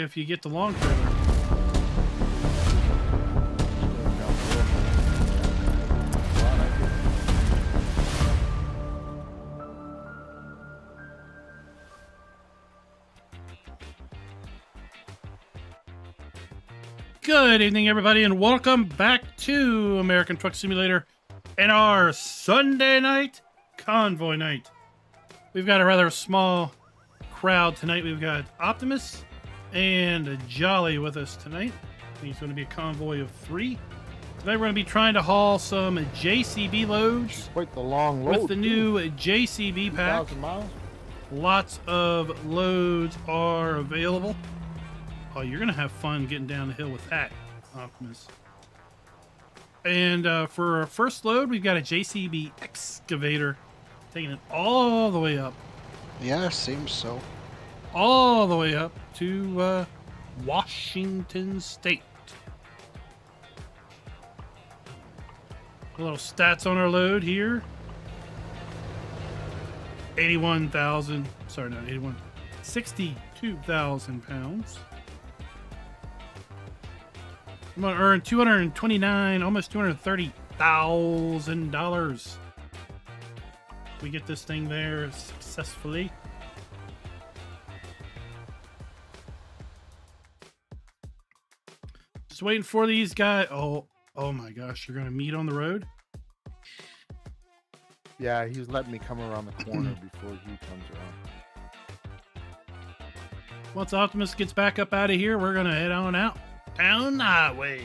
if you get the long further. Good evening, everybody, and welcome back to American Truck Simulator and our Sunday night convoy night. We've got a rather small crowd tonight. We've got Optimus and Jolly with us tonight. He's going to be a convoy of 3. Tonight we're going to be trying to haul some JCB loads. Quite the long load with the new JCB pack. 2,000 miles. Lots of loads are available. Oh, you're going to have fun getting down the hill with that, Optimus. And for our first load, we've got a JCB excavator taking it all the way up. Yeah, seems so. All the way up to Washington State. A little stats on our load here. 62,000 pounds. I'm gonna earn $229, almost $230,000. We get this thing there successfully. Just waiting for these guys. Oh my gosh, you're gonna meet on the road? Yeah, he's letting me come around the corner before he comes around. Once Optimus gets back up out of here, we're gonna head on out down the highway.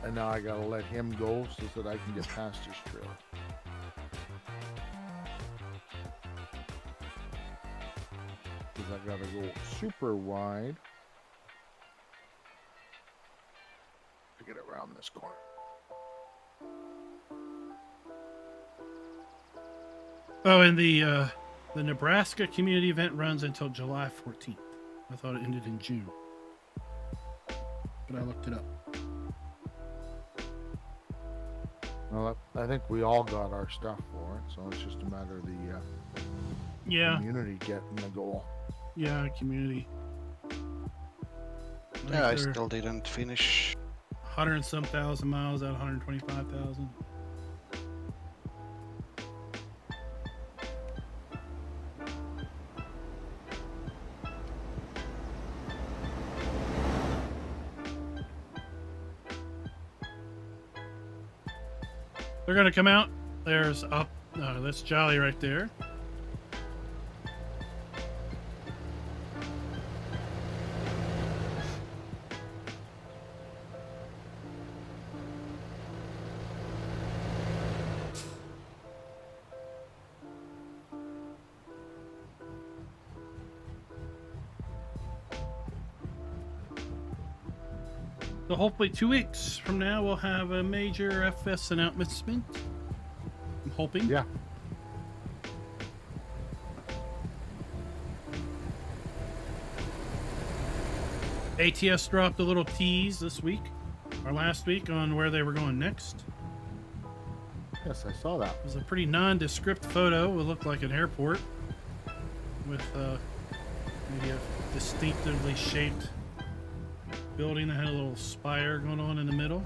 And now I gotta let him go so that I can get past his trail. Because I gotta go super wide to get around this corner. Oh, and the Nebraska community event runs until July 14th. I thought it ended in June, but I looked it up. Well, I think we all got our stuff for it, so it's just a matter of the community getting the goal. Yeah, community. Yeah, I still didn't finish. 100 and some thousand miles out of 125,000. They're gonna come out. There's up. That's Jolly right there. So hopefully 2 weeks from now we'll have a major FS announcement. I'm hoping. Yeah. ATS dropped a little tease this week, or last week, on where they were going next. Yes, I saw that. It was a pretty nondescript photo. It looked like an airport with maybe a distinctively shaped building that had a little spire going on in the middle.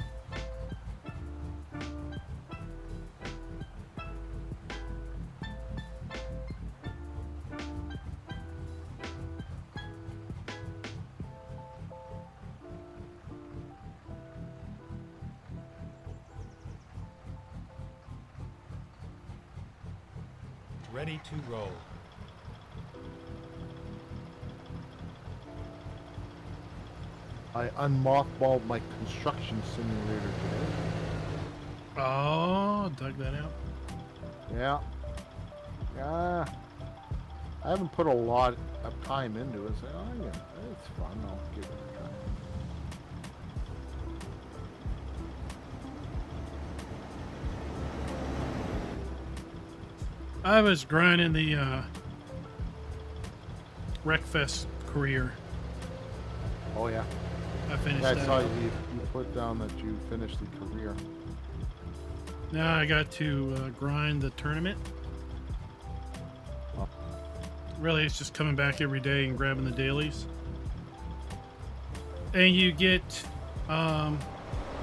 Ready to roll. I unmothballed my construction simulator today. Oh, dug that out. Yeah. Yeah. I haven't put a lot of time into it. So, oh, yeah, it's fun. I'll give it a try. I was grinding the Wreckfest career. Oh, yeah. I finished Yeah, I that. saw you put down that you finished the career. Now I got to grind the tournament. Oh. Really, it's just coming back every day and grabbing the dailies. And you get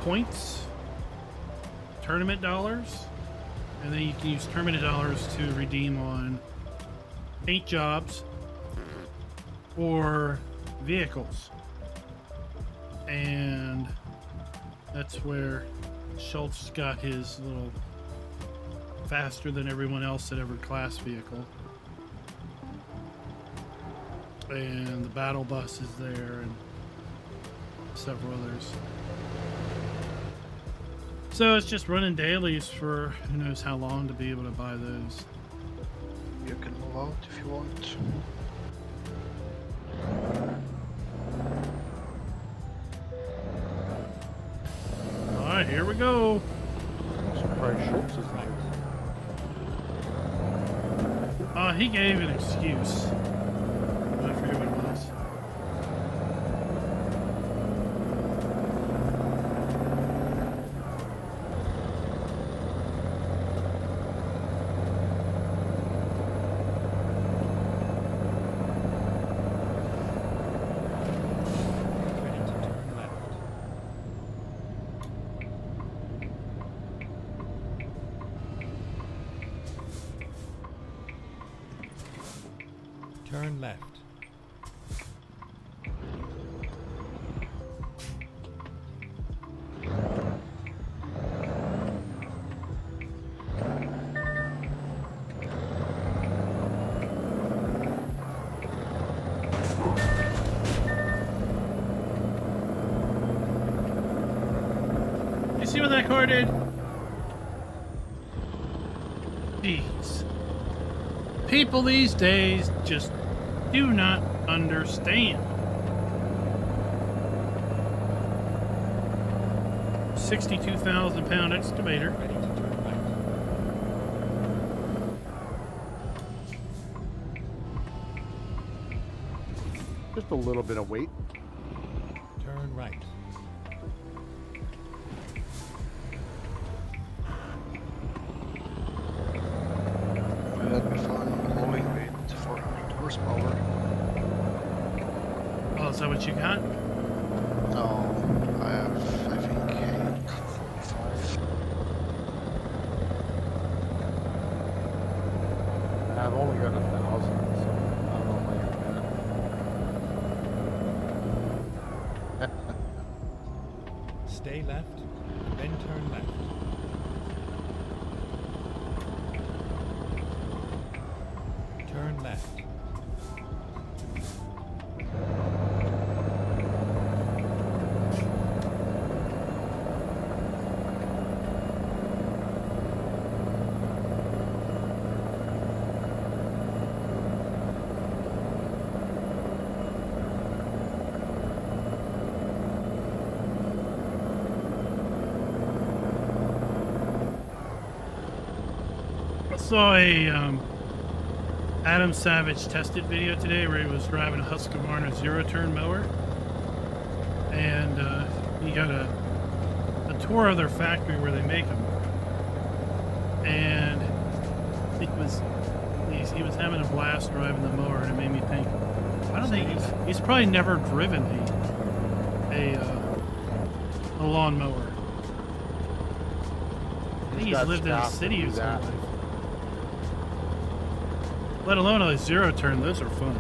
points, tournament dollars, and then you can use tournament dollars to redeem on paint jobs or vehicles. And that's where Schultz got his little faster than everyone else at every class vehicle. And the battle bus is there and several others. So it's just running dailies for who knows how long to be able to buy those. You can move out if you want. Alright, here we go. I'm surprised Schultz is there. He gave an excuse. I forget what it was. Ready to turn left. Turn left. You see what that car did? Jeez. People these days just do not understand. 62,000-pound excavator. Ready to turn right. Just a little bit of weight. Turn right. That'd be fun. Hauling with 400 horsepower. Oh, is that what you got? No, I have, I think, 845. I've only got 1,000, so I don't know if I can. Stay left, then turn left. Turn left. I saw a Adam Savage tested video today where he was driving a Husqvarna zero-turn mower, and he got a tour of their factory where they make them, and he was having a blast driving the mower, and it made me think, I don't think he's probably never driven a lawn mower. I think he's got lived in a staff to city do his whole that. life. Let alone a zero turn, those are fun.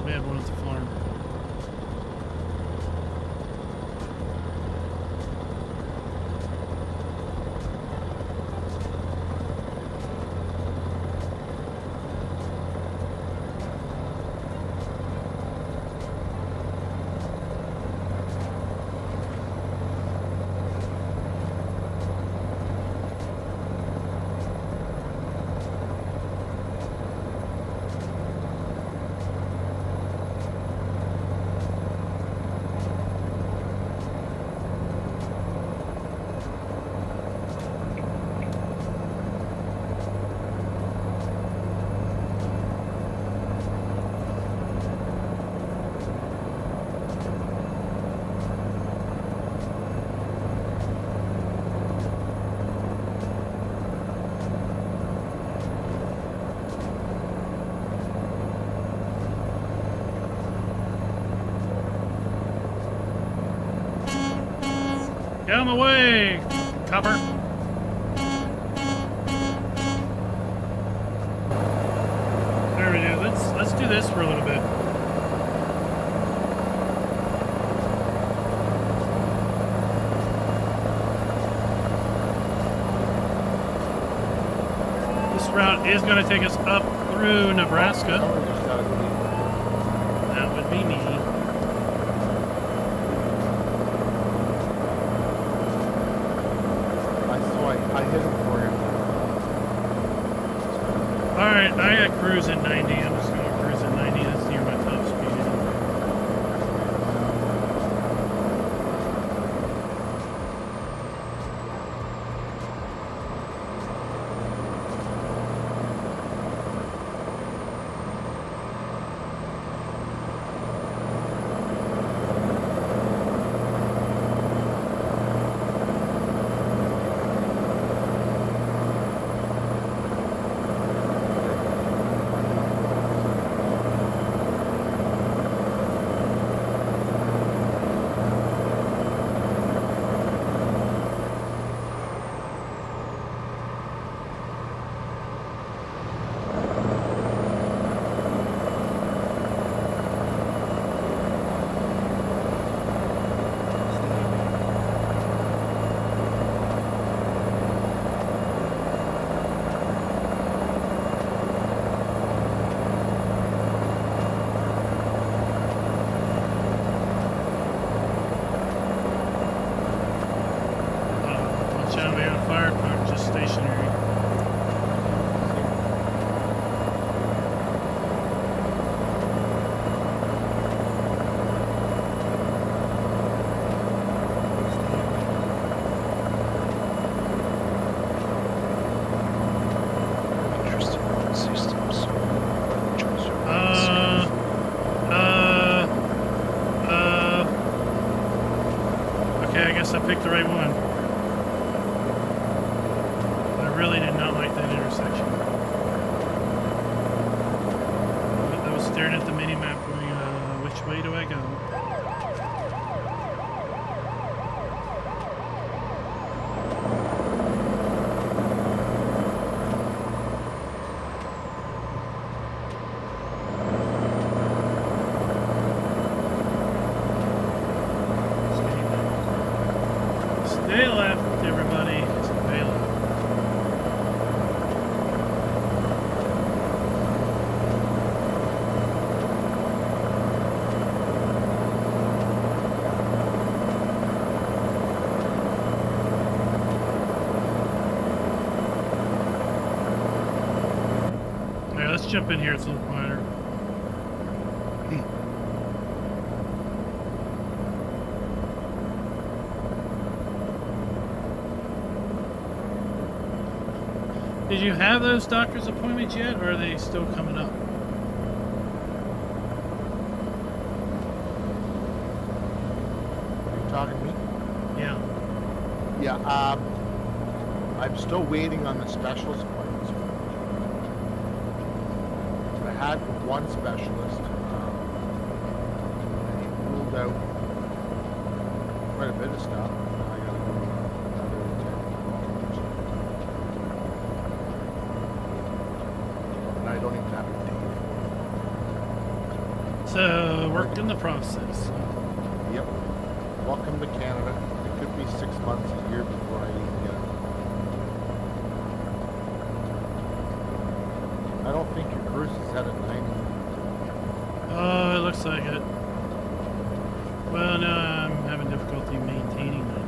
We had one at the farm. Get out of my way, copper. There we go. Let's do this for a little bit. This route is going to take us up through Nebraska. Someone just gotta leave. That would be me. I hit him for you. Alright, I got cruise at 90. I'm just going to cruise at 90. That's near my top speed. I picked the right one. I really did not like that intersection. I was staring at the mini map going, which way do I go? Stay left, everybody. Stay left. Alright, let's jump in here. It's a little quieter. Did you have those doctor's appointments yet, or are they still coming up? Are you talking to me? Yeah. Yeah, I'm still waiting on the specialist appointments. I had one specialist, and he ruled out quite a bit of stuff. I gotta go to another and I don't even have a date. So, work in the process. Yep. Welcome to Canada. It could be 6 months, a year before I even get it. I don't think your cruise is at 90. Oh, it looks like it. Well, no, I'm having difficulty maintaining that.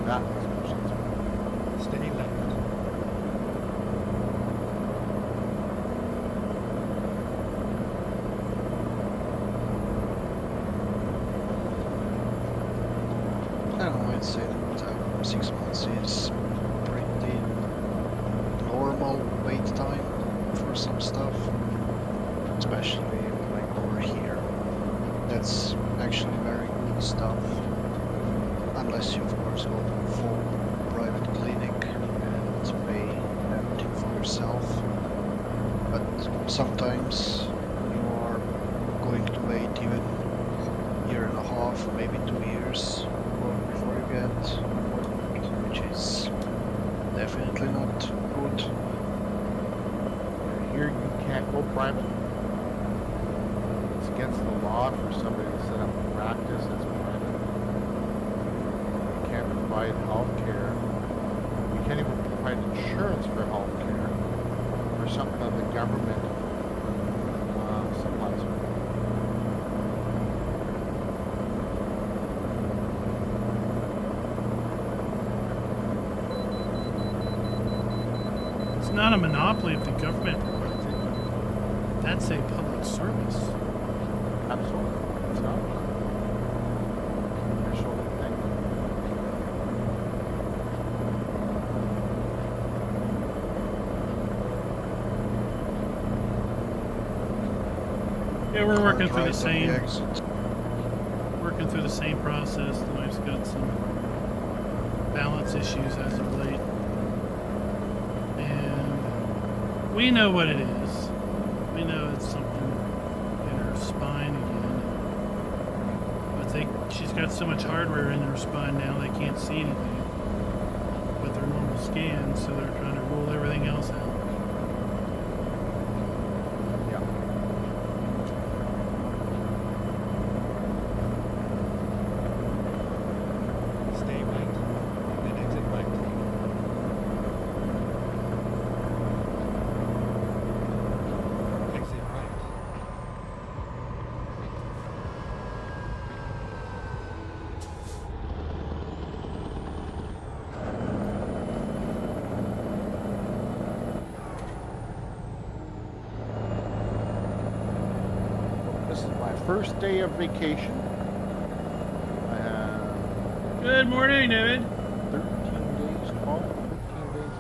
That was questions. Stay left. I don't know, I'd say that 6 months is pretty normal wait time for some stuff, especially like over here. That's actually very good stuff, unless you of course go to a full private clinic and pay everything for yourself. But sometimes you are going 1.5 or maybe 2 years before you get work, which is definitely not good. Here you can't go private. It's against the law for somebody to set up a practice as private. You can't provide health care. You can't even provide insurance for health care or something that the government supplies. It's not a monopoly if the government provides it. That's a public service. Absolutely. It's not. Official thing. Yeah, we're working through the Right on same exit. process. The wife's got some balance issues as of late. And we know what it is. We know it's something in her spine again. But she's got so much hardware in her spine now they can't see anything with their normal scans, so they're trying to rule everything else out. Yeah. Stay right, then exit right. Exit right. This is my first day of vacation. I have Good morning, David. 13 days, 12, 13 days.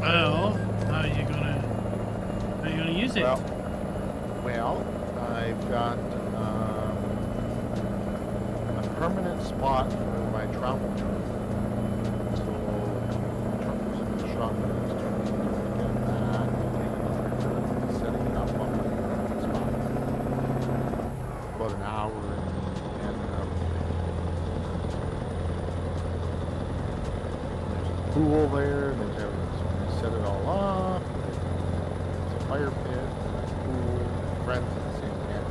Well, how are you gonna use it? Well, I've got a permanent spot for my travel trip. So, truck was in the shop and I was trying to get that and setting it up on my permanent spot. About an hour and there's a pool there, and there's everything. So we set it all up. It's a fire pit, pool, friends in the same camp.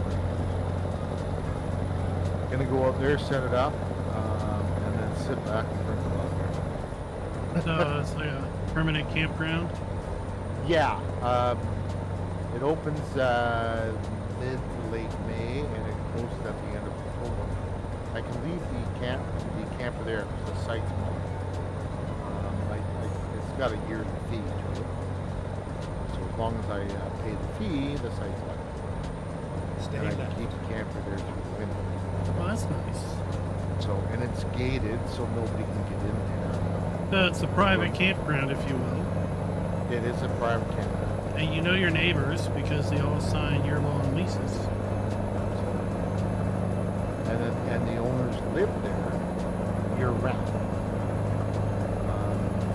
Gonna go up there, set it up, and then sit back and drink a lot of beer. So it's like a permanent campground. Yeah, it opens mid to late May, and it closes at the end of October. I can leave the camper there because the site's mine. It's got a yearly fee to it, so as long as I pay the fee, the site's mine. Stay And I left. can keep the camper there through the winter. Well, that's nice. So, and it's gated, so nobody can get in there. So it's a private campground, if you will. It is a private campground. And you know your neighbors because they all sign year-long leases. And the owners live there year round.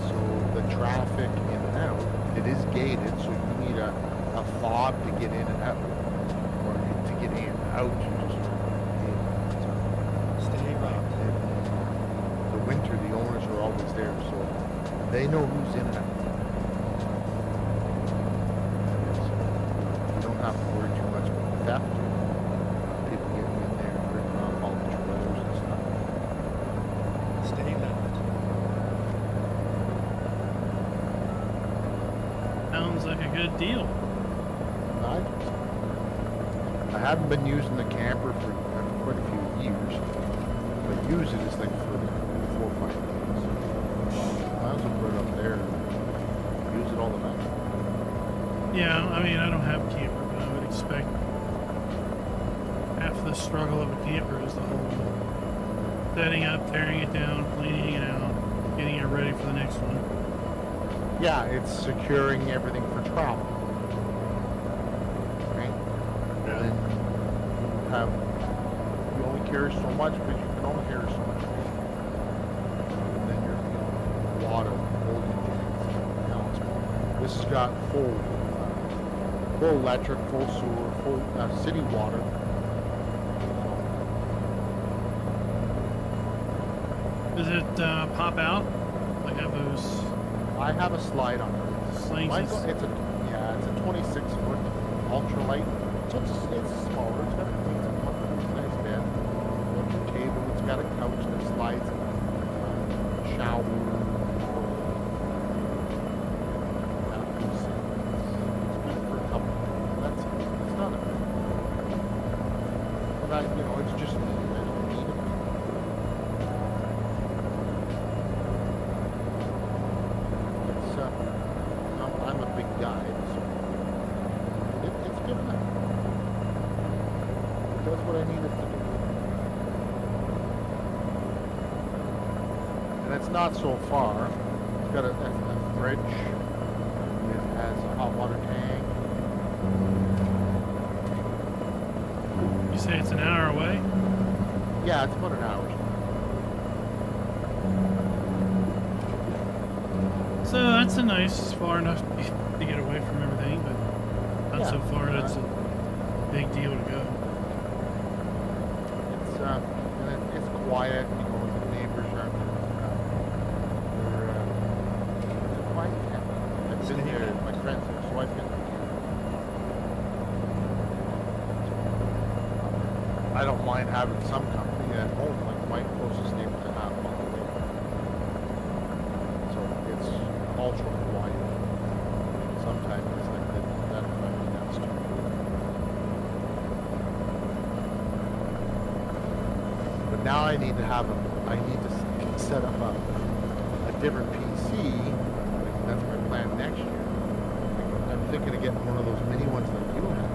So the traffic in and out, it is gated, so you need a fob to get in and out, or to get in and out. You just Stay right. the winter, the owners are always there, so they know who's in and out. So you don't have to worry too much about theft. People getting in there and ripping off all the trailers and stuff. Stay left. Sounds like a good deal. I haven't been using the camper for quite a few years, but use it as like for 4 or 5 days. Well, I also put it up there and use it all the time. Yeah, I mean, I don't have a camper, but I would expect half the struggle of a camper is the whole setting up, tearing it down, cleaning it out, getting it ready for the next one. Yeah, it's securing everything for travel. Right? And then you only carry so much, but you can only carry so much. And then you're water, holding things, everything else. This has got full full electric, full sewer, full city water. Does it pop out? Like have those I have a slide on it. slings? It's a 26-foot ultralight. So it's smaller. It's got a nice bed. It's a table. It's got a couch that slides. Shower. It's good for a couple. That's it. It's not a. But it's just. I don't need it. I'm a big guy, so it's good enough. It does what I need it to do. And it's not so far. It's got a fridge. It has a hot water tank. You say it's an hour away? Yeah, it's about an hour. So that's a nice, far enough to get away from everything, but not so far that it's a big deal to go. It's quiet. The neighbors aren't. It's a quiet town. I've been there. My friends there, so I've been there. I don't mind having some company at home, like my closest neighbor's a half mile away. So it's ultra quiet. Sometimes it's like that that's too good. But now I need to set up a different PC. Like, that's my plan next year. Like, I'm thinking of getting one of those mini ones that you have.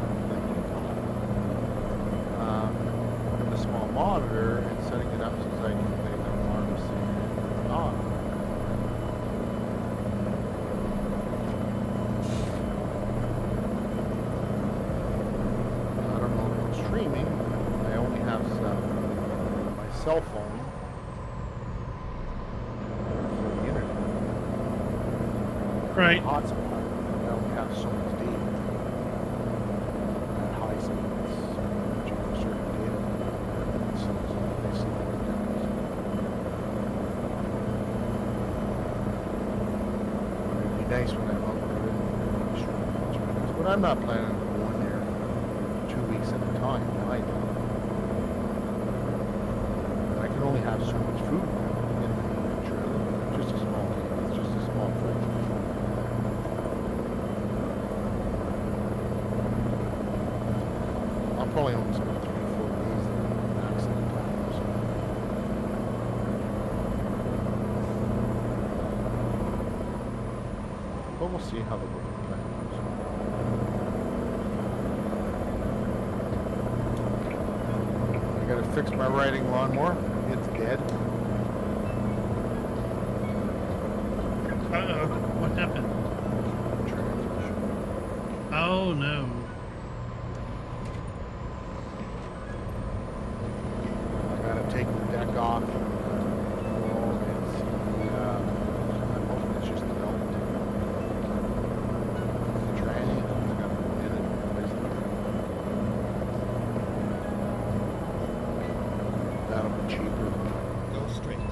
With a small monitor and setting it up so that I can play the pharmacy on. I don't know if I'm streaming. I only have my cell phone for the internet. Right. Hotspot. I only have so much data at high speeds. Due to certain data. So they see the difference. It'd be nice when I'm out there. But I'm not planning on going there 2 weeks at a time either. I can only have so much food in the trailer. Just a small thing. It's just a small fridge. I'll probably only spend 3 or 4 days there max at a time. So. But we'll see how the working plan goes. I gotta fix my riding lawnmower. It's dead. Uh-oh. What happened? Transmission. Oh, no. I gotta take the deck off. Oh, it's I'm hoping it's just the belt. The tranny. I gotta get it replaced. That'll be cheaper. Go straight.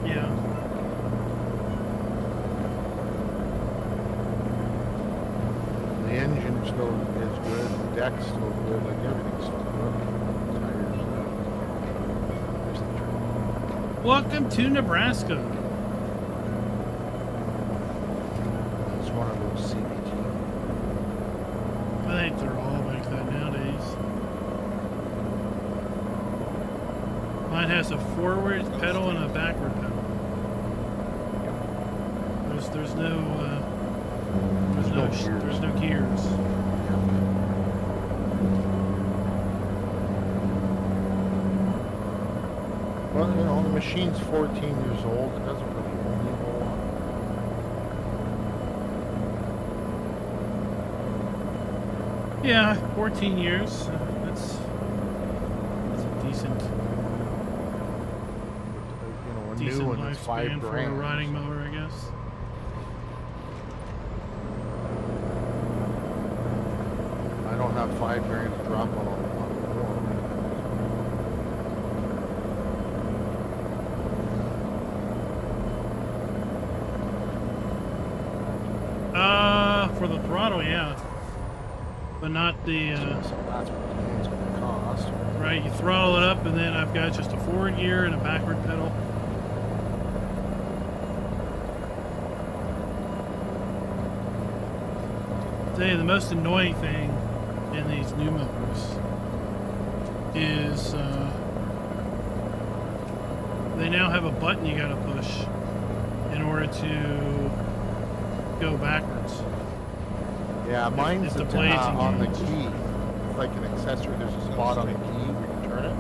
Yeah. The engine still is good. The deck's still good. Like everything's still good. Tires. Just the tranny. Welcome to Nebraska. It's one of those CBT. I think they're all like that nowadays. Mine has a forward pedal and a backward pedal. There's no gears. Well, the machine's 14 years old. It doesn't really own me a whole lot. Yeah, 14 years. That's a decent A new one is lifespan $5 for a grand. riding mower, I guess. 5 grand to drop on a mower. For the throttle, yeah. But not the, So that's what it's going to cost. right, you throttle it up and then I've got just a forward gear and a backward pedal. I'll tell you, the most annoying thing in these new mowers is, they now have a button you gotta push in order to go backwards. Yeah, mine's if the blade's on the engaged. key. It's like an accessory. There's a spot on the key where you can turn it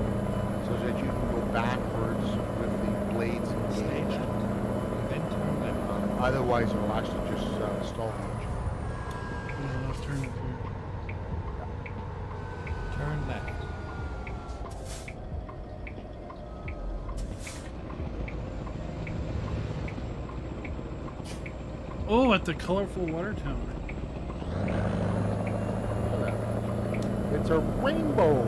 so that you can go backwards with the blades Stay engaged. left. Then turn left. Otherwise, it'll actually just stall the engine. Yeah, left turn up here. Turn left. Oh, at the colorful water tower. It's a rainbow.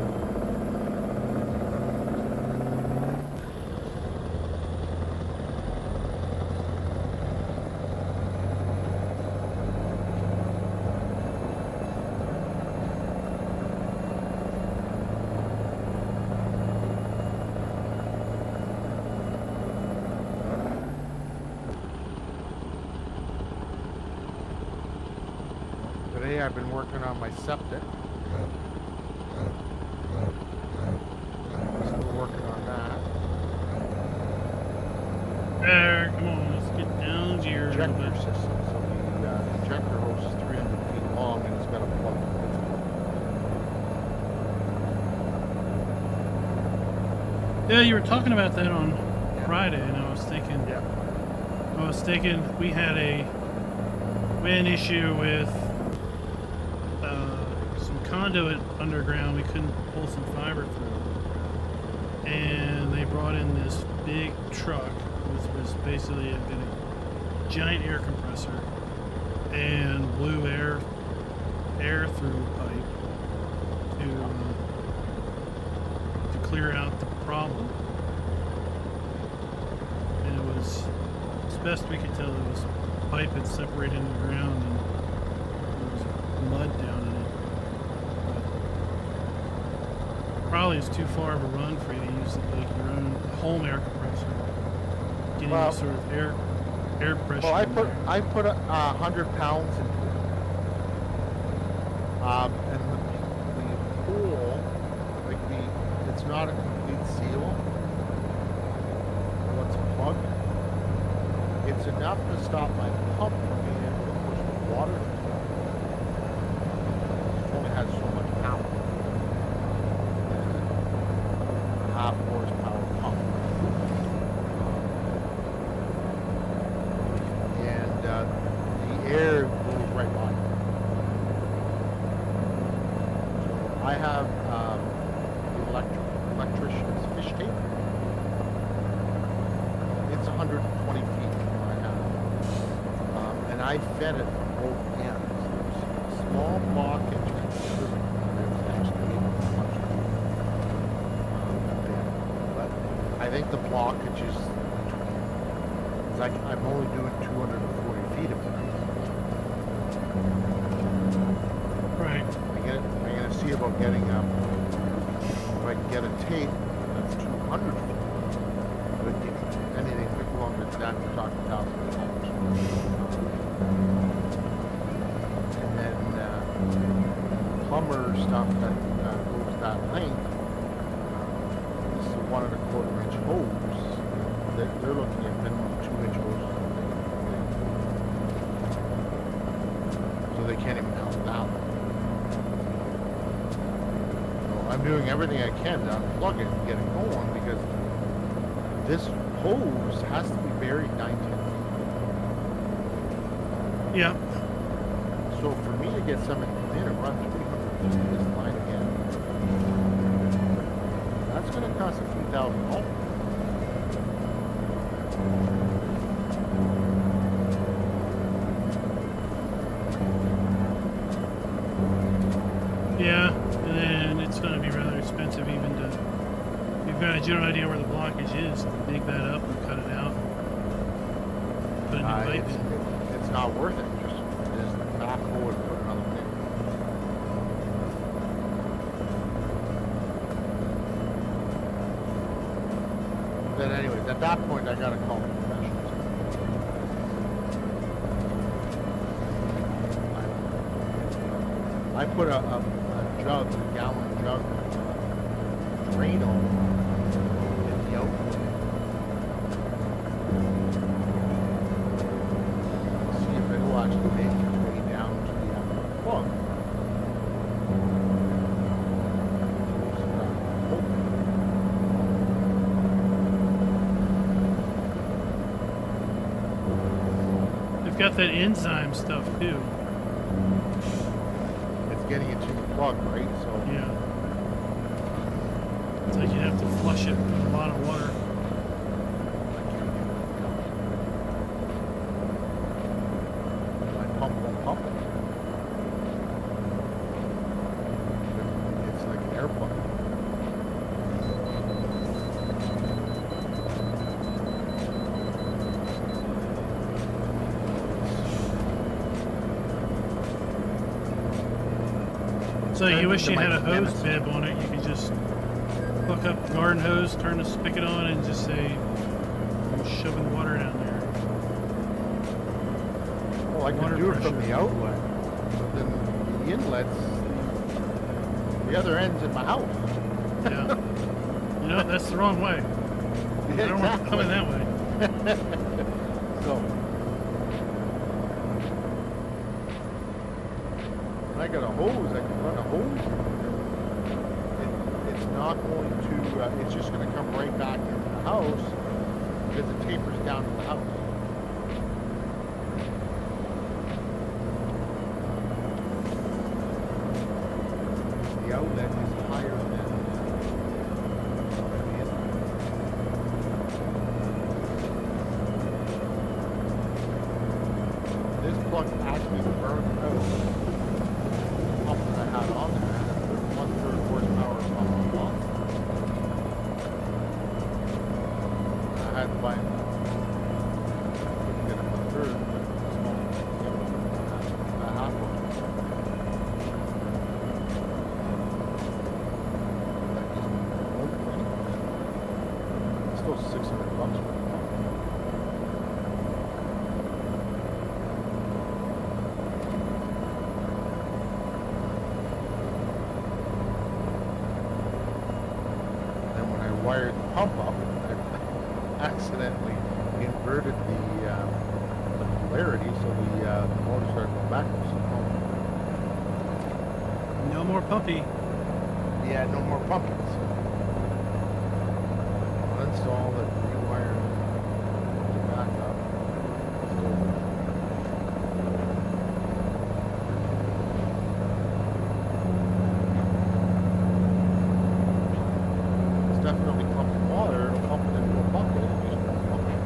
Today I've been working on my septic. Still working on that. There, come on, let's get down here a little Injector bit. system. So the injector hose is 300 feet long and it's got a plug. Yeah, you were talking about that on Friday, and I was thinking we had an issue with some conduit underground. We couldn't pull some fiber through, and they brought in this big truck, which was basically a giant air compressor, and blew air through pipe to clear out the problem. And it was, as best we could tell, it was pipe had separated in the ground and there was mud down in it. But probably is too far of a run for you to use like your own home air compressor, getting Well- sort of air pressure. Well, in there. I put 100 pounds into it. And the hole, it's not a complete seal. What's plugged? It's enough to stop my pump from being able to push the water through. It only has so much power. A half horsepower pump. And the air goes right by it. So I have the electrician's fish tape. It's 120 feet from what I have. And I fed it from both ends. There's a small blockage at the other end. But I think the blockage is between, I'm only doing 240 feet of it. Right. I'm gonna see about getting if I can get a tape that's 200 feet. But anything longer than that, we're talking thousands of dollars. And then plumber stuff that goes that length. This is a 1 1/4 inch hose. They're looking at minimum 2-inch hoses. So they can't even come down. So I'm doing everything I can to unplug it and get it going because this hose has to be buried 9-10 feet. Yeah. So for me to get something to come in and run 300 feet of this line again, that's going to cost a few $1,000. Yeah. got a general idea where the blockage is, dig that up and cut it out. Put a new pipe in. It's not worth it. Just backhoe and put another one in. Then anyways, at that point I gotta call the professionals. I put a jug, a gallon jug, drain on in the outlet. See if it'll actually make its way down to the plug. They've got that enzyme stuff too. It's getting it to the plug, right? So Yeah. It's like you'd have to flush it with a lot of water. my pump won't pump it. It's like an air plug. So you wish you Turns had a into my hose nemesis. bib on it. You could just hook up the garden hose, turn the spigot on, and just say, I'm shoving water down there. Well, I Water can do it from pressure. the outlet, but then the inlets, the other end's in my house. Yeah. You know, that's the wrong way. I don't want it coming that way. So, when I got a hose, I can run a hose. It's not going to, it's just going to come right back into the house because it tapers down to the house. The outlet is higher than the inlet. This plug actually burned out the pump that I had on there. I had a 1/3 horsepower pump on. I had to buy couldn't get a 1/3, but small, a half one. Still $600 for the pump. And when I wired the pump up, I accidentally inverted the polarity, so the motor started going backwards. No more puppy. Yeah, no more pumpkins. Uninstall it, rewire it back up. Let's go. It's definitely pumping water. It'll pump it into a bucket. It just won't pump it.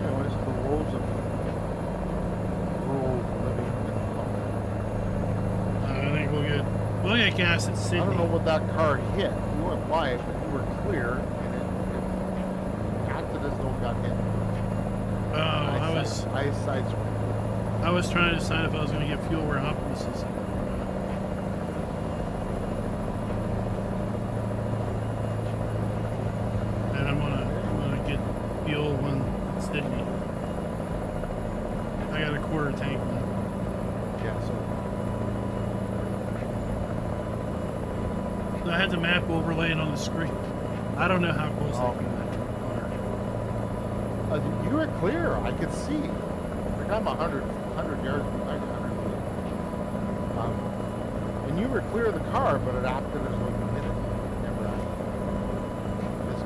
Anyways, the rules of rural living and pumping. I think we'll get gas at Sydney. I don't know what that car hit. You went by it, but you were clear, and it acted as though it got hit. Oh, I sideswiped. I was trying to decide if I was going to get fuel where Optimus is. And I'm gonna get fuel when it's Sydney. I got a quarter tank left. Yeah, so So I had the map overlaying on the screen. I don't know how close Oh. I can get to the car. you were clear. I could see. Like I'm 100 yards behind 100 feet. And you were clear of the car, but it acted as though you hit it. Never acted. This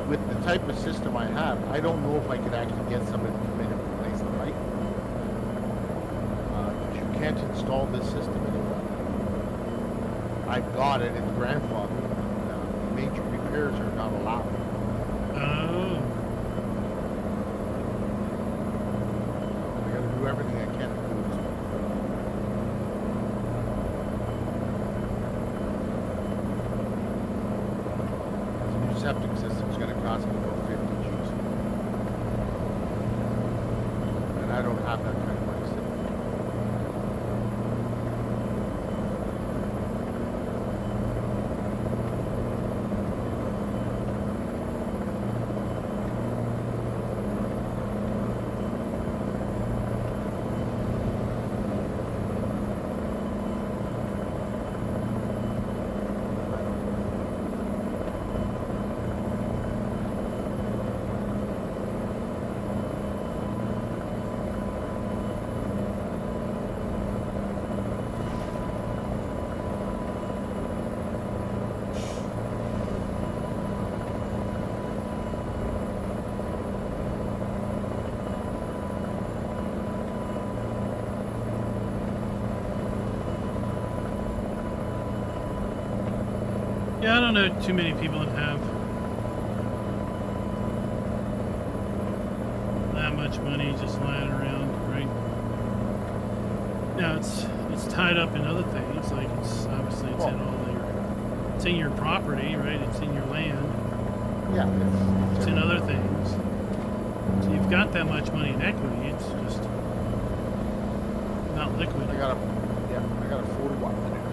with the type of system I have, I don't know if I could actually get somebody to come in and replace the pipe. You can't install this system anymore. I've got it, it's grandfathered. Major repairs are not allowed. Oh. I gotta do everything I can to do this. This new septic system is gonna cost me about 50 G's. And I don't have that kind of money sitting. Yeah, I don't know too many people that have that much money just lying around, right? Now it's tied up in other things, like it's obviously it's in your property, right? It's in your land. Yeah, It's in other things. So you've got that much money in equity. It's just not liquid. I got a 40-watt in here.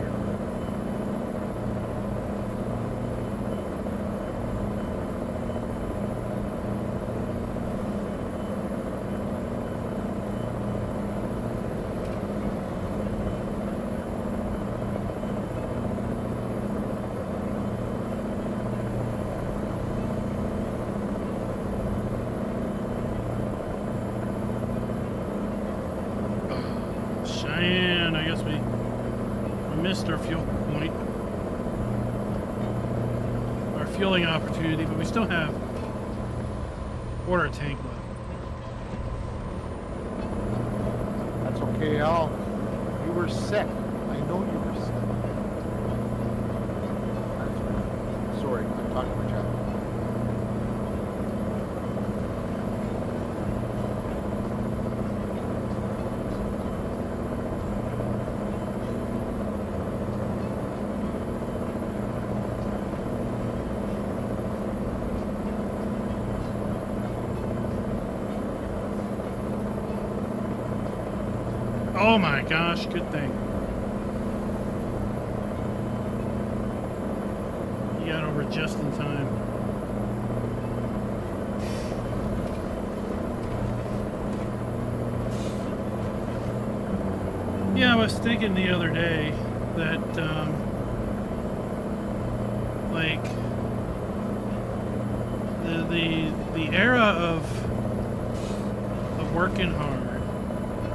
Cheyenne, I guess we missed our fuel point, our fueling opportunity, but we still have quarter tank left. That's okay, Al. You were sick. I know you were sick. That's right. Sorry, I'm talking to Jeff. Oh my gosh, good thing. You got over just in time. Yeah, I was thinking the other day that, like, the era of working hard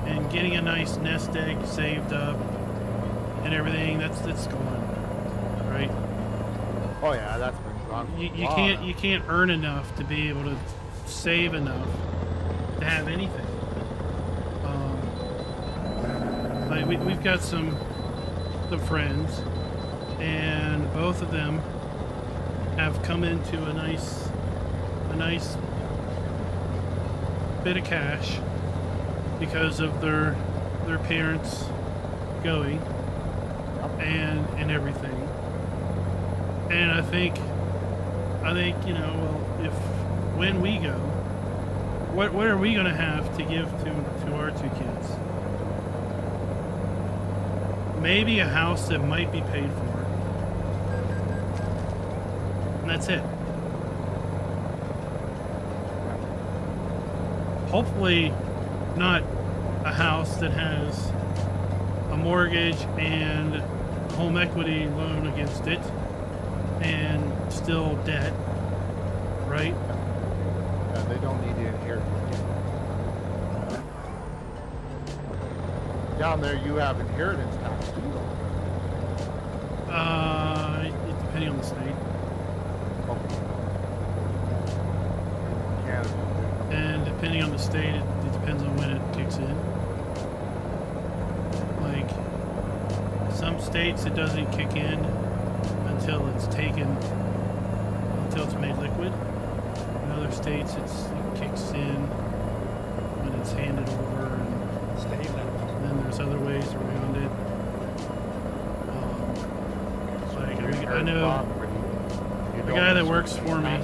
and getting a nice nest egg saved up and everything, that's gone, right? Oh yeah, that's been gone. You can't earn enough to be able to save enough to have anything. Like we've got some friends, and both of them have come into a nice bit of cash because of their parents going and everything. And I think you know, well, when we go, what are we going to have to give to our two kids? Maybe a house that might be paid for, and that's it. Hopefully not a house that has a mortgage and home equity loan against it and still debt, right? Yeah, they don't need to inherit. Down there you have inheritance tax too, though. Depending on the state. Okay. Canada. and depending on the state, it depends on when it kicks in. Like, some states it doesn't kick in until it's made liquid. In other states it kicks in when it's handed over, and Stay left. then there's other ways around it. I know the guy that works for me.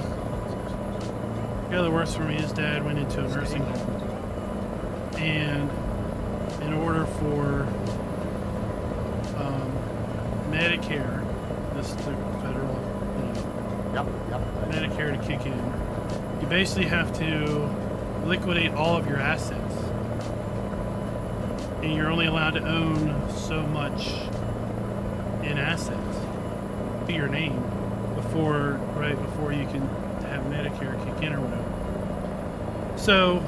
The guy that works for me, his dad went into a nursing home, and in order for Medicare, this the federal, Medicare to kick in, you basically have to liquidate all of your assets, and you're only allowed to own so much in assets to your name before you can have Medicare kick in or whatever. So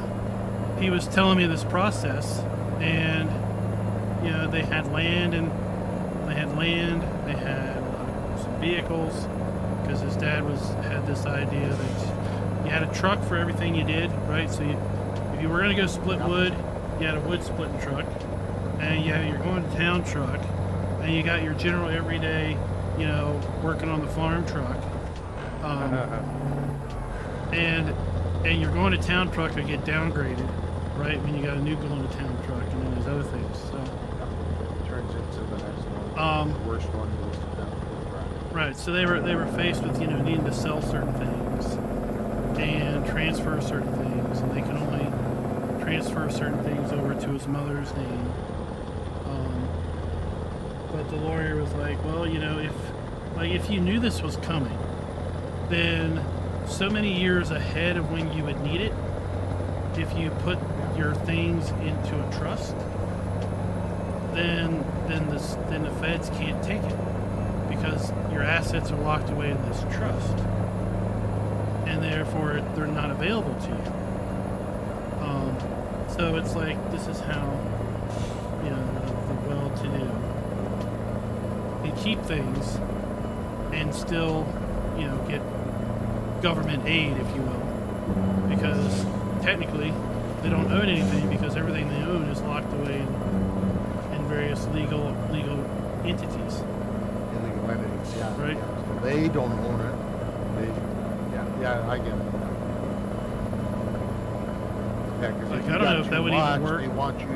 he was telling me this process, and they had land, they had some vehicles, because his dad had this idea that you had a truck for everything you did, right? So if you were going to go split wood, you had a wood splitting truck, and you're going to town truck, and you got your general everyday, working on the farm truck, and you're going to town truck to get downgraded, right? When you got a new going to town truck, and then there's other things. So it turns into the next one. The worst one goes to down. Right. So they were faced with needing to sell certain things and transfer certain things, and they can only transfer certain things over to his mother's name. But the lawyer was like, well, if you knew this was coming, then so many years ahead of when you would need it, if you put your things into a trust, then the feds can't take it, because your assets are locked away in this trust, and therefore they're not available to you. So it's like, this is how the well-to-do can keep things and still get government aid, if you will, because technically they don't own anything, because everything they own is locked away in various legal entities. Illegal entities, yeah. Right. Yeah. So they don't own it. I get it. Yeah, 'cause Like, if you I don't got know if that too would even much, work. They want you.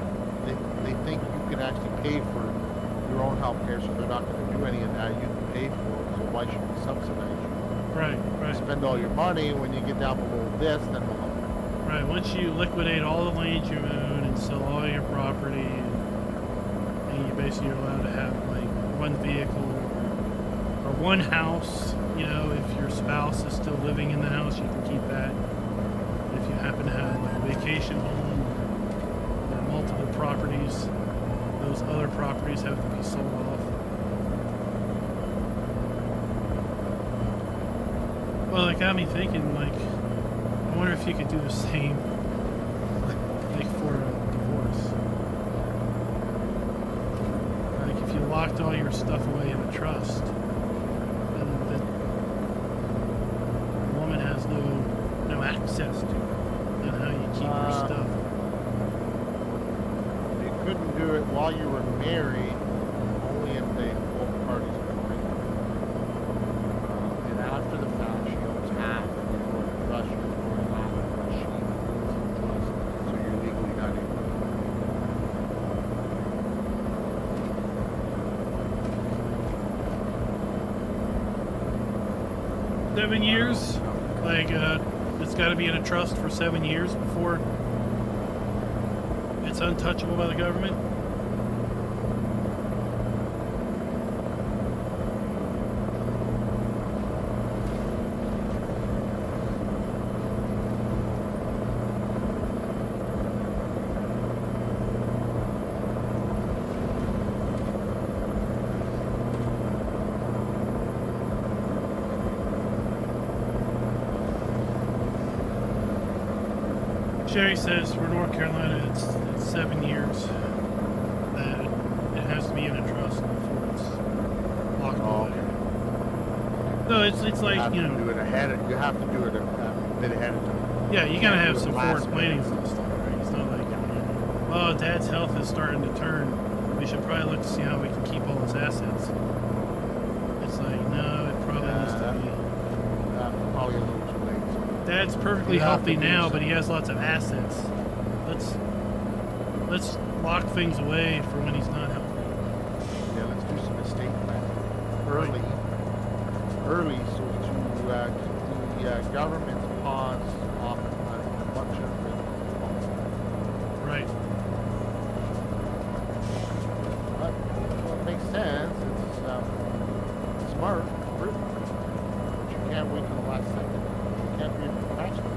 They think you can actually pay for your own health care, so they're not going to do any of that. You can pay for it, so why should we subsidize you? Right. Spend all your money. When you get down below this, then we'll help you. Right. Once you liquidate all the land you own and sell all your property, and you basically are allowed to have like one vehicle or one house. If your spouse is still living in the house, you can keep that. If you happen to have like a vacation home or multiple properties, those other properties have to be sold off. Well, it got me thinking, like, I wonder if you could do the same, like for a divorce. Like, if you locked all your stuff away in a trust, and the woman has no access to it, then how you keep your stuff. You couldn't do it while you were married, only if both parties agree. And after the fact, she owns half, and you're going to trust, you're going half, and she owns the trust, so you're legally not able to do it. 7 years? Like, it's got to be in a trust for 7 years before it's untouchable by the government? Sherry says for North Carolina it's 7 years that it has to be in a trust before it's locked away. So it's like, You have to do it ahead. You have to do it a bit ahead of time. Yeah, you gotta have do it some last forward planning minute. and stuff, right? It's not like, oh, Dad's health is starting to turn. We should probably look to see how we can keep all his assets. It's like, no, it probably needs to be. Probably a little too late. So Dad's perfectly You have healthy to do now, but he something. has lots of assets. Let's lock things away for when he's not healthy. yeah, let's do some estate planning early, so to keep the government's paws off as much of it as possible. Right. But well, it makes sense. It's smart, prudent, but you can't wait till the last second. You can't be patching it.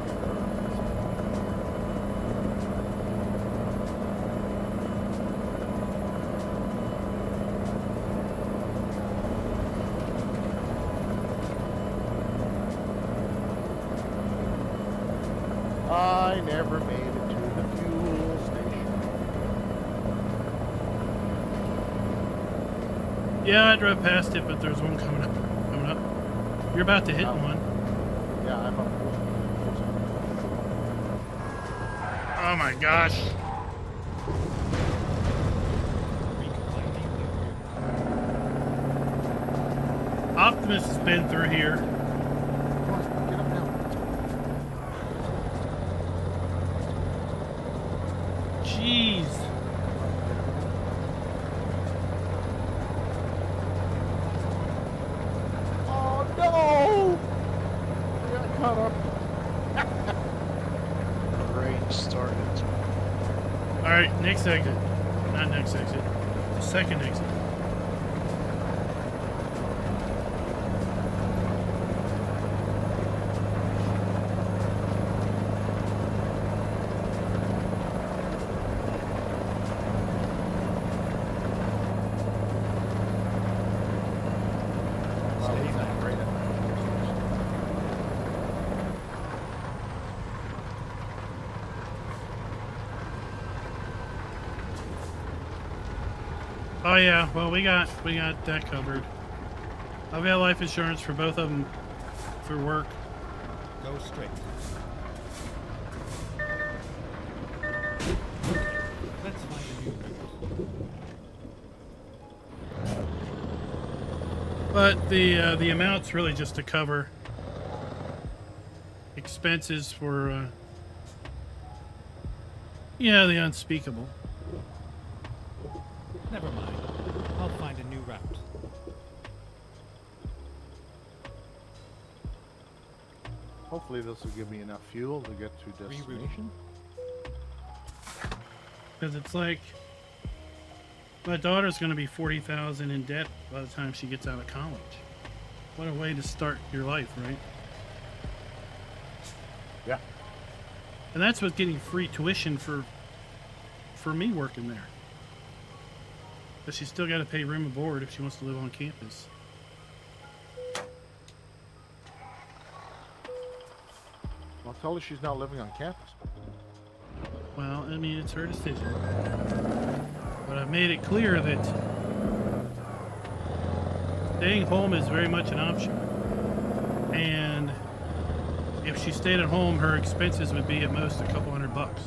I never made it to the fuel station. Yeah, I drove past it, but there's one coming up. Coming up. You're about to hit Oh. one. Yeah, I'm up. Oh my gosh. Optimus has been through here. Come on, get up now. Jeez. Oh no! I got caught up. Rain started. Alright, next exit. Not next exit. The second exit. Well, he's not great at Oh yeah, well we got that covered. I've got life insurance for both of them through work. Go straight. Let's find a new route. But the amount's really just to cover expenses for yeah, the unspeakable. Never mind. I'll find a new route. Hopefully this will give me enough fuel to get to destination. Because it's like my daughter's going to be 40,000 in debt by the time she gets out of college. What a way to start your life, right? Yeah. And that's with getting free tuition for me working there. But she's still got to pay room and board if she wants to live on campus. Well, tell her she's not living on campus. Well, I mean, it's her decision. But I've made it clear that staying home is very much an option. And if she stayed at home, her expenses would be at most a couple $100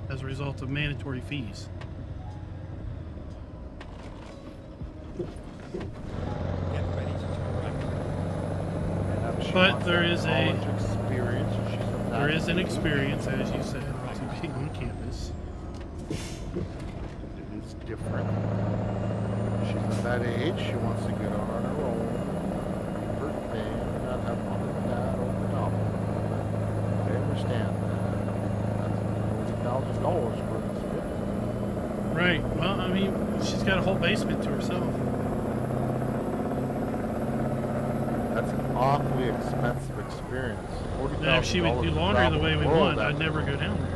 as a result of mandatory fees. Get ready to turn right. And she But wants there that is a- college experience. She's of that There is an age. experience, as you said, to be on campus. It is different. She's at that age. She wants to get on her own. Be her thing. Not have mom and dad over the top. I understand that. That's $40,000 for this kid. Right. Well, I mean, she's got a whole basement to herself. That's an awfully expensive experience. $40,000 And if she would do to laundry the travel way we world, want, I'd that's- never go down there.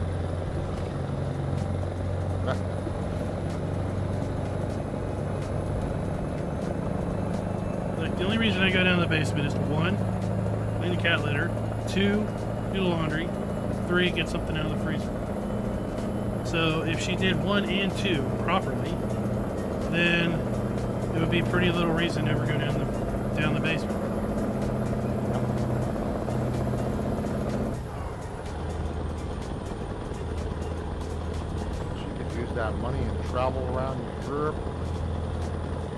Like, the only reason I go down the basement is to, 1, clean the cat litter, 2, do the laundry, 3, get something out of the freezer. So if she did 1 and 2 properly, then it would be pretty little reason to ever go down the basement. money and travel around Europe,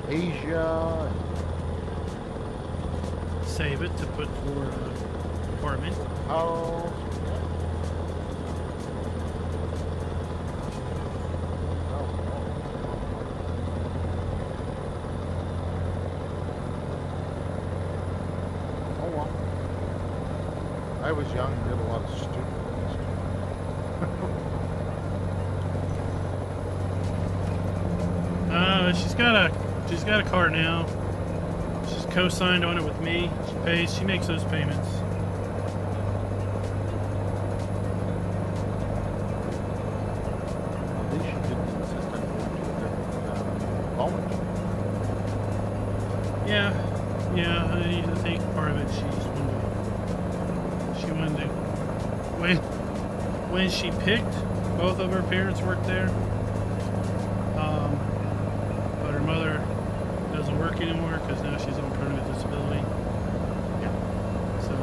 Asia, Save it to put for apartment. house. Oh well. I was young and did a lot of stupid things. She's got a car now. She's co-signed on it with me. She makes those payments. At least she didn't insist on going to a different college. Yeah, I think part of it she wanted to when she picked, both of her parents worked there. But her mother doesn't work anymore because now she's on permanent disability. Yeah. So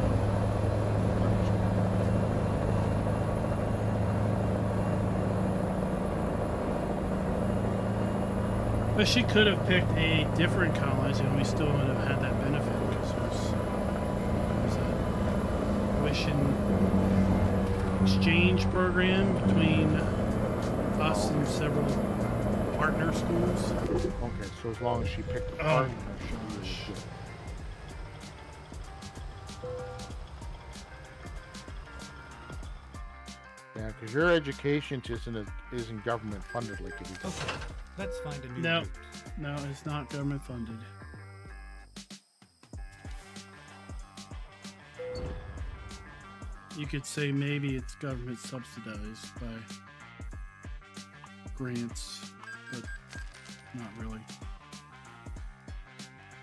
but she could have picked a different college and we still would have had that benefit because there's a tuition exchange program between us and several partner schools. Okay, so as long as she picked a partner, she was good. Yeah, because your education isn't government funded like it is. Okay, let's find a new No. route. No, it's not government funded. You could say maybe it's government subsidized by grants, but not really.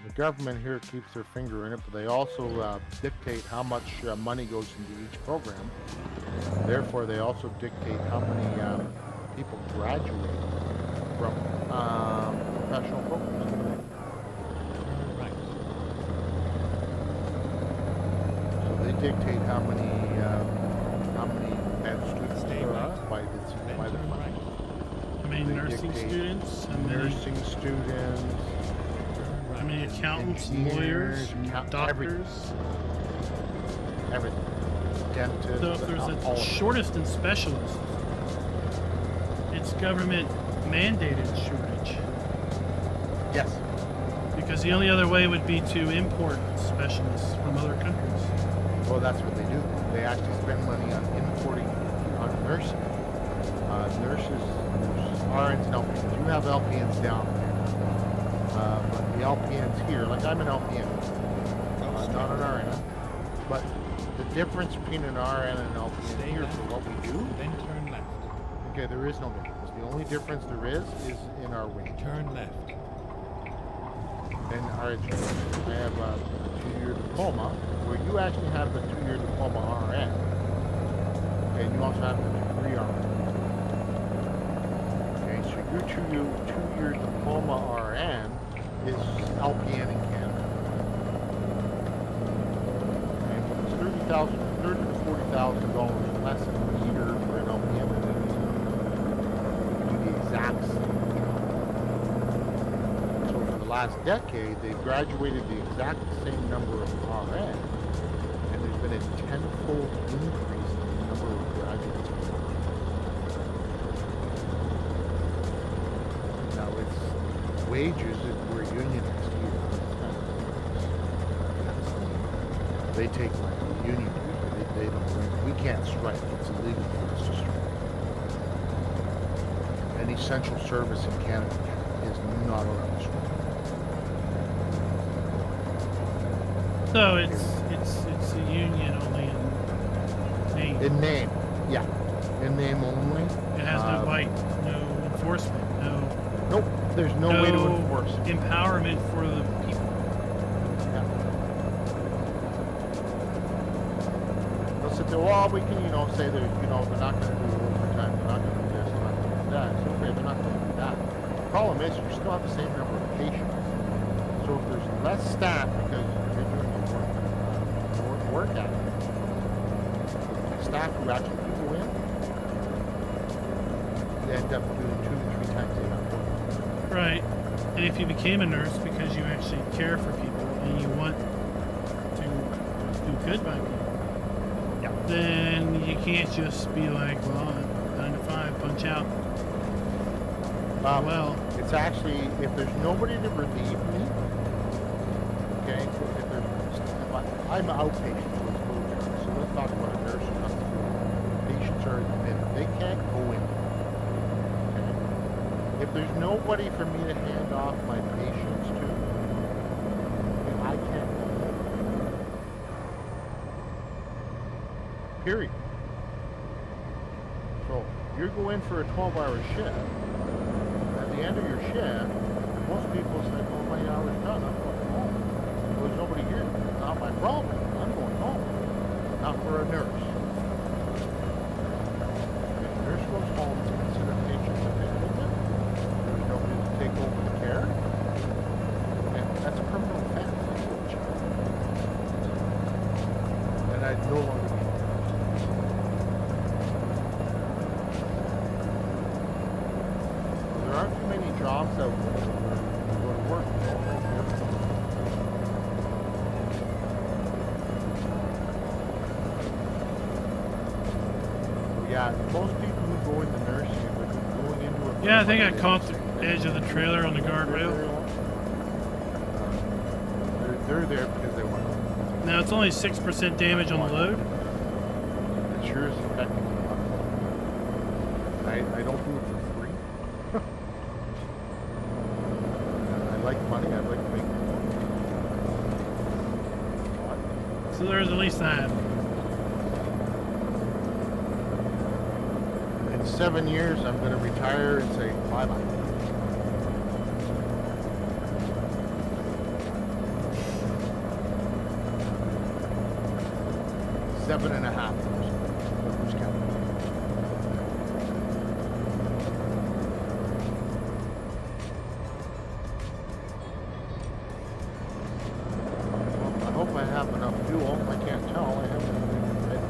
The government here keeps their finger in it, but they also dictate how much money goes into each program. Therefore, they also dictate how many people graduate from professional programs. Right. So they dictate how many med students Stay there right. are by the Then turn funding. right. How many They nursing dictate students? How many, Nursing students, Turn right. how many accountants, engineers, lawyers, everything. doctors? everything. Dentists. So if there's all a of it. shortest and specialist, it's government mandated shortage. Yes. Because the only other way would be to import specialists from other countries. Well, that's what they do. They actually spend money on importing on nursing. Nurses, RNs, and LPNs. You have LPNs down there. But the LPNs here, like I'm an LPN, not an RN. But the difference between an RN and an LPN Stay here left. for what we do, Then turn left. okay, there is no difference. The only difference there is in our wage. Turn left. And our education. I have a 2-year diploma, where you actually have the 2-year diploma RN. And you also have the degree RN. Okay, so your 2-year diploma RN is LPN in Canada. Okay, but it's $30,000 to $40,000 less a year for an LPN than it is to do the exact same job. So for the last decade, they've graduated the exact same number of RN, and there's been a tenfold increase in the number of graduates. Now it's wages that we're unionized here. They take like the union dues, but they don't. We can't strike. It's illegal for us to strike. An essential service in Canada is not allowed to strike. So it's a union only in name. In name, yeah. In name only. It has no bite, no enforcement, Nope. There's no way to enforce. empowerment for the people. Yeah. They'll sit there, well, we can, say that, they're not going to do overtime, they're not going to do this, they're not going to do that. It's okay, they're not going to do that. The problem is, you still have the same number of patients. So if there's less staff because you're doing your work at it, the staff who actually go in, you end up doing 2 to 3 Right. And if you became a nurse because you actually care for people and you want to do good by people, then you can't just be like, well, 9 to 5, punch out. Well, it's actually, if there's nobody to relieve me, okay, I'm an outpatient, so let's talk about a nurse who comes through. Patients are admitted. They can't go in. Okay? If there's nobody for me to hand off my patients to, then I can't go in. Period. So, you go in for a 12-hour shift. At the end of your shift, most people say, well, my hour's done, I'm going home. Well, there's nobody here. It's not my problem. I'm going home. Not for a nurse. If a nurse goes home, it's considered patient abandonment. There's nobody to take over the care. And that's a criminal offense. And I no longer be. There aren't too many jobs out there where you go to work. Yeah, most people who go into nursing are going into it. yeah, I think I caught the edge of the trailer on the guardrail. They're there because they want to. Now it's only 6% damage on the load. It sure is affecting me. I don't do it for free. I like money. I like to make money. So there's at least that. In 7 years, I'm going to retire and say bye-bye. Seven and a half years. Who's counting? Well, I hope I have enough fuel. I can't tell. I haven't really read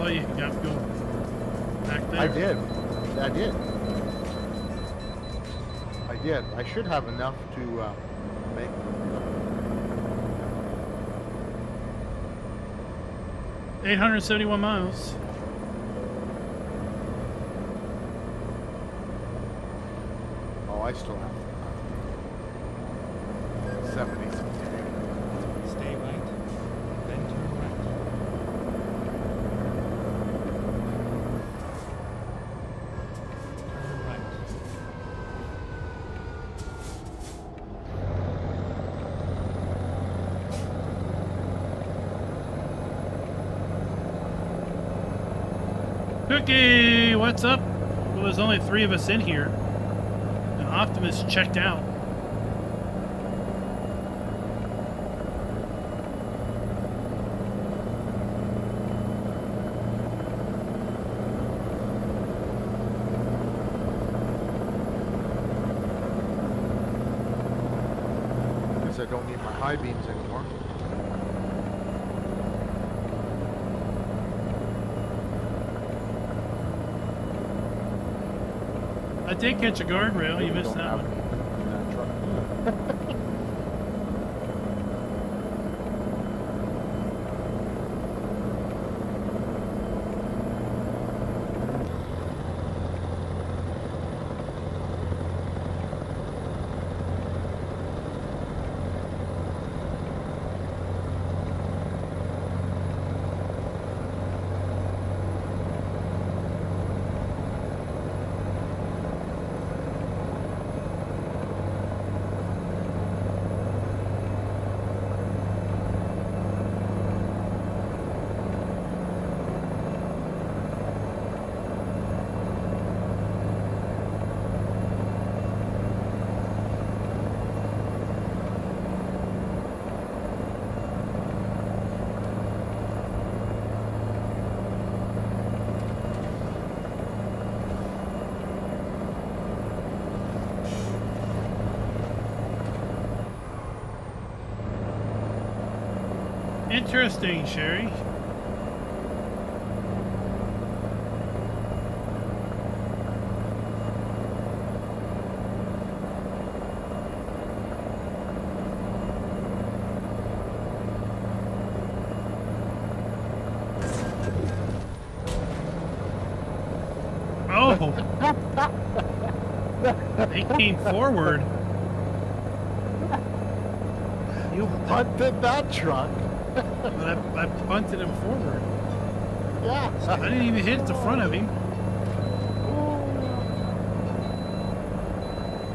Oh, you got to go back there. I did. I did. I did. I should have enough to make. 871 miles. Oh, I still have 70. Stay right, then turn right. Turn right. Cookie, what's up? Well, there's only 3 of us in here. And Optimus checked out. Because I don't need my high beams anymore. I did catch a guardrail. You missed Don't that have one. any in that truck. Interesting, Sherry. Oh! He came forward. You punted that truck. But I punted him forward. Yeah. I didn't even hit the front of him.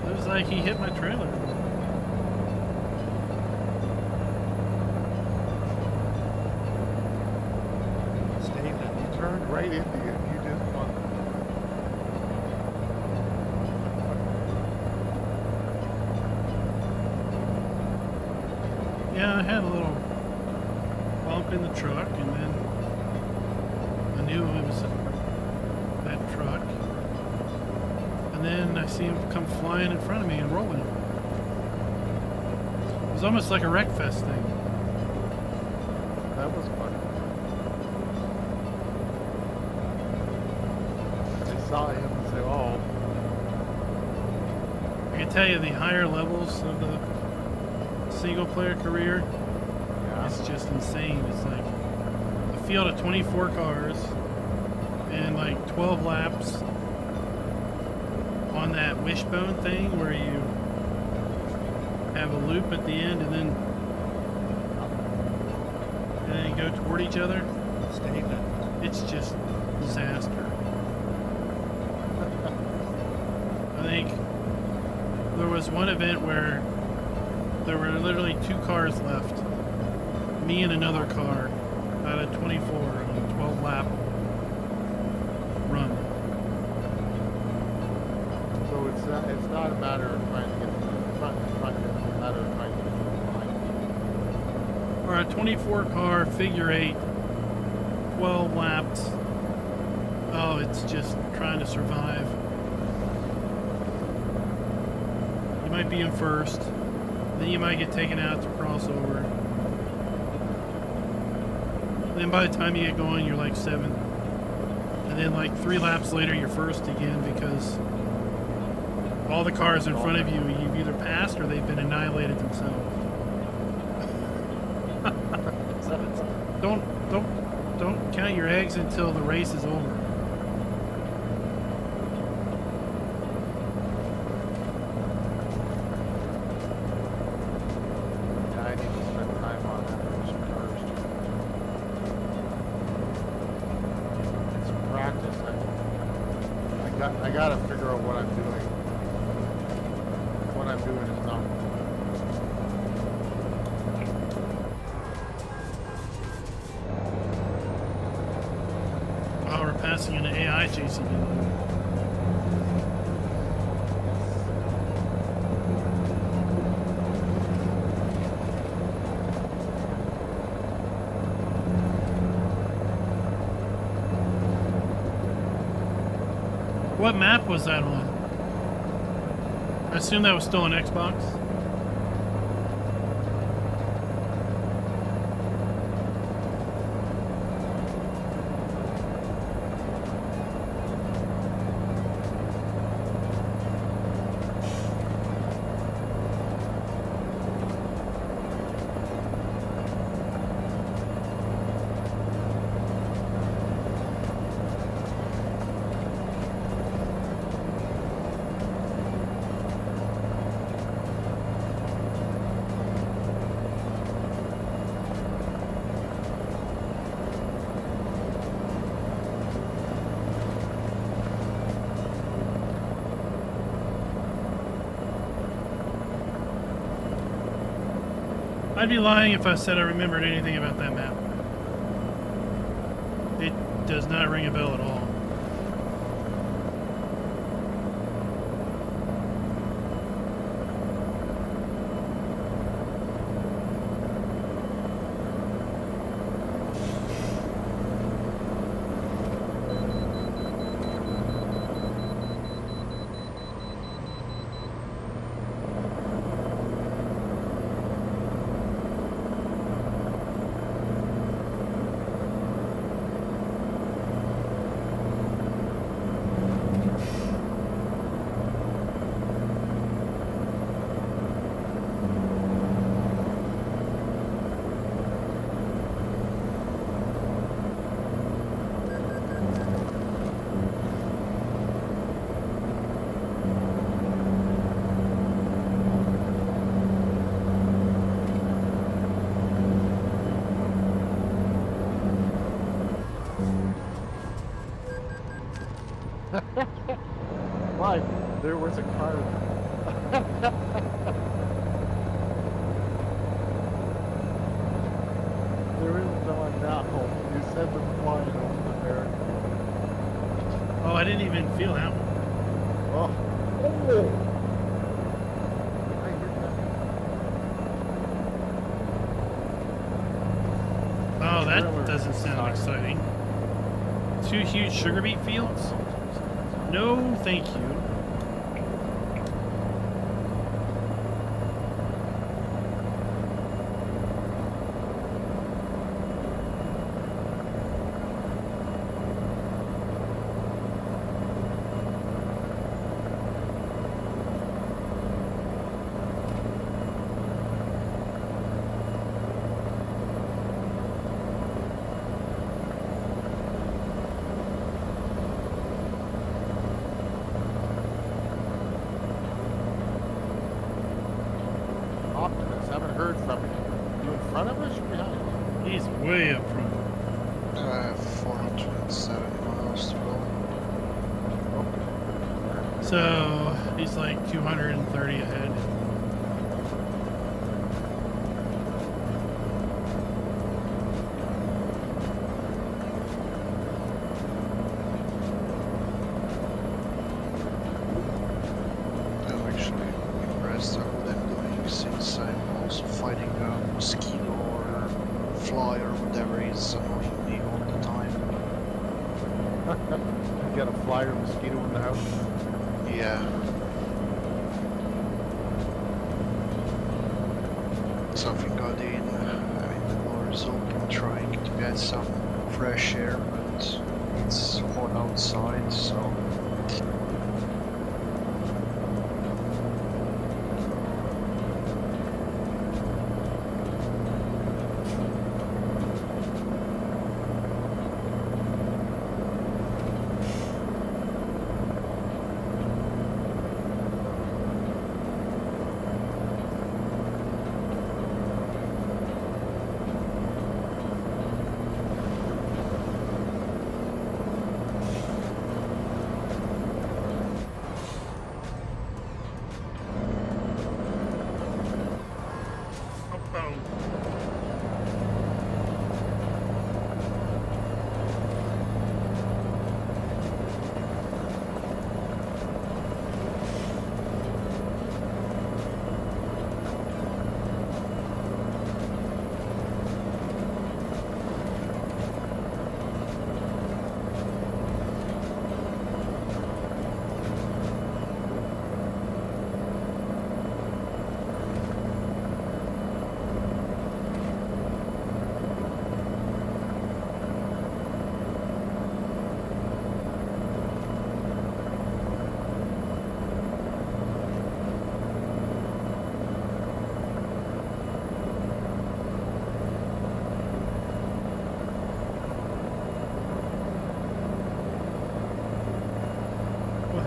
It was like he hit my trailer. Stay left. He turned right into you. You just punted. Yeah, I had a little bump in the truck, and then I knew it was that truck. And then I see him come flying in front of me and rolling. It was almost like a wreckfest thing. That was funny. I saw him and say, "Oh, I can tell you the higher levels of the single player career, yeah." it's just insane. It's like a field of 24 cars and like 12 laps on that wishbone thing where you have a loop at the end and then go toward each other. Stay left. It's just disaster. I think there was one event where there were literally 2 cars left. Me and another car out of 24 on a 12 lap run. So it's not a matter of trying to get to the front. It's a matter of trying to get to the line. Or a 24 car figure 8, 12 laps. Oh, it's just trying to survive. You might be in first. Then you might get taken out to crossover. Then by the time you get going, you're like 7th. And then like 3 laps later, you're first again because all the cars in front of you, you've either passed or they've been annihilated themselves. Don't count your eggs until the race is over. Yeah, I need to spend time on that first. It's practice. I gotta figure out what I'm doing. What I'm doing is not. Oh, we're passing an AI JCB. What map was that on? I assume that was still on Xbox. I'd be lying if I said I remembered anything about that map. It does not ring a bell at all. Why? There was a car. There is none now. You said them flying over America. Oh, I didn't even feel that one. Oh. I hear that. Oh, that Trailer doesn't sound side. exciting. 2 huge sugar beet fields? No, thank you. Optimus, haven't heard from you. You in front of us or behind us? He's way up front. 470 miles to go. Okay. So he's like 230 ahead. I'm actually impressed at what I'm doing since I'm also fighting a mosquito or a fly or whatever is annoying me all the time. You got a fly or mosquito in the house? Yeah. Something got in. I mean, the door is open, trying to get some fresh air, but it's hot outside, so.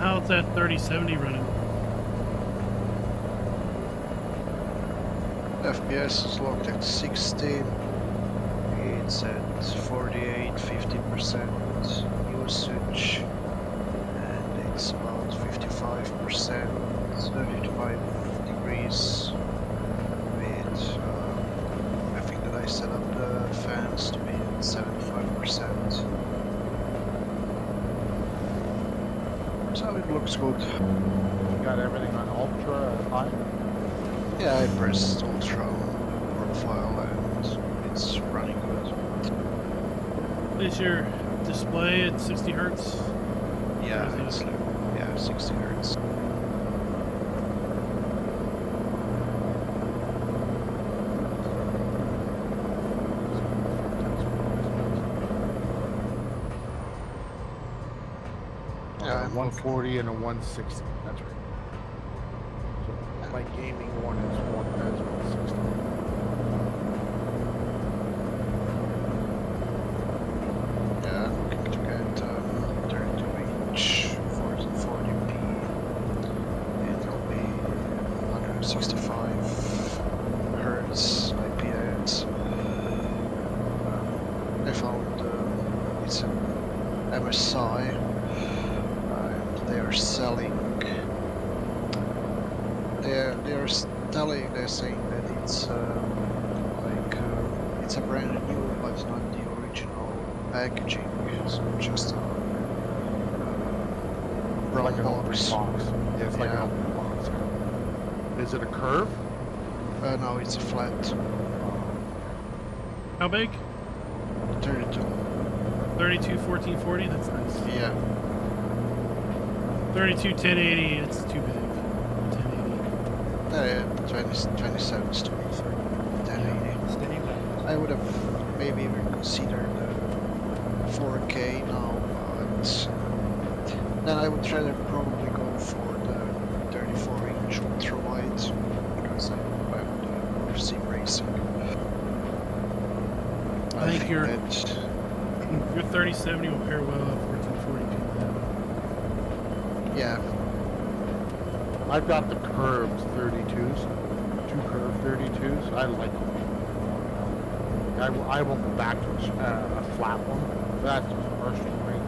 How's that 3070 running? FPS is locked at 60. It's at 48, 50% usage, and it's about 55%, 35 degrees. With, I think that I set up the fans to be at 75%. So it looks good. You got everything on ultra high? Yeah, I pressed ultra profile and it's running good. Is your display at 60 hertz? Yeah, Or is it's it- yeah, 60 hertz. A 140 and a 160. That's right. So my gaming one is 160. Yeah, I'm looking to get 32-inch 40p. It'll be 165 hertz IPS. I found it's an MSI. I they're selling. They're saying that it's it's a brand new, but not the original packaging. So just a brown Like an open box. box. Yeah, it's like an Yeah. open box. Is it a curve? No, it's a flat. How big? 32. 32, 14, 40? That's nice. Yeah. 32, 1080, it's too big. 1080. 27 is too big for 1080. Stay left. I would have maybe even considered 4K now, but then I would rather probably go for the 34-inch ultra wide because I would more sim racing. I think your that 3070 will pair well at 1440p. yeah, I've got the curved 32s, two curved 32s. I like them. I won't go back to a flat one. That's just frustrating.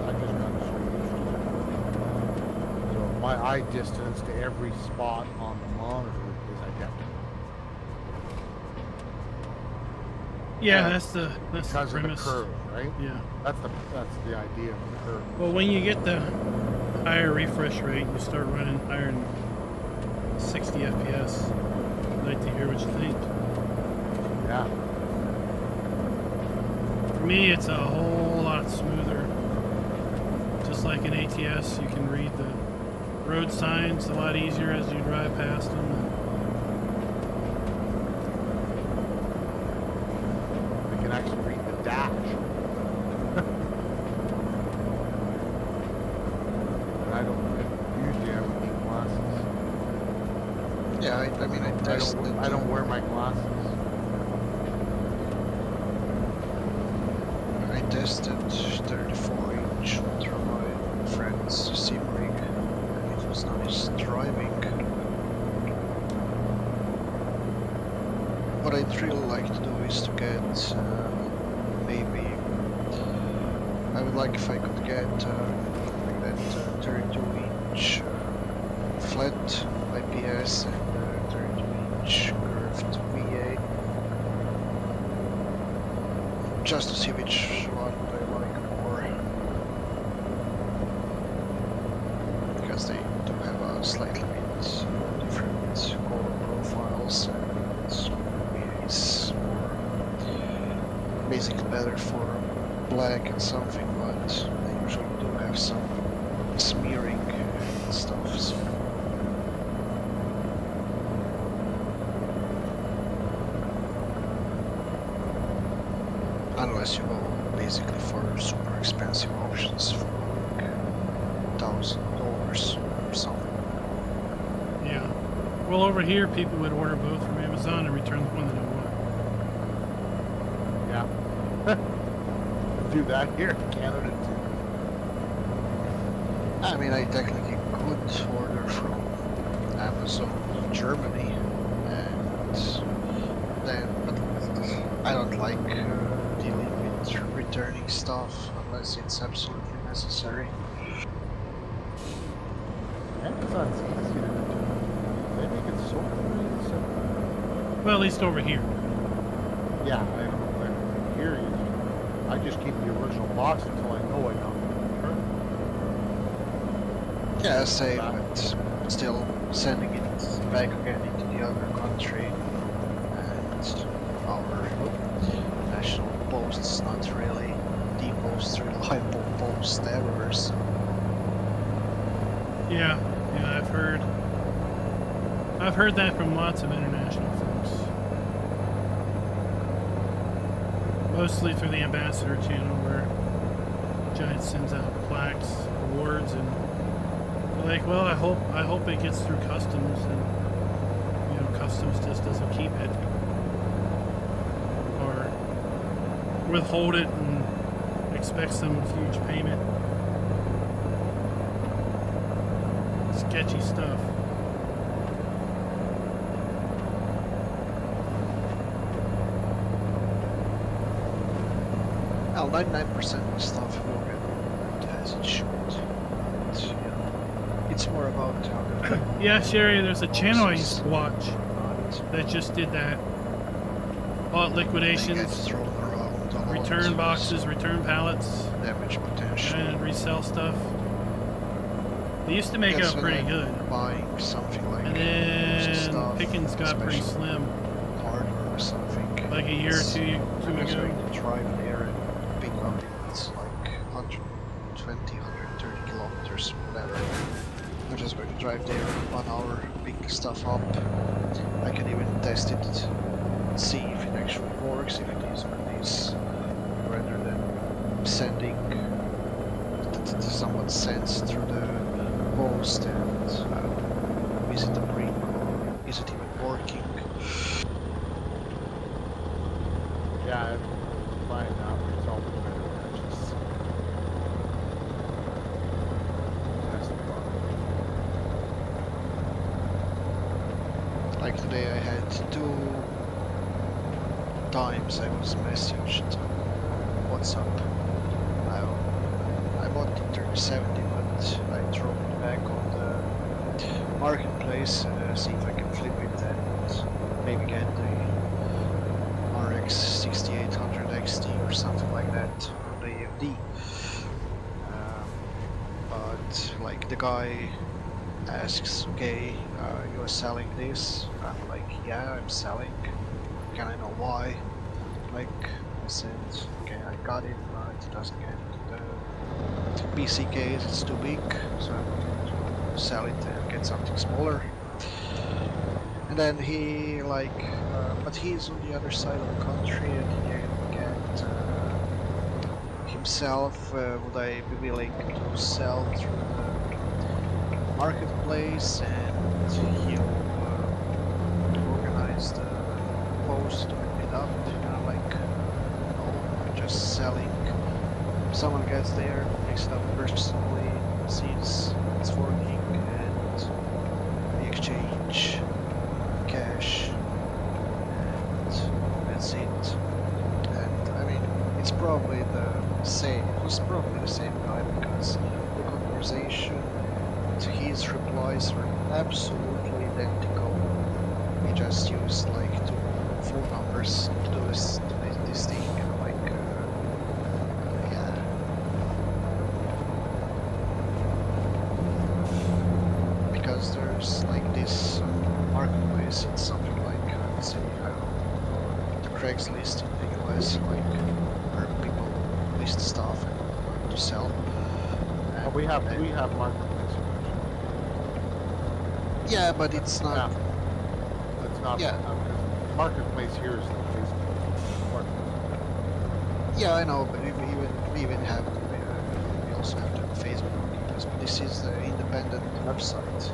I just got so used to it. So my eye distance to every spot on the monitor is identical. Yeah, that's the Because of the premise. curve, right? Yeah. That's the idea of the curve. Well, when you get the higher refresh rate, you start running higher than 60 FPS. I'd like to hear what you think. Yeah. For me, it's a whole lot smoother. Just like in ATS, you can read the road signs a lot easier as you drive past them. We can actually read the dash. And I don't usually have glasses. yeah. I mean, I tested. I don't wear my glasses. I tested 34-inch ultra wide friend's sim rig, and it was nice driving. What I'd really like to do is to get maybe I would like if I could get like that 32-inch flat IPS and 32-inch curved VA, just to see which one I like more, because they do have a slightly bit different color profiles, and it's more basically better for black and something, but they usually do have some smearing and stuff. So. Unless you go basically for super expensive options for like $1,000 or something. Yeah. Well, over here, people would order both from Amazon and return the one that they want. Yeah. Do that here in Canada too. I mean, I technically could order from Amazon Germany, and then, but I don't like dealing with returning stuff unless it's absolutely necessary. Amazon's easy to return. They make it so really simple. Well, at least over here. Yeah, I don't know. Like, here, I just keep the original box until I know I got the return. Yeah, same, but still sending it back again into the other country, and our national post is not really the most reliable post ever, so Yeah. Yeah, I've heard that from lots of international folks. Mostly through the ambassador channel, where Giant sends out plaques, awards, and they're like, well, I hope it gets through customs, and customs just doesn't keep it, or withhold it and expect some huge payment. Sketchy stuff. well, 99% of the stuff will get as it should. it's more about how the Yeah, Sherry, there's a channel I used Boxes. to watch that just did that. Lot they get liquidations, thrown around a lot, return boxes, return pallets, damage potential. and resell stuff. They used to make That's out when pretty I'm good. Buying something like And used then stuff, pickings got pretty especially slim. hardware or something. Like a year or It's- two I'm just ago. going to drive there and pick up it's like 120, 130 kilometers, whatever. I'm just going to drive there 1 hour, pick stuff up. I can even test it, see if it actually works, if it is what it is, rather than sending someone sends through the post and is it a brick or is it even working? Yeah, I'm fine now. It's all the better matches. That's the problem. Like today I had 2 times I was messaged WhatsApp. I bought the 3070 but I dropped it back on the marketplace, see if I can flip it and maybe get the RX 6800 XT or something like that on the AMD. But like the guy asks, okay, you are selling this? I'm like, yeah, I'm selling. Can I know why? Like I said, okay, I got it, but it doesn't get the PC case, it's too big, so I'm going to sell it and get something smaller. And then he like, but he's on the other side of the country and he can get himself, would I be willing to sell through the marketplace and he'll organize the post to pick it up. And I'm like, no, I'm just selling. Someone gets there, picks it up personally, sees it's working, and we exchange cash, and that's it. And I mean, it's probably the same. It was probably the same guy because the conversation and his replies were absolutely identical. We just used like 2 phone numbers to do this thing. Like, yeah. Because there's like this marketplace, it's something like, let's say, I don't know, the Craigslist in the US, like, where people list stuff and want to sell. Well, we have marketplace. Yeah, but it's not. Yeah. That's not. Yeah. Marketplace here is the Facebook marketplace. Yeah, I know, but we even have we also have the Facebook marketplace, but this is the independent website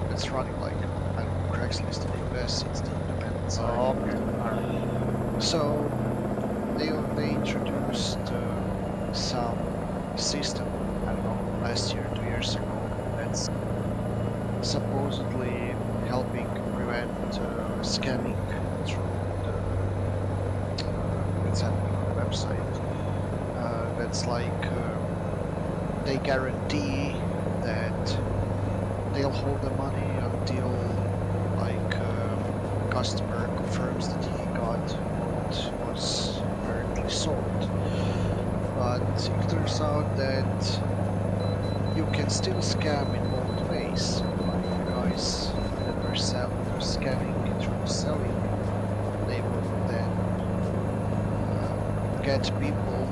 that's running like I don't know, Craigslist in the US. It's the independent side. Oh, okay. Alright. So they introduced some system, I don't know, last year, 2 years ago, that's supposedly helping prevent scamming through what's happening on the website. That's like they guarantee that they'll hold the money until like customer confirms that he got what was apparently sold. But it turns out that you can still scam in both ways. Like the guys that were scamming through selling, they would then get people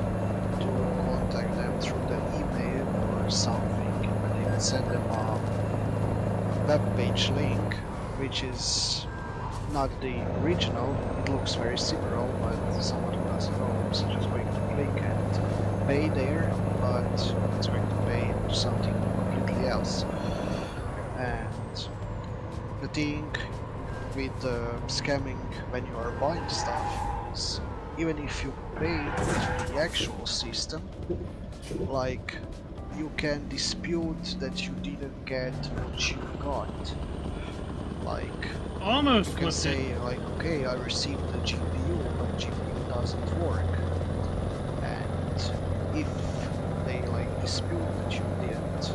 to contact them through the email or something, and they would send them a web page link, which is not the original. It looks very similar, but someone who doesn't know is just going to click and pay there, but it's going to pay to something completely else. And the thing with scamming when you are buying stuff is even if you pay through the actual system, like you can dispute that you didn't get what you got. Like Almost you can flipped it. say like, okay, I received the GPU, but GPU doesn't work. And if they like dispute that you didn't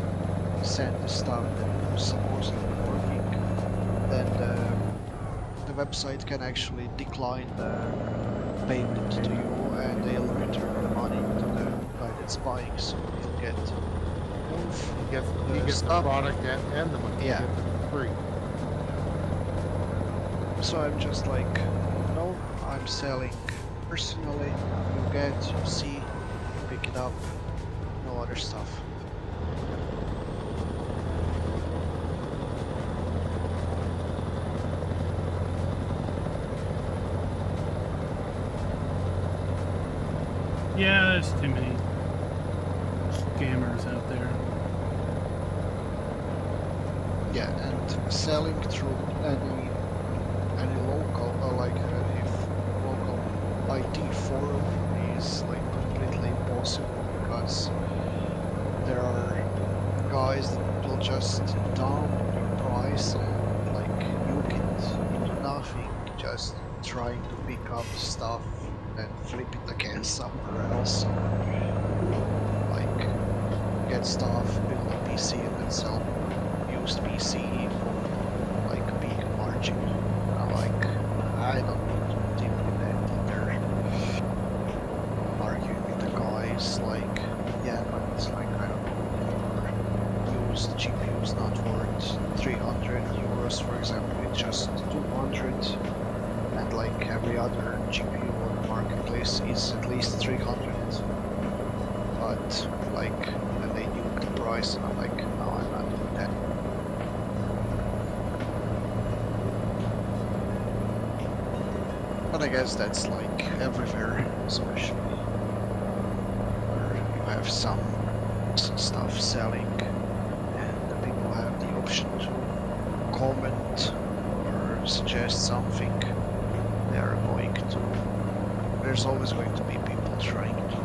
send the stuff that was supposedly working, then the website can actually decline the payment to you, and they'll return the money to the guy that's buying, so he'll get both He gets the stuff. product and the money. Yeah. He gets it free. So I'm just like, no, I'm selling personally. You get, you see, you pick it up, no other stuff. Yeah, there's too many scammers out there. Yeah, and selling through any local, if local IT forum is like completely impossible, because there are guys that will just down your price, and like you can do nothing, just trying to pick up stuff and flip it again somewhere else, or like get stuff, build a PC, and then sell used PC for like a big margin. I don't need to deal with that either. Arguing with the guys like, yeah, but it's like, I don't know, used GPU's not worth 300 euros, for example, it's just 200, and like every other GPU on the marketplace is at least 300. But like, when they nuke the price, and I'm like, no, I'm not doing that. But I guess that's like everywhere, especially where you have some stuff selling, and the people have the option to comment or suggest something. They are going to. There's always going to be people trying to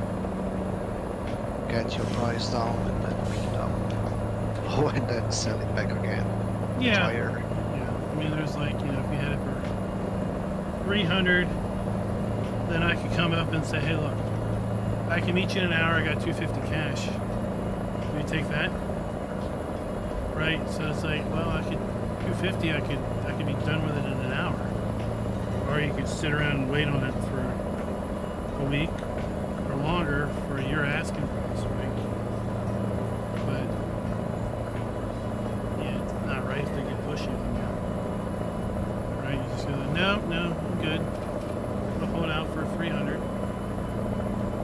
get your price down and then pick it up. Oh, and then sell it back again. Yeah. Higher. Yeah. I mean, there's like, you know, if you had it for 300, then I could come up and say, hey, look, I can meet you in an hour. I got 250 cash. Will you take that? Right. So it's like, well, I could 250. I could be done with it in an hour. Or you could sit around and wait on it for a week or longer for your asking price, right? But yeah, it's not right if they get pushy on you. Right? You just go, no, I'm good. I'll hold out for 300.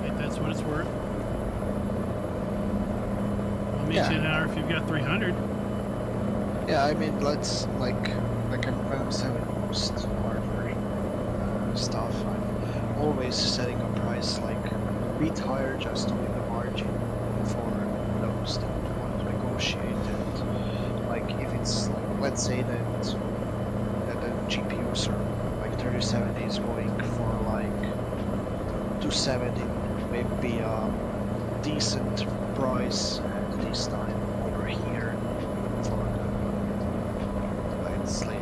If that's what it's worth. I'll meet you in an hour if you've got 300. Yeah, I mean, let's like I'm selling most hardware stuff. I'm always setting a price like a bit higher just to make a margin for those that want to negotiate. And like if it's like, let's say that the GPUs are like 3070 is going for like 270, maybe a decent price at this time over here for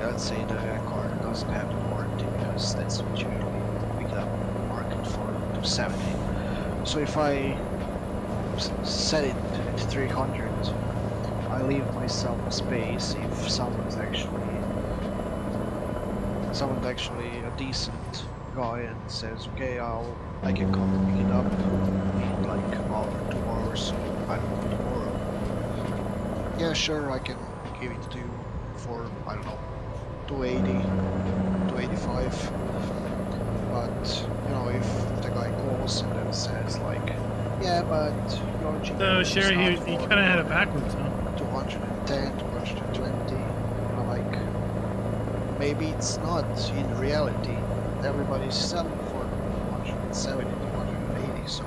let's say the card doesn't have the warranty, because that's usually picked up on the market for 270. So if I set it at 300, I leave myself a space if someone's actually a decent guy and says, okay, I can come and pick it up in like an hour, 2 hours, I don't know, tomorrow. Yeah, sure, I can give it to you for, I don't know, 280, 285. But you know, if the guy calls and then says like, yeah, but your GPU So is Sherry, not he for kind of had it backwards, huh? 210, 220. I'm like, maybe it's not in reality. Everybody's selling for 270, 280, so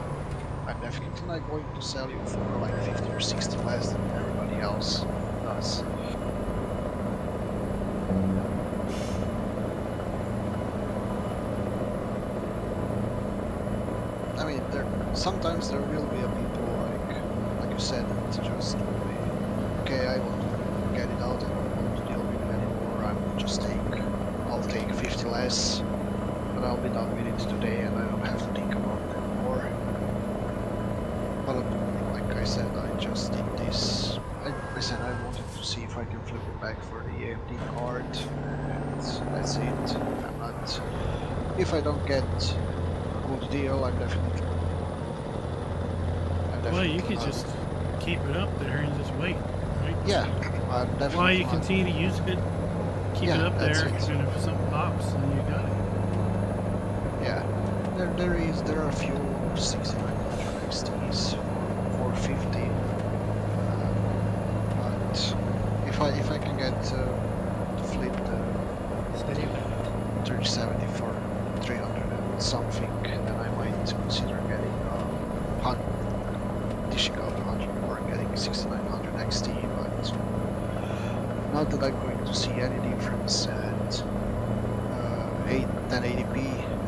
I'm definitely not going to sell you for like 50 or 60 less than everybody else does. I mean, sometimes there will be a people like you said, that just will be, okay, I want to get it out, I don't want to deal with it anymore, I'll take 50 less, but I'll be done with it today and I don't have to think about it anymore. But like I said, I just did this, I said I'm back for the AMD card, and that's it. I'm not. If I don't get a good deal, I'm definitely. Well, you could just keep it up there and just wait, right? Yeah, I'm definitely. While you not. continue to use it, keep it Yeah, up that's there, it. and if something pops, then you got it. Yeah, there are a few 6900 XTs for 450. But if I can get to flip the Stay left. 3070 for 300 and something, then I might consider getting dishing out 100 or getting 6900 XT. But not that I'm going to see any difference at 1080p,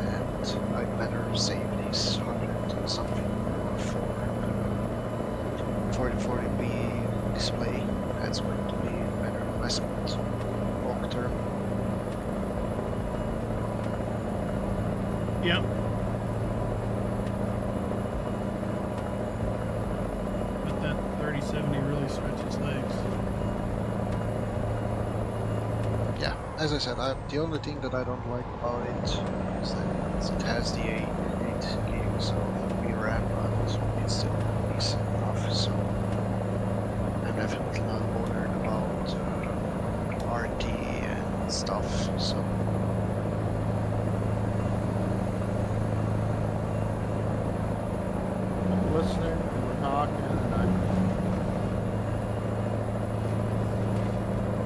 and I'd better save this 100 something for the 40p display. That's going to be a better investment long term. Yeah. But that 3070 really stretches legs. Yeah, as I said, the only thing that I don't like about it is that it has the 8 gigs of VRAM, but it's still decent enough, so I'm definitely not bothered about RT and stuff, so I'm listening, we're talking,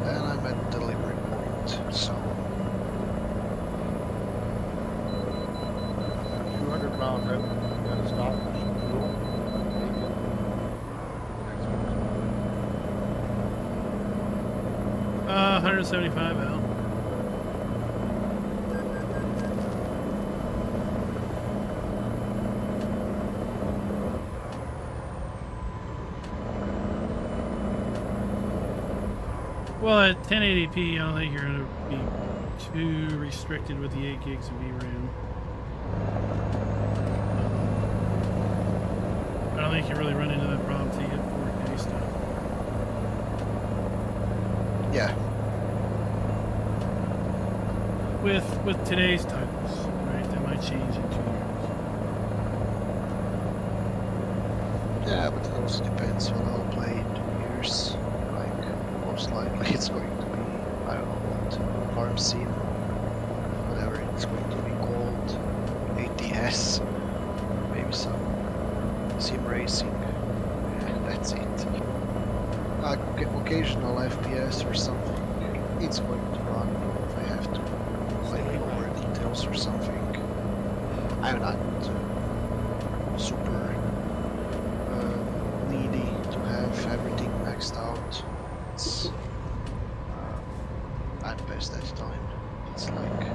and I'm at delivery point, so 200-pound rip. You gotta stop and shoot fuel. Take it. Next one's 175 out. Well, at 1080p, I don't think you're going to be too restricted with the 8 gigs of VRAM. I don't think you really run into that problem until you hit 4K stuff. yeah. With today's titles, right? That might change in 2 years. Yeah, but it also depends on I'll play in 2 years. Like, most likely it's going to be, I don't know what, farm sim, whatever it's going to be called, ATS, maybe some sim racing, and that's it. Occasional FPS or something, it's going to run if I have to, like lower details or something. I'm not super needy to have everything maxed out. It's I'm best at the time. It's like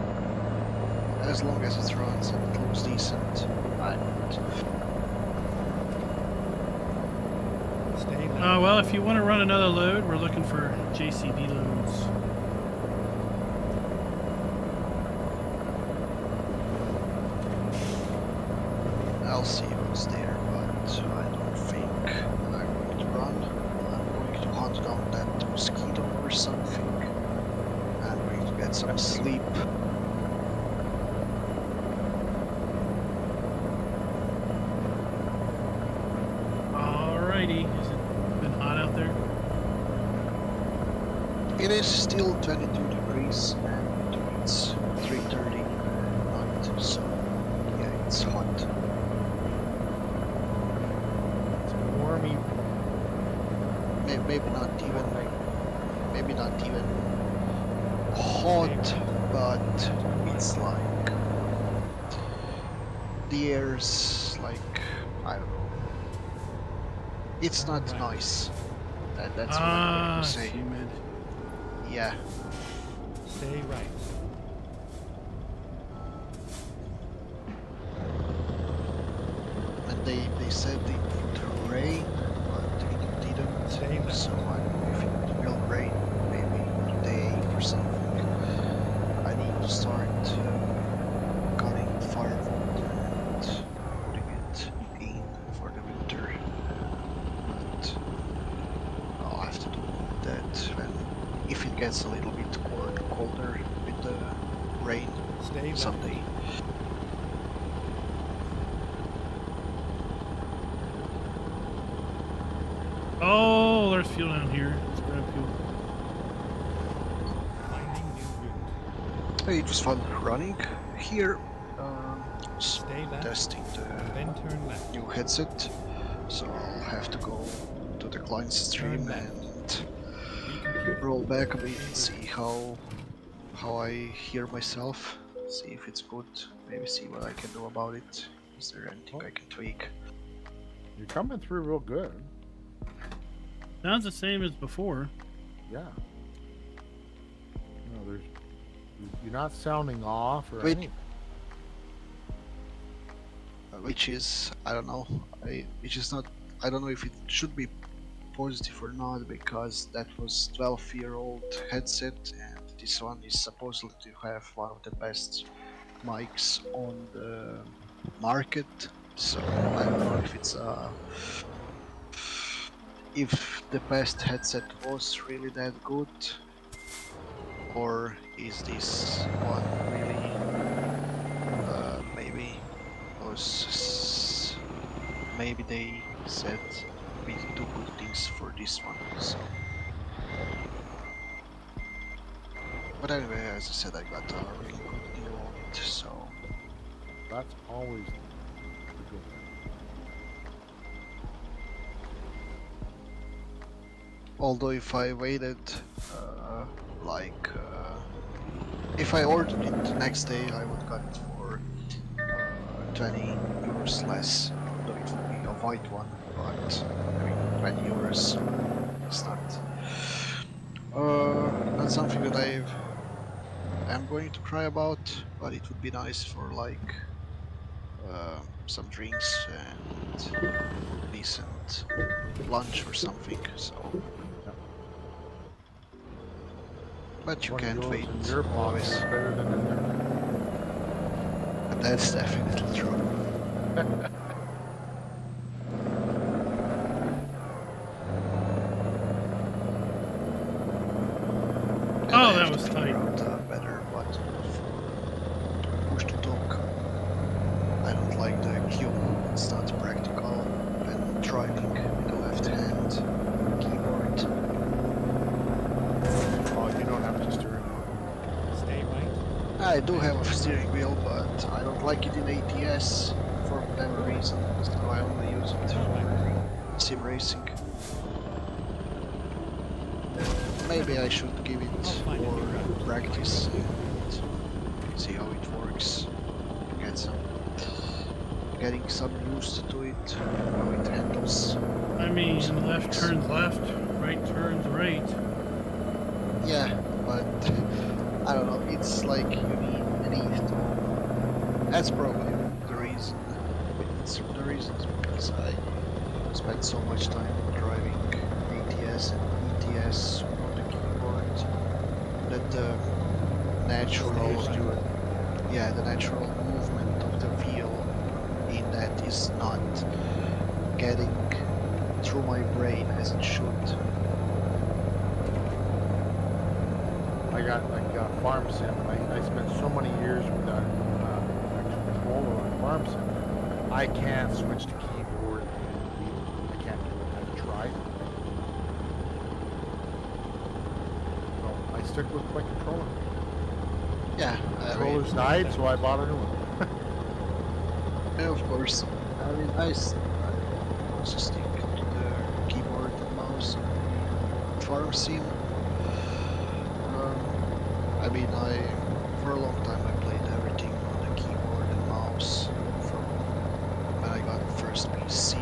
as long as it runs and it looks decent, I'm good. Stay left. Well, if you want to run another load, we're looking for JCB loads. I'll see what's there, but I don't think I'm going to run. I'm going to hunt down that mosquito or something. I'm going to get some sleep. Alrighty, has it been hot out there? It is still 22 degrees and it's 3:30 at night, so yeah, it's hot. It's warm evening. Maybe not even hot, but it's like the air's like, I don't know. It's not nice. That's what I'm going to say. Humid. Yeah. Stay right. And they said they would rain, but it didn't. Stay left. So I don't know if it will rain maybe today or something. I need to start cutting firewood and putting it in for the winter. But I'll have to do that when if it gets a little bit colder with the rain Stay left. someday. Oh, there's fuel down here. Let's grab fuel. Finding new route. It was fun running here. Stay left. Testing the Then turn left. new headset, so I'll have to go to the client stream Turn left. and Recomputing. roll back a bit and see how I hear myself. See if it's good. Maybe see what I can do about it. Is there anything I can tweak? You're coming through real good. Sounds the same as before. Yeah. No, you're not sounding off or Wait. anything. Which is, I don't know. Which is not. I don't know if it should be positive or not, because that was 12-year-old headset, and this one is supposedly to have one of the best mics on the market. So I don't know if it's if the best headset was really that good, or is this one really maybe they said we do good things for this one. So. But anyway, as I said, I got a really good deal on it, so That's always a good thing. although if I waited if I ordered it the next day, I would got it for 20 euros less, though it would be a white one, but I mean 20 euros, it's not something that I'm going to cry about, but it would be nice for like some drinks and decent lunch or something, so. But you 20 can't euros wait in your pocket always. is better than in their. That's definitely true. And Oh, I that have to was figure tight. out a better button for push to talk. I don't like the Q. It's not practical when driving with the left hand keyboard. Oh, you don't have to steering wheel. Stay right. I do have a steering wheel, but I don't like it in ATS for whatever reason, so I only use it for sim racing. Maybe I should give it find a new more route. practice and see how it works. Getting some used to it, how it handles. I mean, left turns left, right turns right. Yeah, but I don't know, it's like you need to. That's probably the reason. It's the reason is because I spent so much time driving ATS and ETS on the keyboard that the natural, the natural movement of the wheel in that is not getting through my brain as it should. I got like farm sim. I spent so many years with that controller on farm sim. I can't switch to keyboard and wheel. I can't do it. I've tried. So I stick with my controller. Yeah, Controller's died, so I bought a new one. yeah, of course. I mean, I also stick to the keyboard and mouse farm sim. I mean, for a long time I played everything on the keyboard and mouse from when I got the first PC,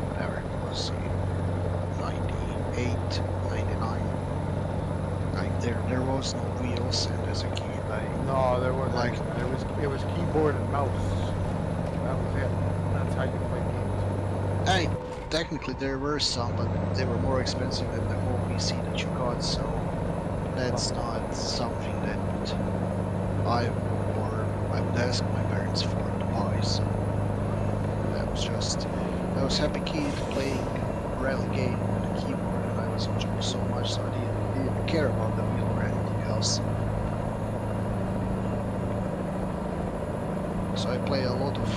whatever it was, 98, 99. Like there was no wheels, and as a kid No, there wasn't. Like- It was keyboard and mouse. That was it. That's how you play games. I mean, technically there were some, but they were more expensive than the whole PC that you got, so that's not something that I would ask my parents for to buy, so I was happy kid playing rally game on the keyboard, and I was enjoying so much, so I didn't care about the wheel or anything else. So I play a lot of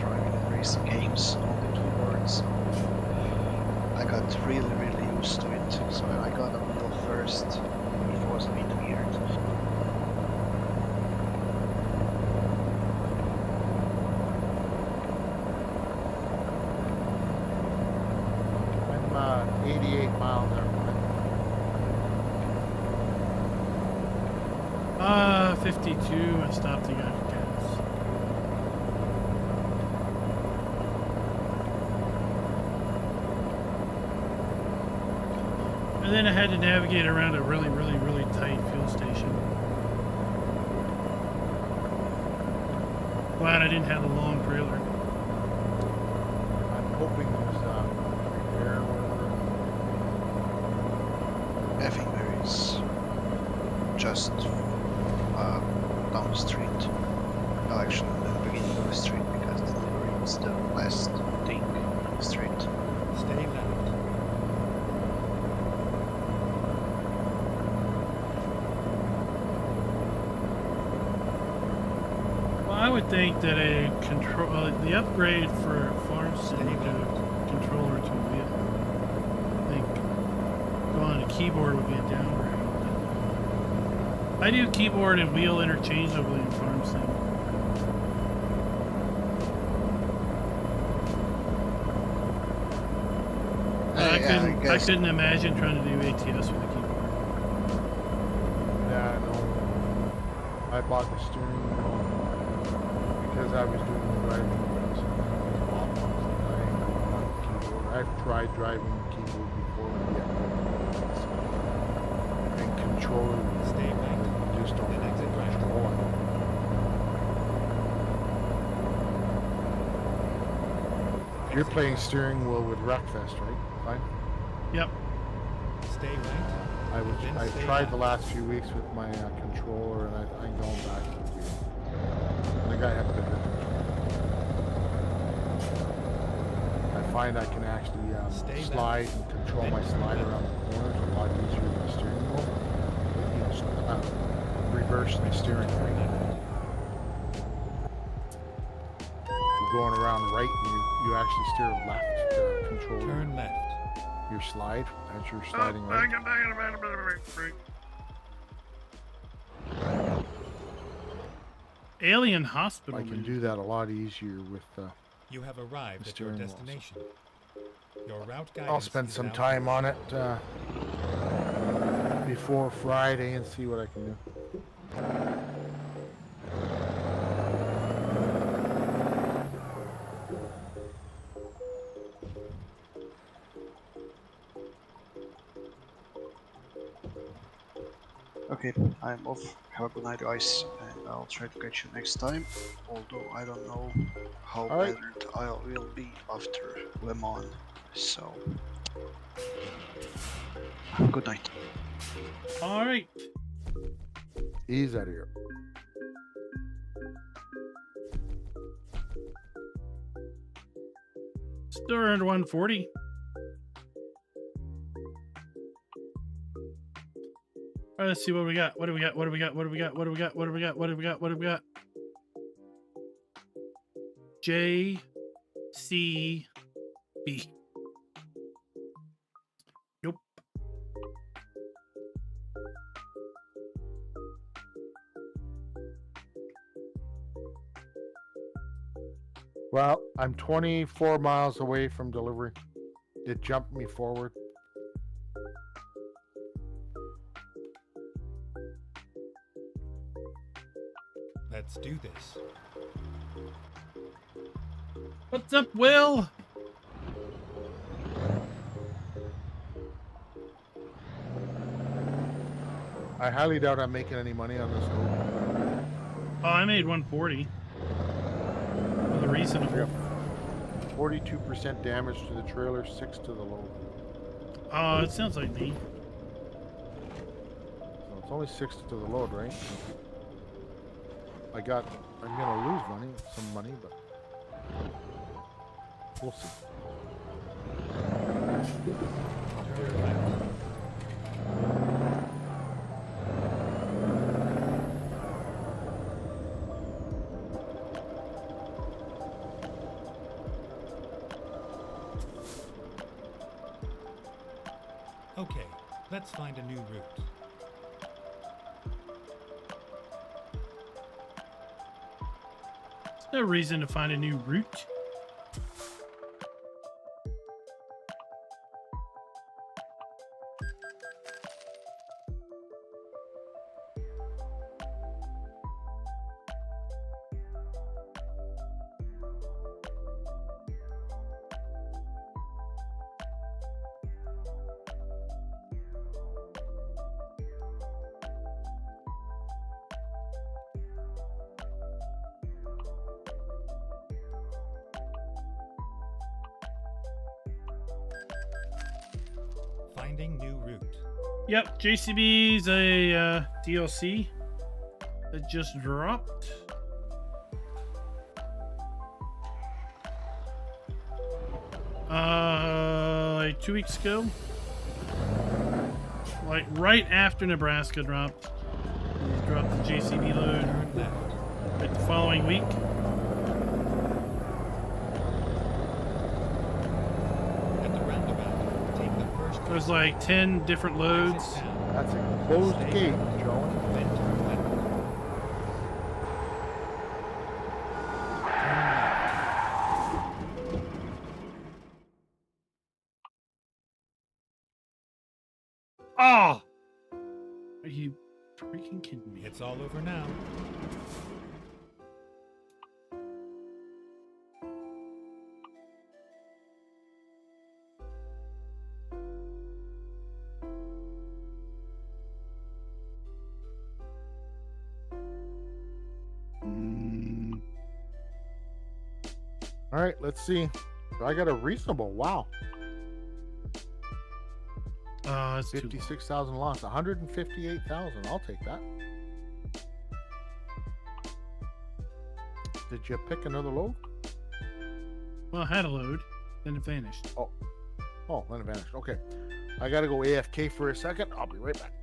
driving and racing games on the keyboard, so I got really used to it. So I got a wheel first, it was a bit weird. I'm 88 miles there. 52. I stopped to get gas. And then I had to navigate around a really tight fuel station. Glad I didn't have the long trailer. I'm hoping there's repair or whatever. I think there is just down the street. Well, actually, at the beginning of the street, because the delivery is the last thing on the street. Stay left. Well, I would think that a the upgrade for farm sim to controller to wheel, I think going to keyboard would be a downgrade. I do keyboard and wheel interchangeably in farm sim. I couldn't imagine trying to do ATS with a keyboard. Yeah, I know. I bought the steering wheel because I was doing the driving. I've tried driving the keyboard before and controlling. Stay right. You just don't Then have exit right. control it. You're playing steering wheel with Wreckfest, right? Fine. Yep. Stay right. I tried the last few weeks with my controller, and I'm going back to the wheel. And the guy had a better control. I find I can actually slide and control my slide around the corners a lot easier with the steering wheel. You know, reverse the steering right. You're going around right, and you actually steer left to control Turn left. your slide as you're sliding right. Alien Hospital. I can do that a lot easier with. You have arrived at your steering wheel. destination. Your route guidance I'll spend is some now time on it before Friday and see what I can do. Okay, I'm off. Have a good night, guys, and I'll try to catch you next time. Although I don't know how Alright. weathered I will be after Le Mans, so have a good night. All right. Ease out of here. Still around 140. All right, let's see what we got. What do we got? What do we got? What do we got? What do we got? What do we got? What do we got? What do we got? JCB. Nope. Well, I'm 24 miles away from delivery. It jumped me forward. Let's do this. What's up, Will? I highly doubt I'm making any money on this load. Oh, I made 140. With a reasonable. 42% damage to the trailer, 6 to the load. Oh, it sounds like me. So it's only 6 to the load, right? I'm gonna lose some money, but we'll see. Turn left. Okay, let's find a new route. There's no reason to find a new route. Finding new route. Yep, JCB's a DLC that just dropped. Like 2 weeks ago. Like right after Nebraska dropped. They dropped the JCB load Turn left. like the following week. At the roundabout, take the first There's like 10 different loads. exit down, That's a closed Stay gate, right. Joe. then turn left. Turn left. Oh! Are you freaking kidding me? It's all over now. All right, let's see. I got a reasonable. Wow, That's too low. 56,000 lost. 158,000. I'll take that. Did you pick another load? Well, I had a load, then it vanished. Oh, then it vanished. Okay, I gotta go AFK for a second. I'll be right back.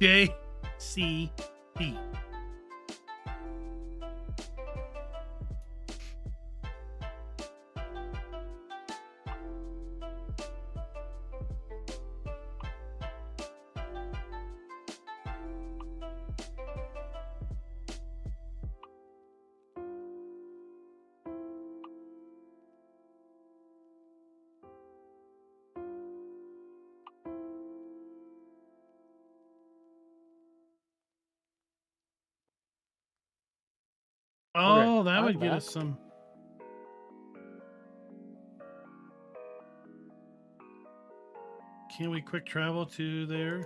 JCB. Oh, that I'm would get back. us some. Can we quick travel to there?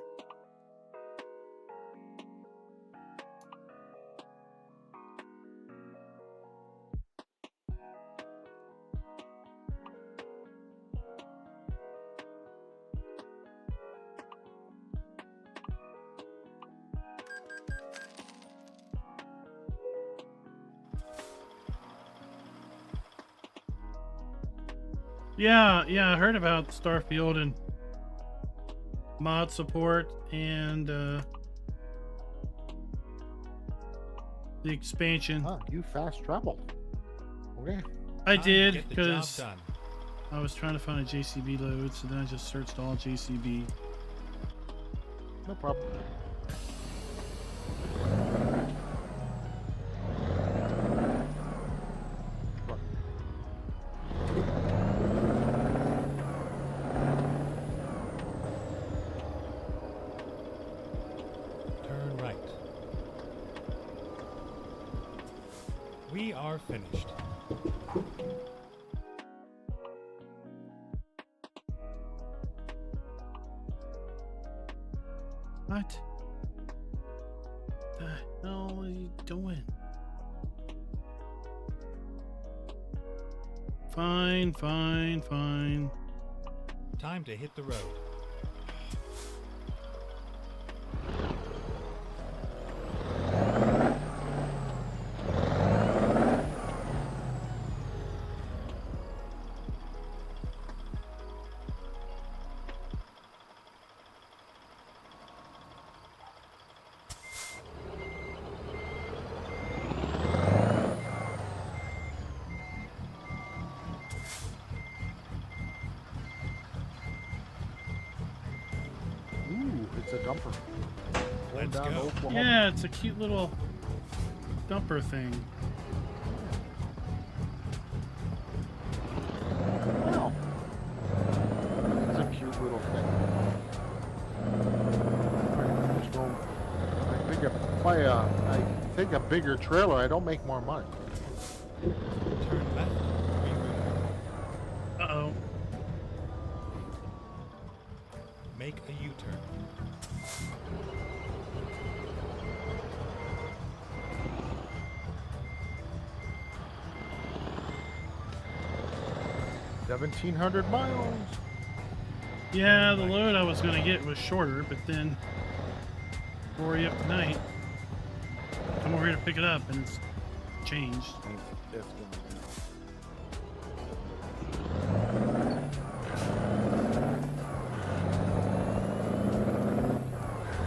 Yeah, I heard about Starfield and mod support and the expansion. Huh, you fast traveled. Okay. I Time to did get the job because done. I was trying to find a JCB load, so then I just searched all JCB. No problem. Turn right. We are finished. What the hell are you doing? Fine, fine, fine. Time to hit the road. Ooh, it's a dumper. Going Let's down to go. Oklahoma. Yeah, it's a cute little dumper thing. Wow. It's a cute little thing. Alright, let's go. I think I take a bigger trailer, I don't make more money. Turn left. Reroute. Uh-oh. Make a U-turn. $1,700 miles. Yeah, the load I was going to get was shorter, but then before you up tonight, come over here to pick it up, and it's changed. It's going down.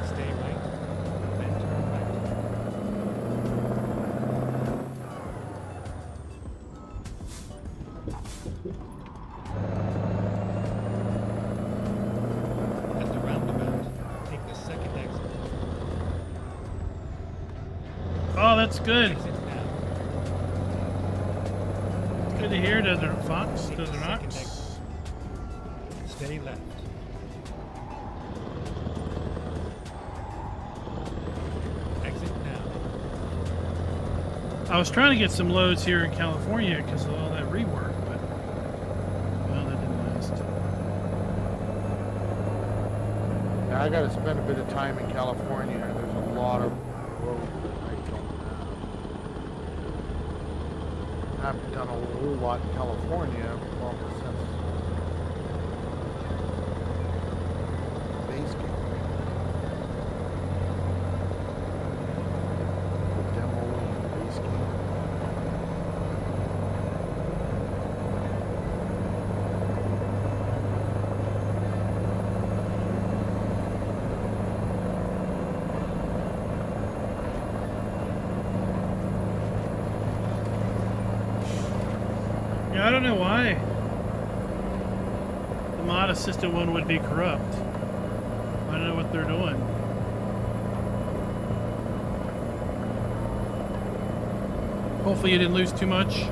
Stay right. Then turn right. At the roundabout, take the second exit. Oh, that's good. Exit now. It's good to hear, Desert Fox, Take the Desert second Ox. exit. Stay left. Exit now. I was trying to get some loads here in California because of all that rework, but well, that didn't last. Yeah, I got to spend a bit of time in California. There's a lot of roads that I haven't done a whole lot in California. Well, since base game. The demo and the base game. Yeah, I don't know why the mod assisted one would be corrupt. I don't know what they're doing. Hopefully you didn't lose too much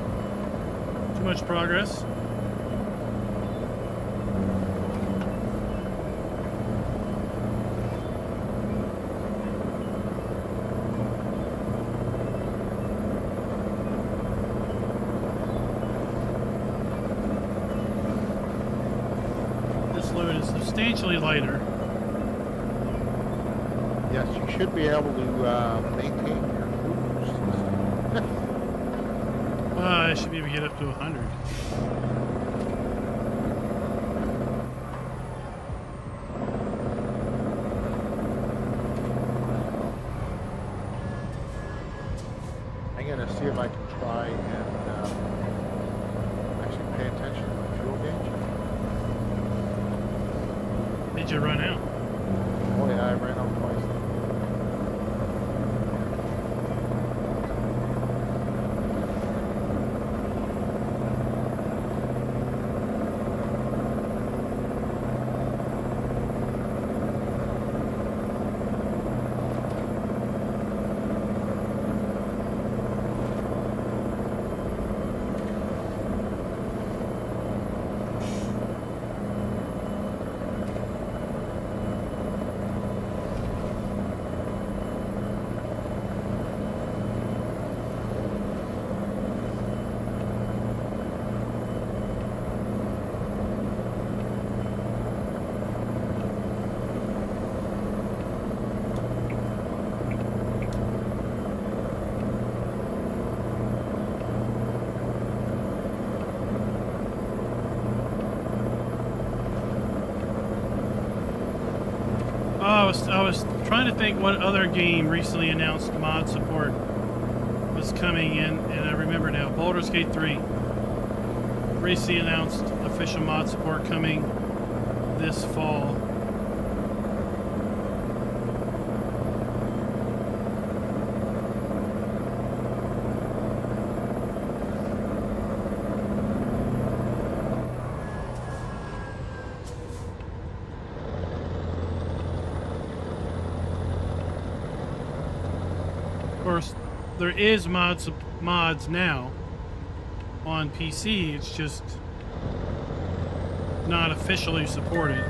progress. This load is substantially lighter. Yes, you should be able to maintain your cruise system. I should be able to get up to 100. I'm gonna see if I can try and actually pay attention to the fuel gauge. Did you run out? Oh yeah, I ran out twice. I was trying to think what other game recently announced mod support was coming in, and I remember now. Baldur's Gate 3 recently announced official mod support coming this fall. Of course, there is mods now on PC. It's just not officially supported.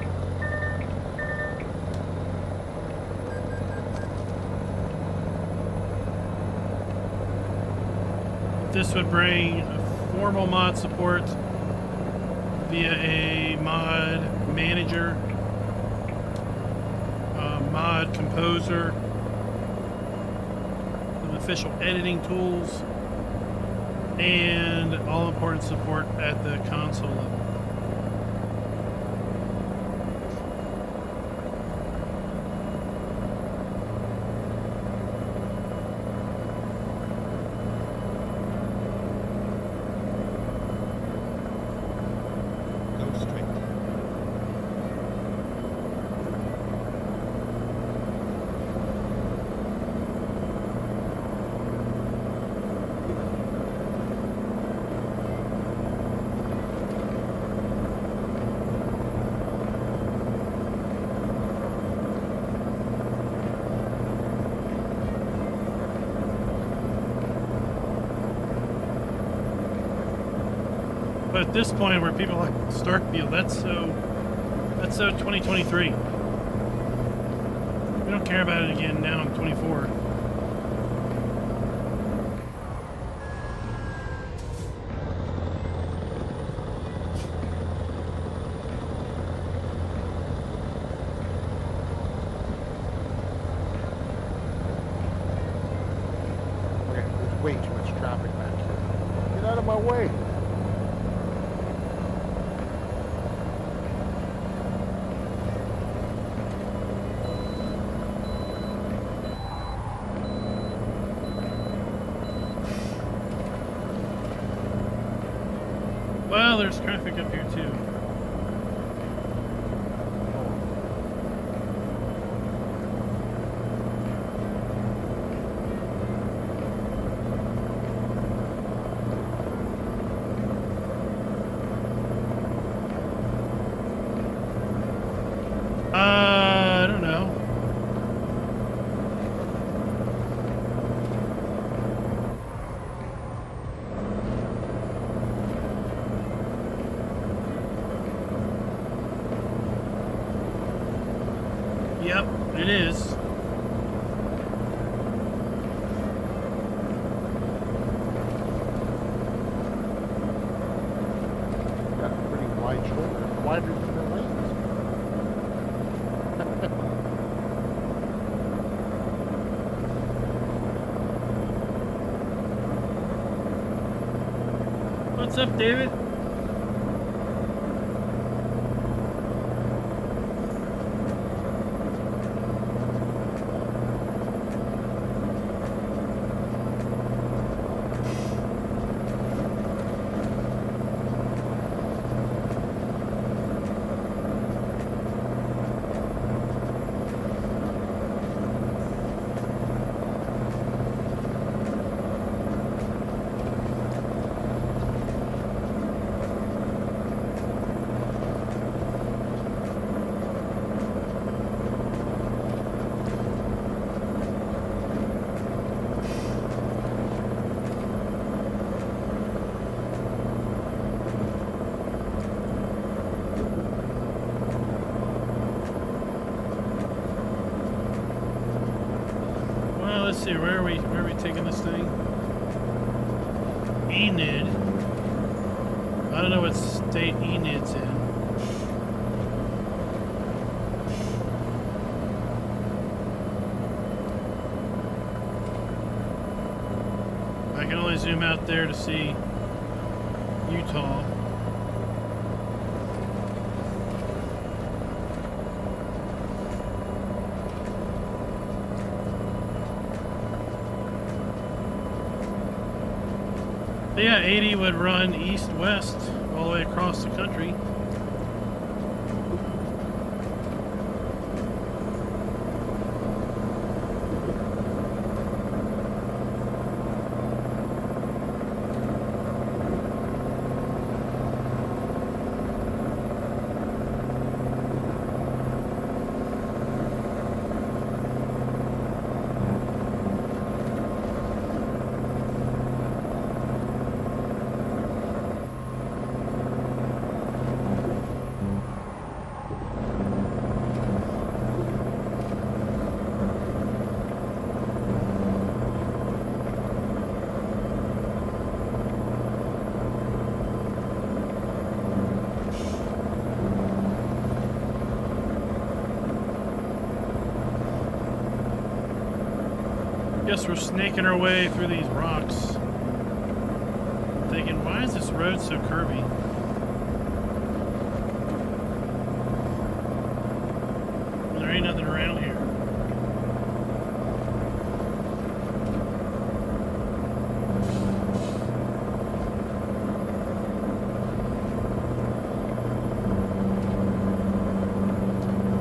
This would bring a formal mod support via a mod manager, a mod composer, with official editing tools, and all important support at the console level. Go straight. But at this point, where people like Starkfield, that's so 2023. We don't care about it again now in 24. Okay, there's way too much traffic back here. Get out of my way. Well, there's traffic up here too. I don't know. Yep, it is. Got a pretty wide shoulder, wider than the lanes. What's up, David? Well, let's see. Where are we taking this thing? Enid. I don't know what state Enid's in. I can only zoom out there to see Utah. Yeah, 80 would run east-west all the way across the country. Guess we're snaking our way through these rocks. Thinking, why is this road so curvy? There ain't nothing around here.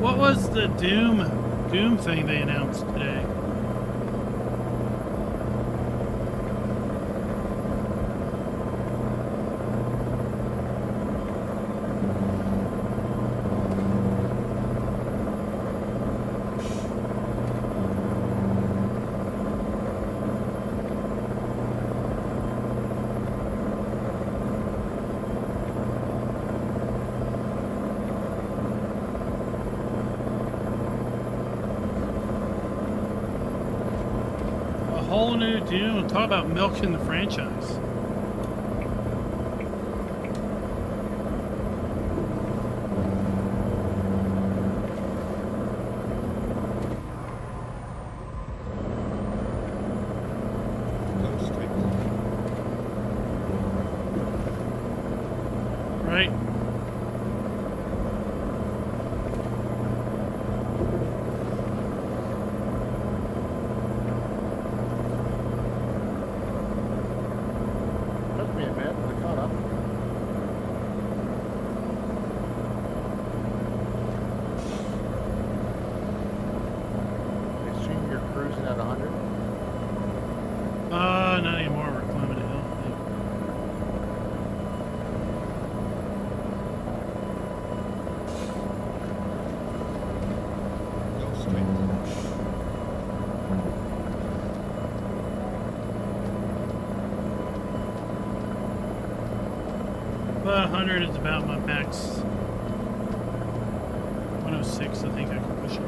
What was the Doom thing they announced today? Whole new Doom. Talk about milking the franchise. Go straight. Right? Took me a minute, but I caught up. I assume you're cruising at 100? Not anymore. We're climbing a hill. I think. Go straight. But 100 is about my max. 106, I think I can push it.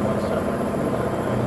What's up, my cruise at night?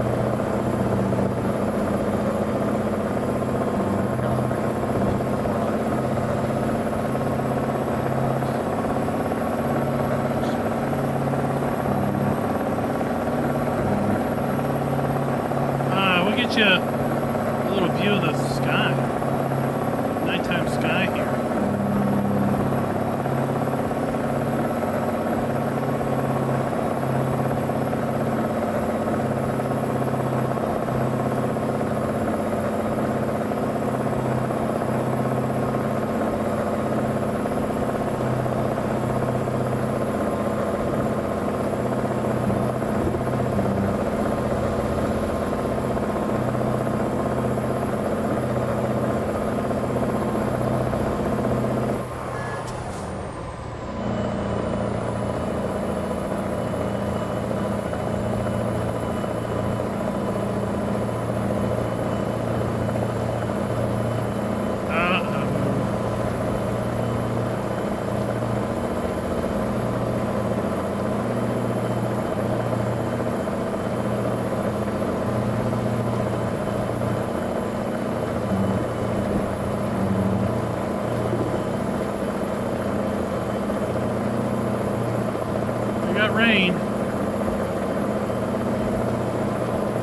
that rain.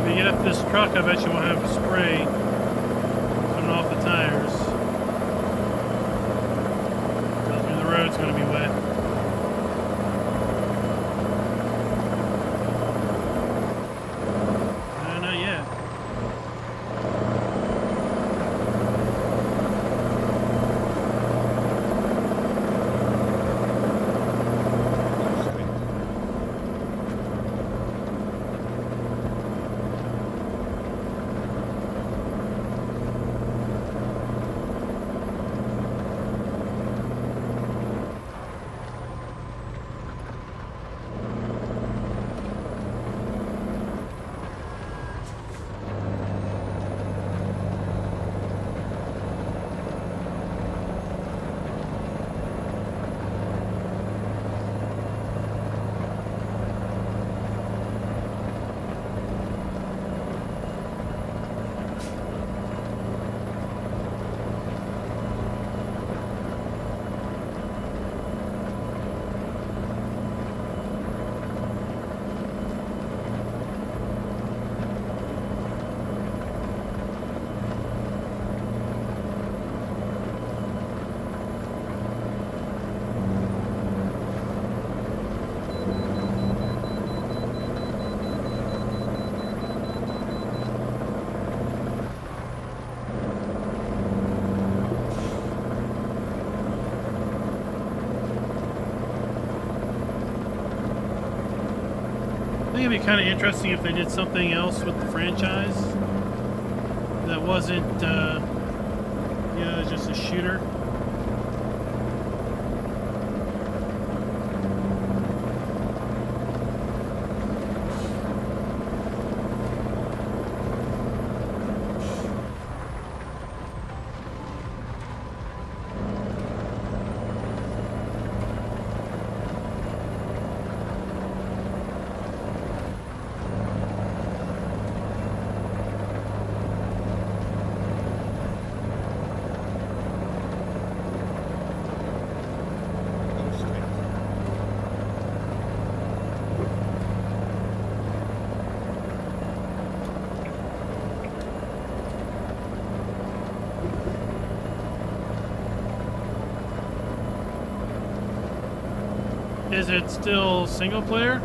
If we get up this truck, I bet you we'll have spray coming off the tires. Tells me the road's going to be wet. Not yet. I think it'd be kind of interesting if they did something else with the franchise that wasn't, just a shooter. Is it still single player?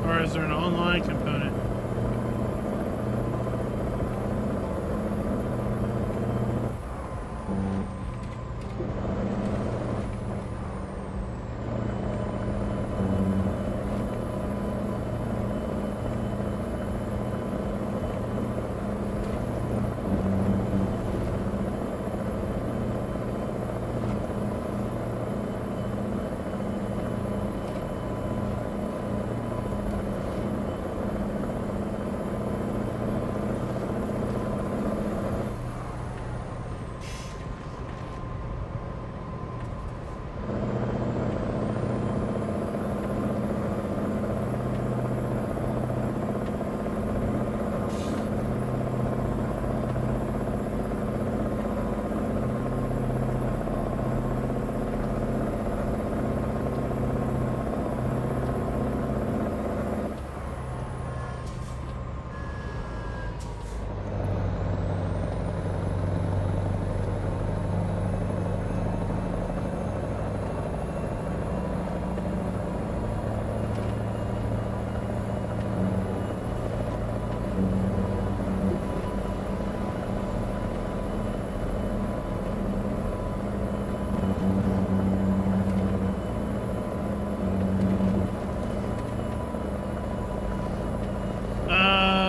Or is there an online component?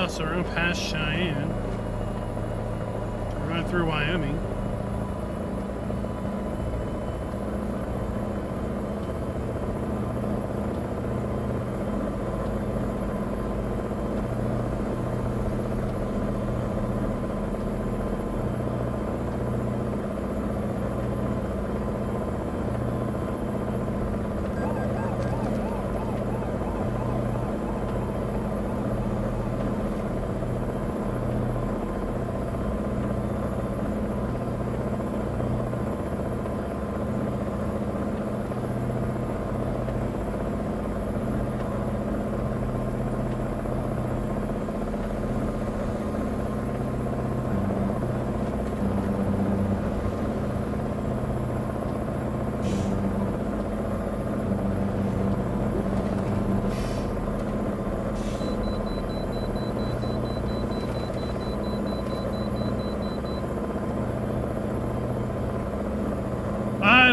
So we're going past Cheyenne. We're going through Wyoming.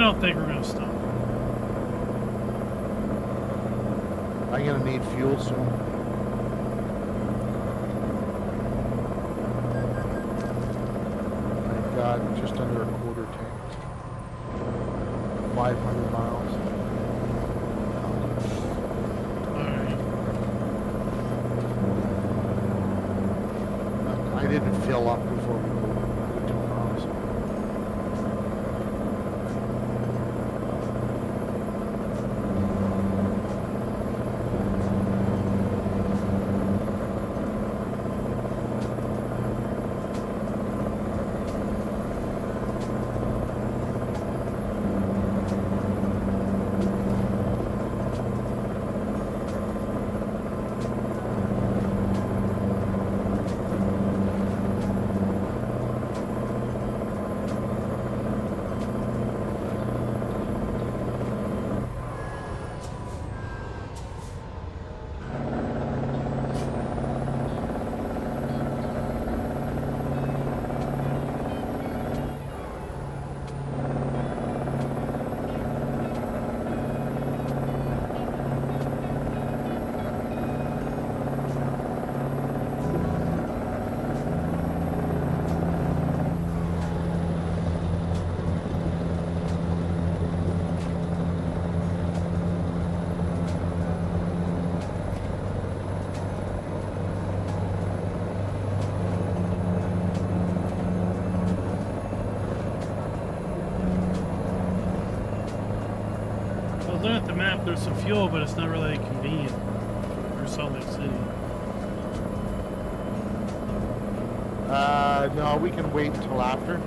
don't think we're gonna stop. I'm gonna need fuel soon. I've got just under a quarter tank. 500 miles. Alright. I didn't fill up before we moved to Omaha, so. Looking at the map, there's some fuel, but it's not really convenient for Salt Lake City. No, we can wait until after.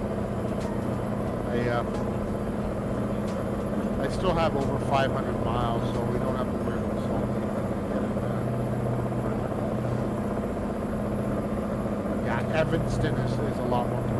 I still have over 500 miles, so we don't have to worry about Salt Lake. Yeah, Evanston is a lot more convenient.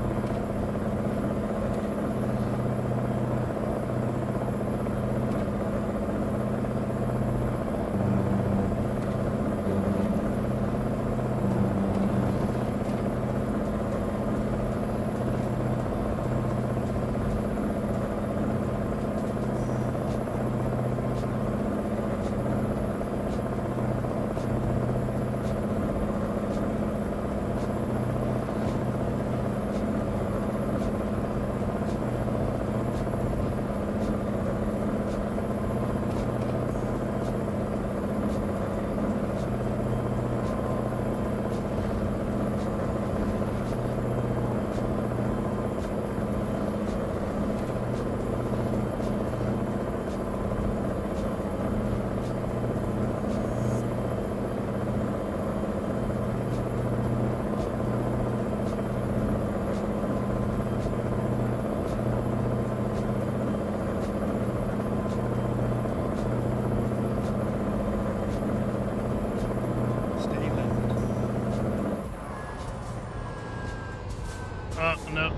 No.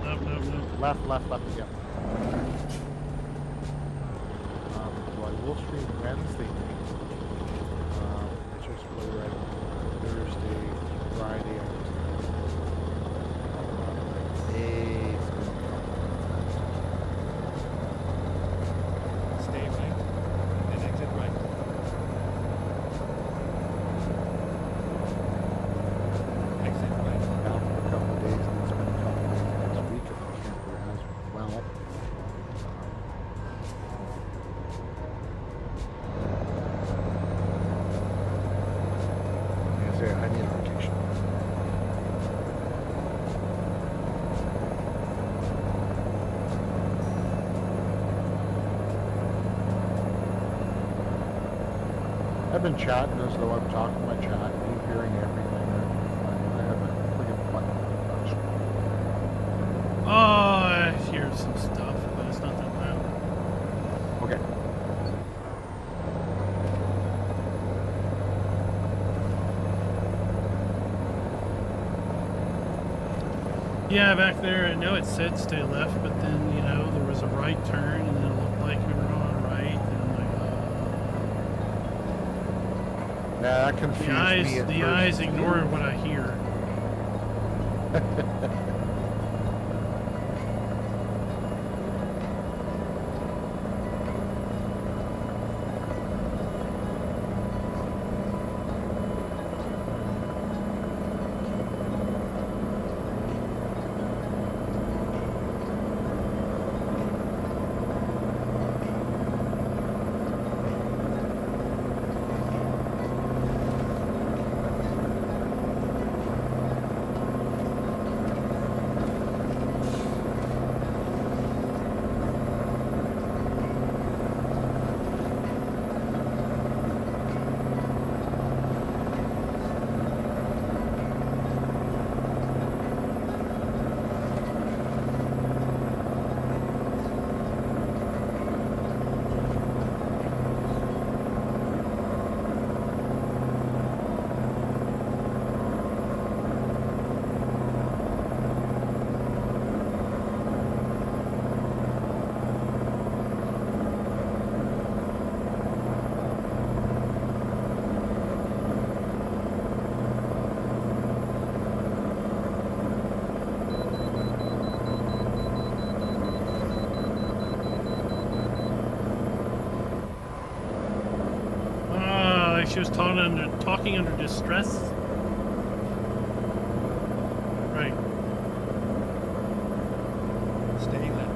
Left again. So I will stream Wednesday night. It's just really right Thursday, Friday. Stay right, then exit right. Exit right. Now for a couple of days, and it's been a couple of days next week if the camper has well. Like I say, I need a vacation. I've been chatting as though I'm talking to my chat, keep hearing everything. I have a freaking button touch. Oh, I hear some stuff, but it's not that loud. Okay. Yeah, back there, I know it said stay left, but then, you know, there was a right turn, and then it looked like we were going right, and I'm like, Yeah, that confused me at the first. eyes ignore what I hear. talking under distress. Right. Stay left.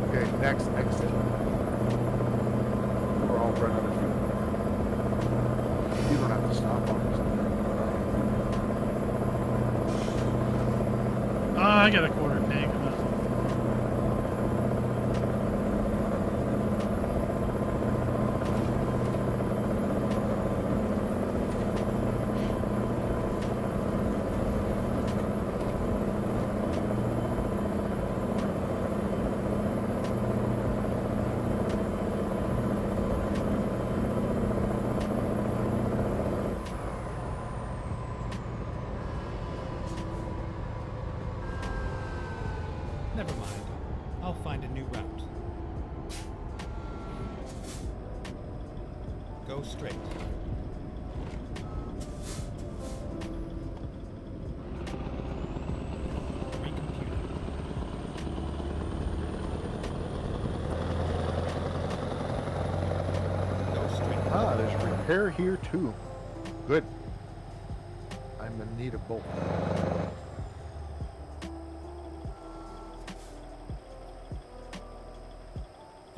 Okay, next exit. We're all run out of fuel. You don't have to stop on this. I got a quarter tank. I'm not- Never mind. I'll find a new route. Go straight. Recomputing. Go straight. Ah, there's repair here too. Good. I'm in need of both.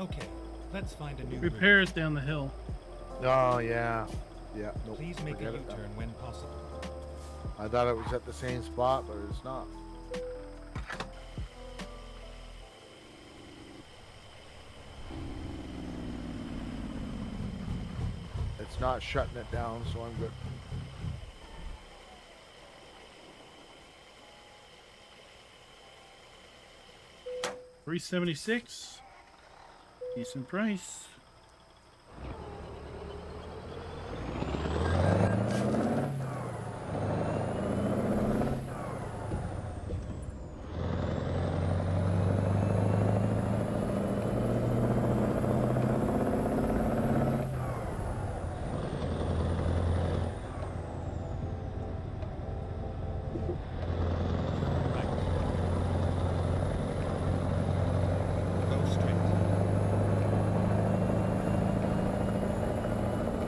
Okay, let's find a new route. Repairs down the hill. Oh yeah. Yeah. Nope. Please make a forget it. U-turn when possible. I thought it was at the same spot, but it's not. It's not shutting it down, so I'm good. $376. Decent price. Right. Go straight.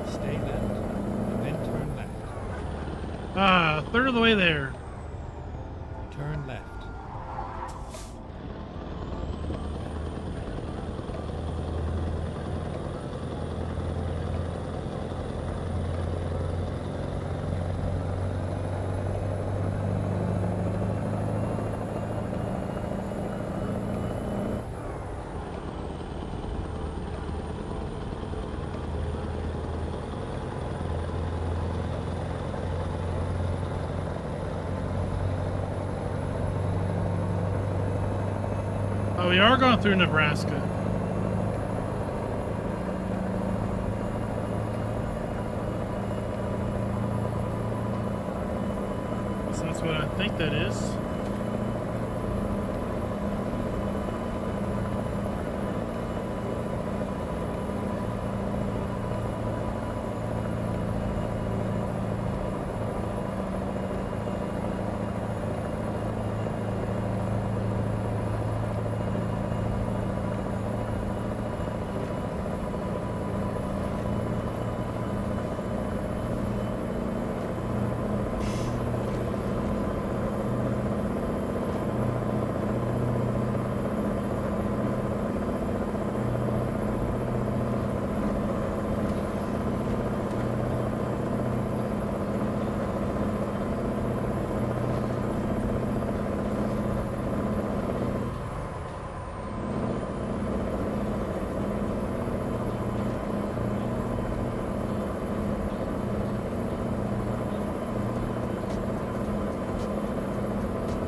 Stay left, and then turn left. Ah, a third of the way there. Turn left. Oh, we are going through Nebraska. So that's what I think that is.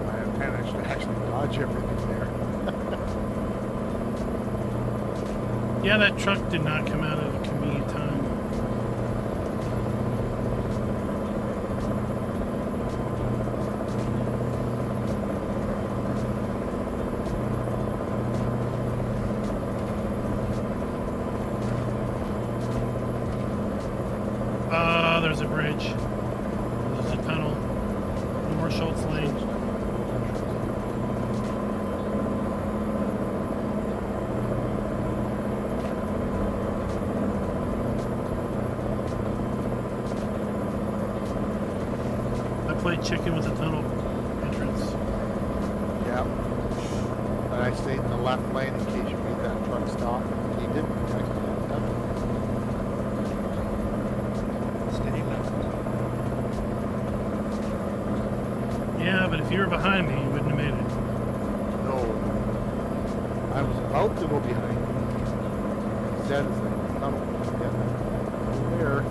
My antenna should actually dodge everything there. Yeah, that truck did not come out at a convenient time. North Schultz Lane. I played chicken with a tunnel entrance. Yeah. And I stayed in the left lane in case you made that truck stop. He didn't. Stay left. Yeah, but if you were behind me, you wouldn't have made it. No. I was about to go behind you. Instead, it's like, no, yeah, over there.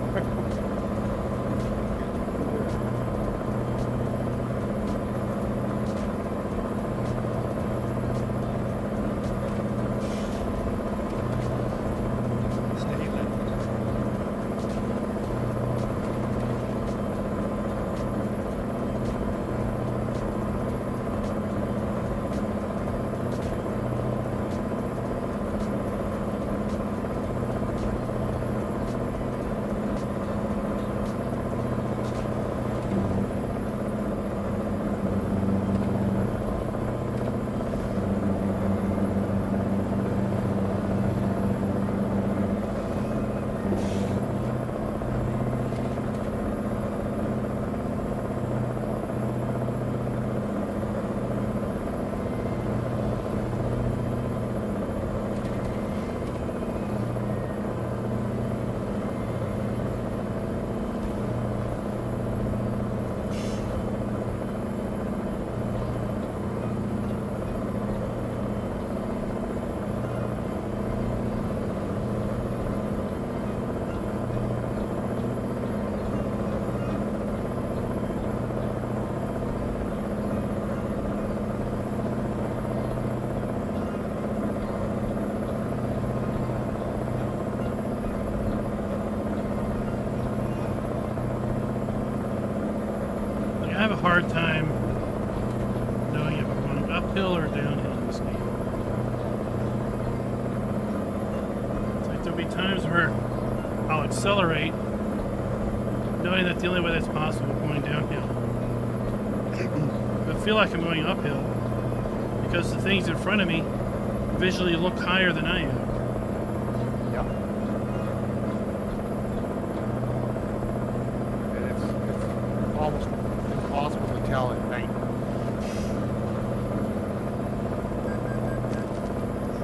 Stay left. I have a hard time knowing if I'm going uphill or downhill in this game. It's like there'll be times where I'll accelerate, knowing that the only way that's possible is going downhill. But I feel like I'm going uphill because the things in front of me visually look higher than I am. Yeah. And it's almost impossible to tell at night.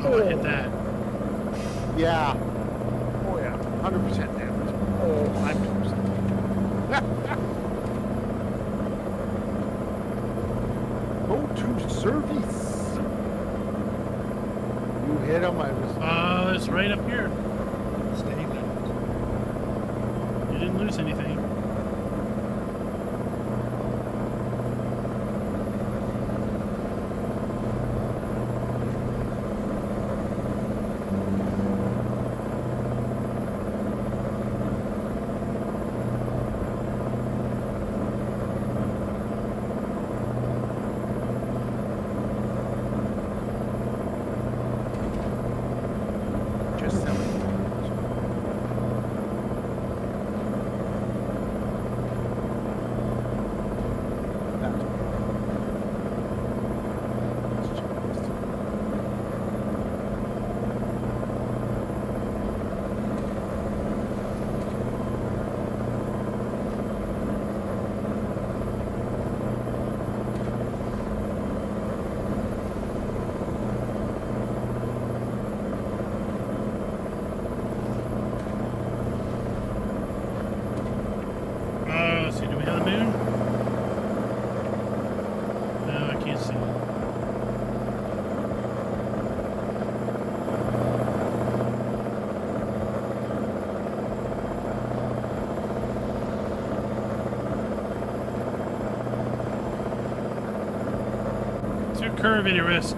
Oh, I hit that. Yeah. Oh yeah. 100% damage. Oh, I'm toast. Go to service. You hit him. I was. It's right up here. Stay left. You didn't lose anything. Just 70. That's Let's see, do we have the moon? No, I can't see it. Too curvy to risk.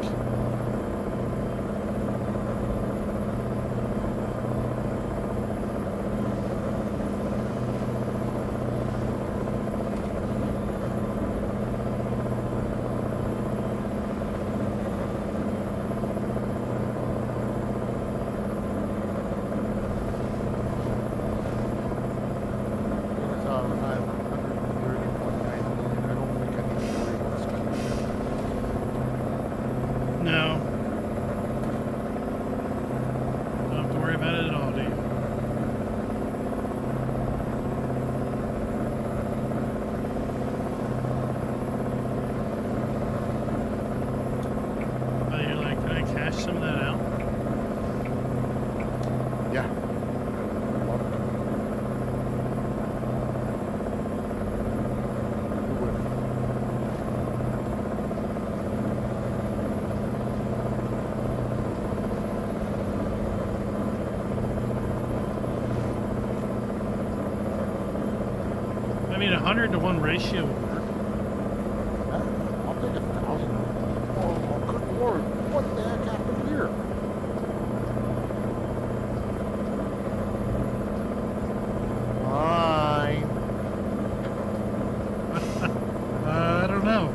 I have 130.9 million. I don't think I need 100-to-1 ratio would work. I'll take 1,000. Oh, good lord. What the heck happened here? Fine. I don't know.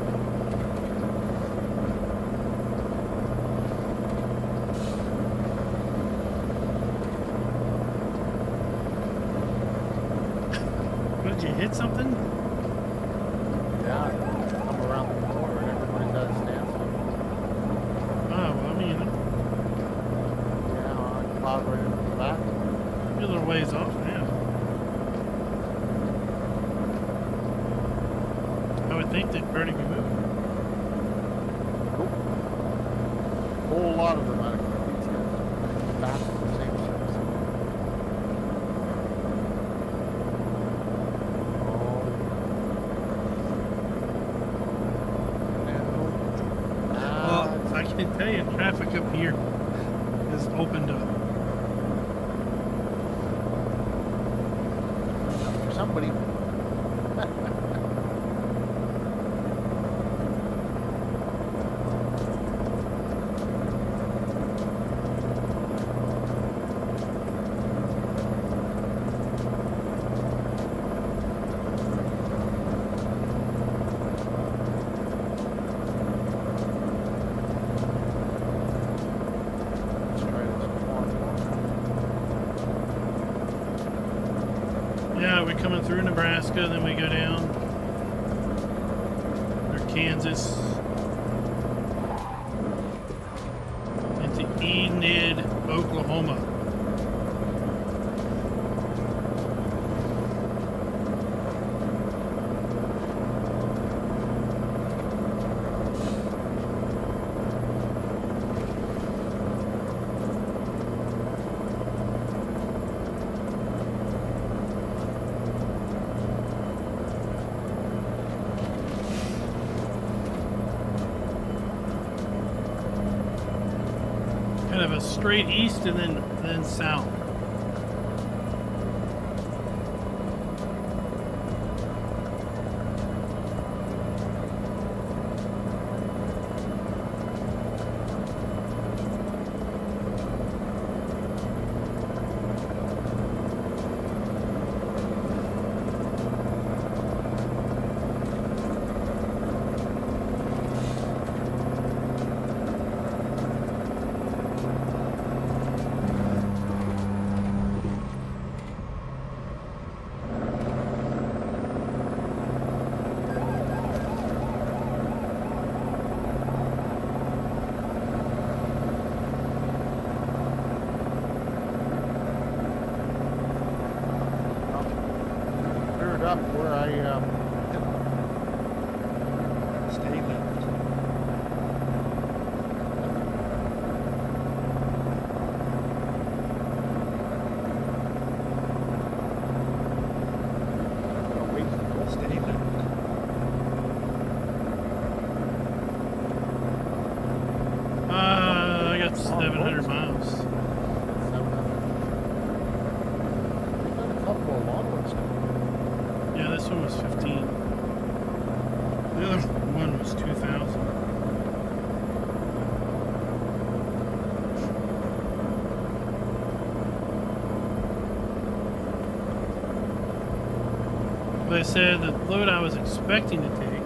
Did you hit something? Yeah, come around the corner and everybody's at a standstill. Oh, well, I mean, Yeah, I plowed right into the back. you're a little ways off now. I would think they'd already be moving. Nope. A whole lot of them out of details. Back to the same service. Well, I can tell you, traffic up here is opened up. For somebody. Let's try this one. Yeah, we're coming through Nebraska, then we go down. Or Kansas. Into Enid, Oklahoma. Kind of a straight east and then south. Cleared up where I Stay left. Stay left. I got 700 miles. We've done a couple of long ones now. Yeah, this one was 15. The other one was 2,000. They said the load I was expecting to take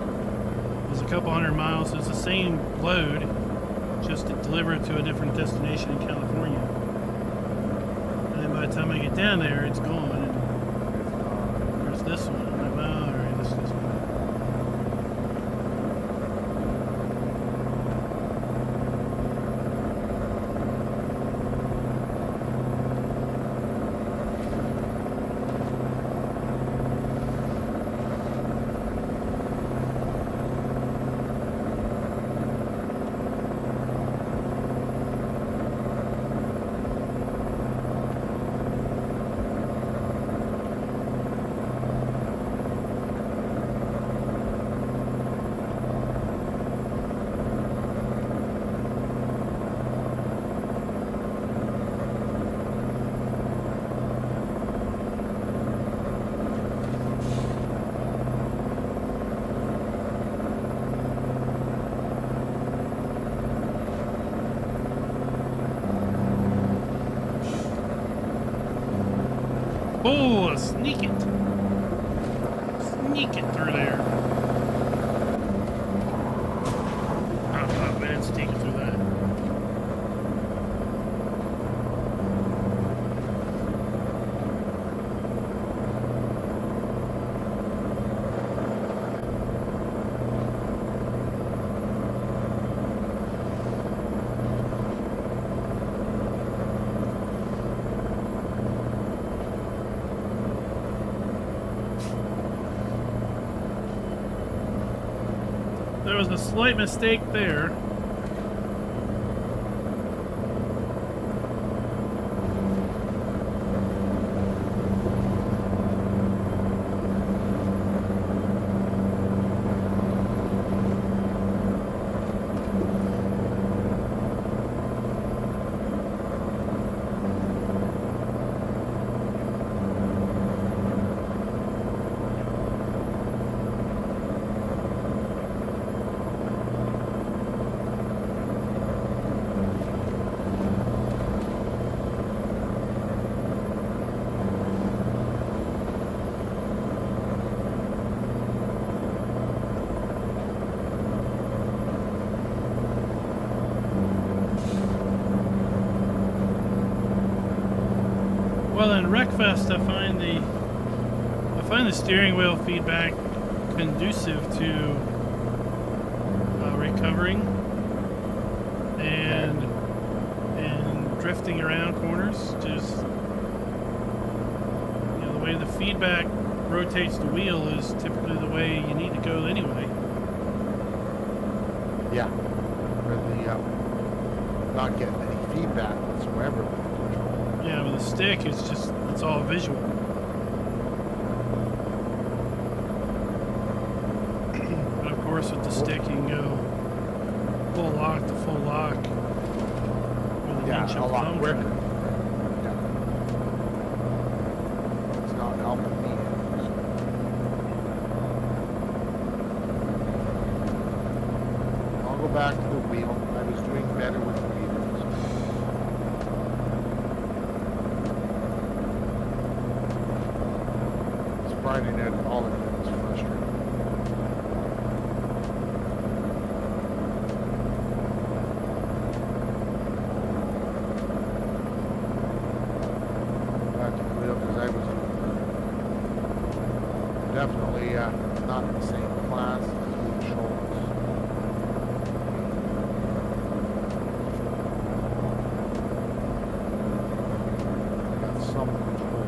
was a couple hundred miles. It's the same load, just to deliver it to a different destination in California. And then by the time I get down there, it's gone. And there's this one. I'm like, well, all right, this is one. Oh, sneak it. Sneak it through there. Oh, man, sneak it through that. There was a slight mistake there. Well, in Wreckfest, I find the steering wheel feedback conducive to recovering and drifting around corners. Just the way the feedback rotates the wheel is typically the way you need to go anyway. Yeah. Really, not getting any feedback whatsoever. Yeah, with a stick, it's all visual. But of course, with the stick, you can go full lock to full lock. With Yeah, inch a of lot thumb quicker. drive. Yeah. It's not helping me. I'll go back to the wheel. I was doing better with the wheels. Friday night, all of it was frustrating. Back to the wheel because I was definitely not in the same class as Schultz. I got some control.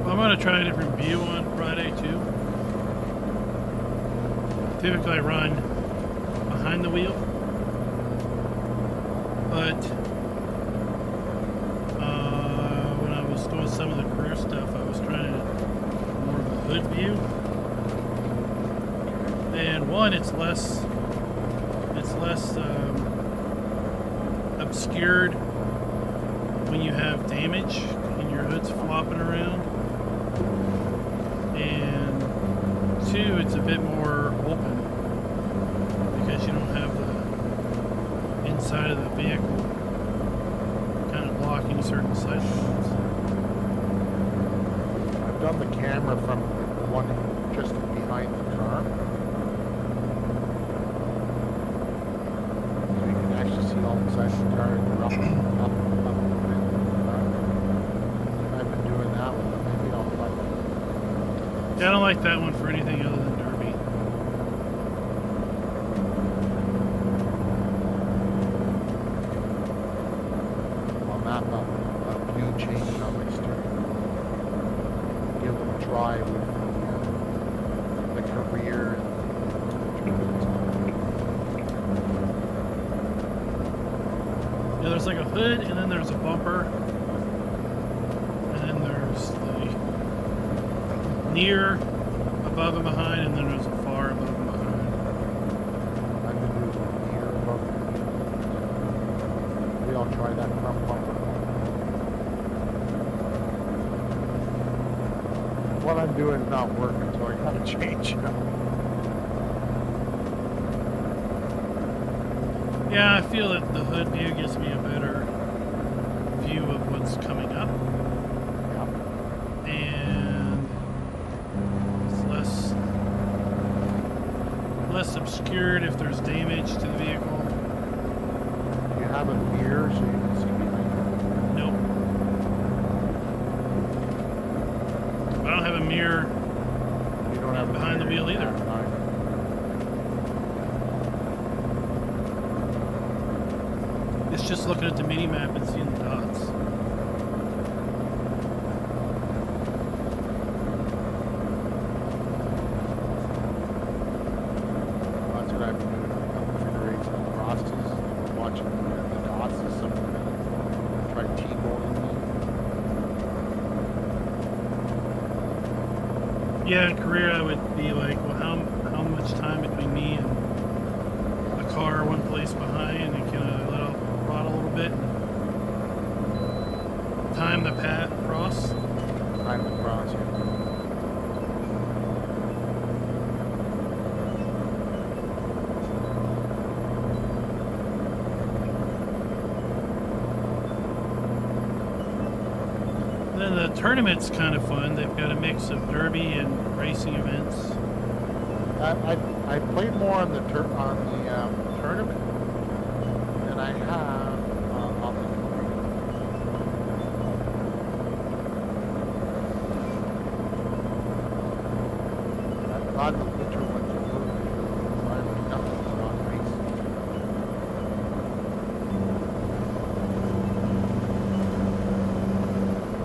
I'm going to try a different view on Friday too. Typically I run behind the wheel, but when I was doing some of the career stuff, I was trying more of a hood view. And one, it's less obscured when you have damage and your hood's flopping around. And two, it's a bit more open because you don't have the inside of the vehicle kind of blocking certain side lanes. I've done the camera from the one just behind the car. So you can actually see all inside the car and you're up the car. I've been doing that one, but maybe I'll try that. Yeah, I don't like that one for anything other than Derby. I'll map a view change on my steering wheel. Give them a try with the career Yeah, there's like a hood, and then there's a bumper, and then there's the near, above and behind, and then there's a far above and behind. I'm going to do the near above. Maybe I'll try that front bumper. doing is not working, so I gotta change it. Yeah, I feel that the hood view gives me a better view of what's coming up, Yeah. and it's less obscured if there's damage to the vehicle. You have a mirror so you can see behind Nope. I don't have a mirror. you. You don't have a Behind the mirror wheel in either. back either. It's just looking at the mini map and seeing the dots. That's what I've been doing. Configuring some crosses, watching the dots and some try T-boning them. Yeah, in career I would be like, well, how much time between me and a car one place behind, and can I let off the throttle a little bit and time the path cross? Time to cross here. Then the tournament's kind of fun. They've got a mix of derby and racing events. I played more on the tournament than I have on the I'm glad the winter ones are moving. I have nothing on racing.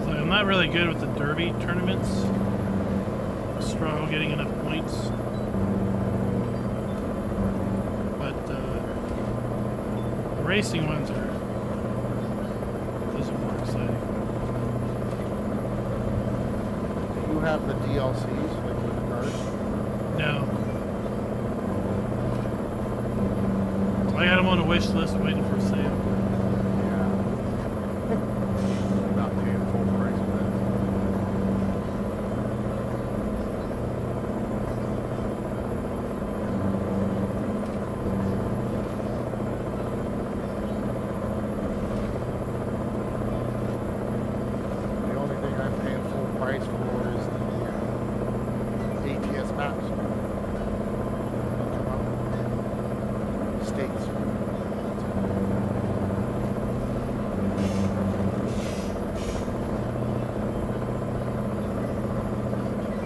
So I'm not really good with the derby tournaments. I struggle getting enough points. But the racing ones are more exciting. Do you have the DLCs like with the cars? No. I got them on a wish list waiting for sale. Yeah. Not paying full price for that. The only thing I'm paying full price for is the ATS maps. Come up. States.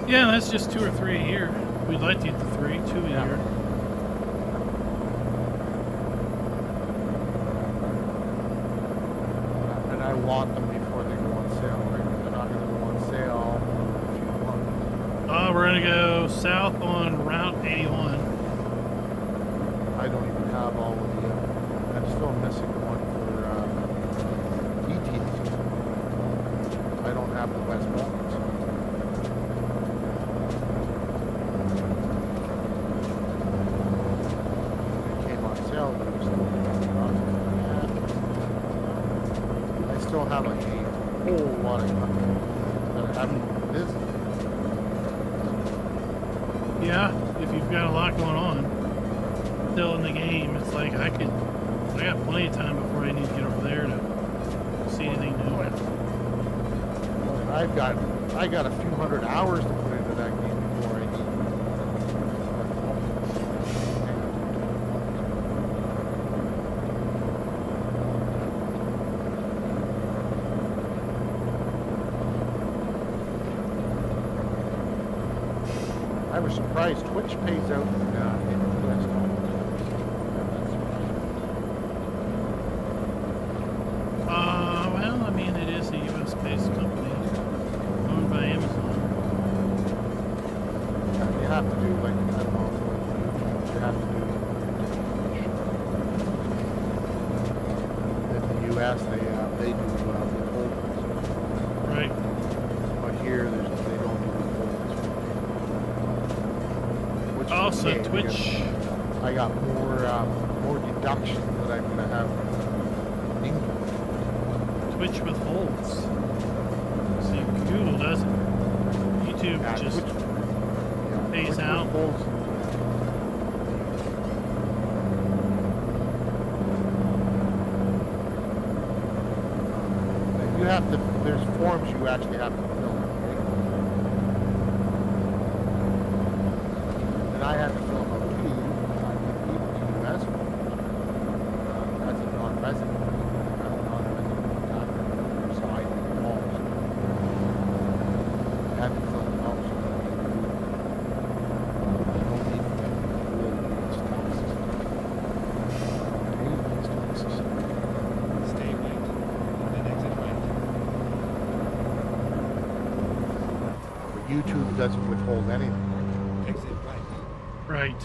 Yeah, that's just 2 or 3 a year. We'd like to get the 2 a Yeah. year. And I want them before they go on sale. Right? They're not going to go on sale in a few months. We're gonna go south on Route 81. I don't even have all of the. I'm still missing one for ETS. I don't have the West Balkans. It came on sale, but it was still I still have a whole lot of countries that I haven't visited. Yeah, if you've got a lot going on still in the game, it's like I got plenty of time before I need to get over there to see anything new. I got a few hundred hours to put into that game before I need. I was surprised Twitch pays out in US dollars. Well, I mean, it is a U.S.-based company owned by Amazon. You have to do like I don't know. You have to do. In the U.S., they do withholdings, Right. but here they don't do withholdings. Which is Also, okay, Twitch. because I got more deductions that I'm gonna have in England. Twitch withholds. See, Google doesn't. YouTube YouTube Yeah, just pays Twitch out. withholds- You have to, there's forms you actually have to fill in, right? And I had to fill them out too. I completed the US forms as a non-resident. I'm a non-resident taxpayer, so I did all. I had to fill them out. So I don't need to get these taxes. Pay these taxes. Stay right, then exit right. But YouTube doesn't withhold anything. Exit right. Right.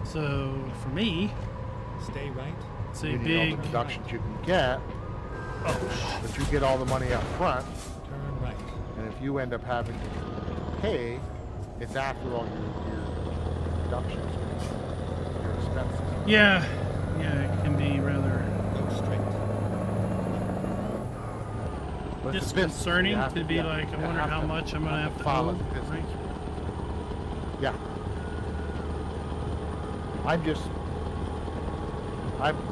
So for me, Stay right. it's a You need all big. the deductions you can get, Oh, but you get all the money up front, Turn right. and if you end up having to pay, it's after all your deductions, your expenses. yeah, it can be rather Go straight. But it's a business, so disconcerting you have to be yeah, like, I you wonder have how to- much I'm gonna have to file owe. as a business. Right? Yeah.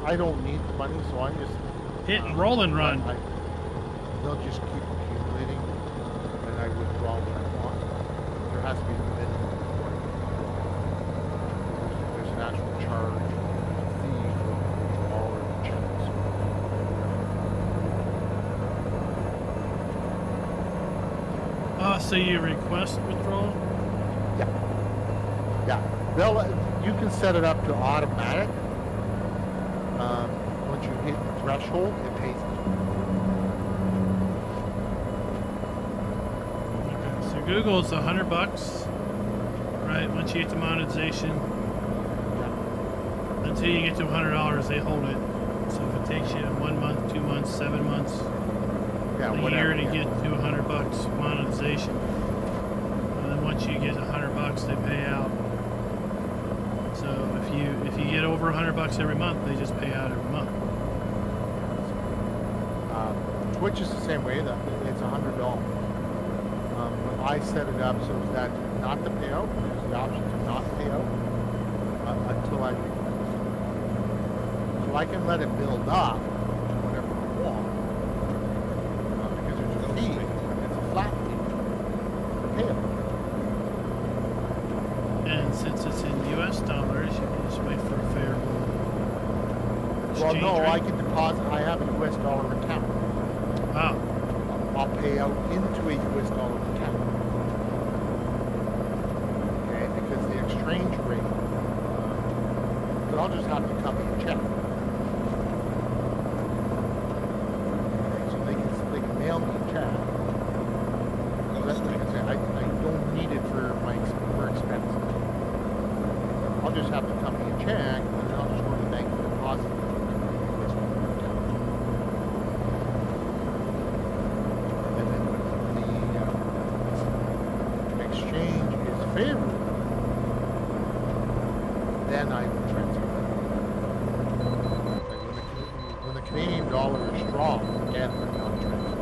I don't need the money, so I'm just Hit and roll and run. they'll just keep accumulating, and I withdraw what I want. There has to be a minimum before I there's an actual charge, a fee for withdrawal or checks. So you request withdrawal? Yeah, they'll you can set it up to automatic. Once you hit the threshold, it pays it. Okay. So Google's $100, right? Once you get to monetization, Yeah. until you get to $100, they hold it. So if it takes you 1 month, 2 months, 7 months, Yeah, a whatever. year to yeah. get to $100 monetization, and then once you get $100, they pay out. So if you get over $100 every month, they just pay out every month. Twitch is the same way. That it's $100. But I set it up so that not to pay out. There's the option to not pay out until I request. So I can let it build up to whatever I want because there's a fee. It's a flat fee for payout. And since it's in U.S. dollars, you can just wait for a favorable Well, exchange no, rate. I can deposit. I have a US dollar account. Wow. I'll pay out into a US dollar account. Okay, because the exchange rate, but I'll just have to come and check. Okay, so they can mail me a check. Go That's like I straight. say, I don't need it for for expenses. I'll just have the company check, and then I'll just go to the bank and deposit it into the US dollar account. And then when the exchange is favorable, then I will transfer it. Like when the Canadian dollar is strong, again, I'm not transferring.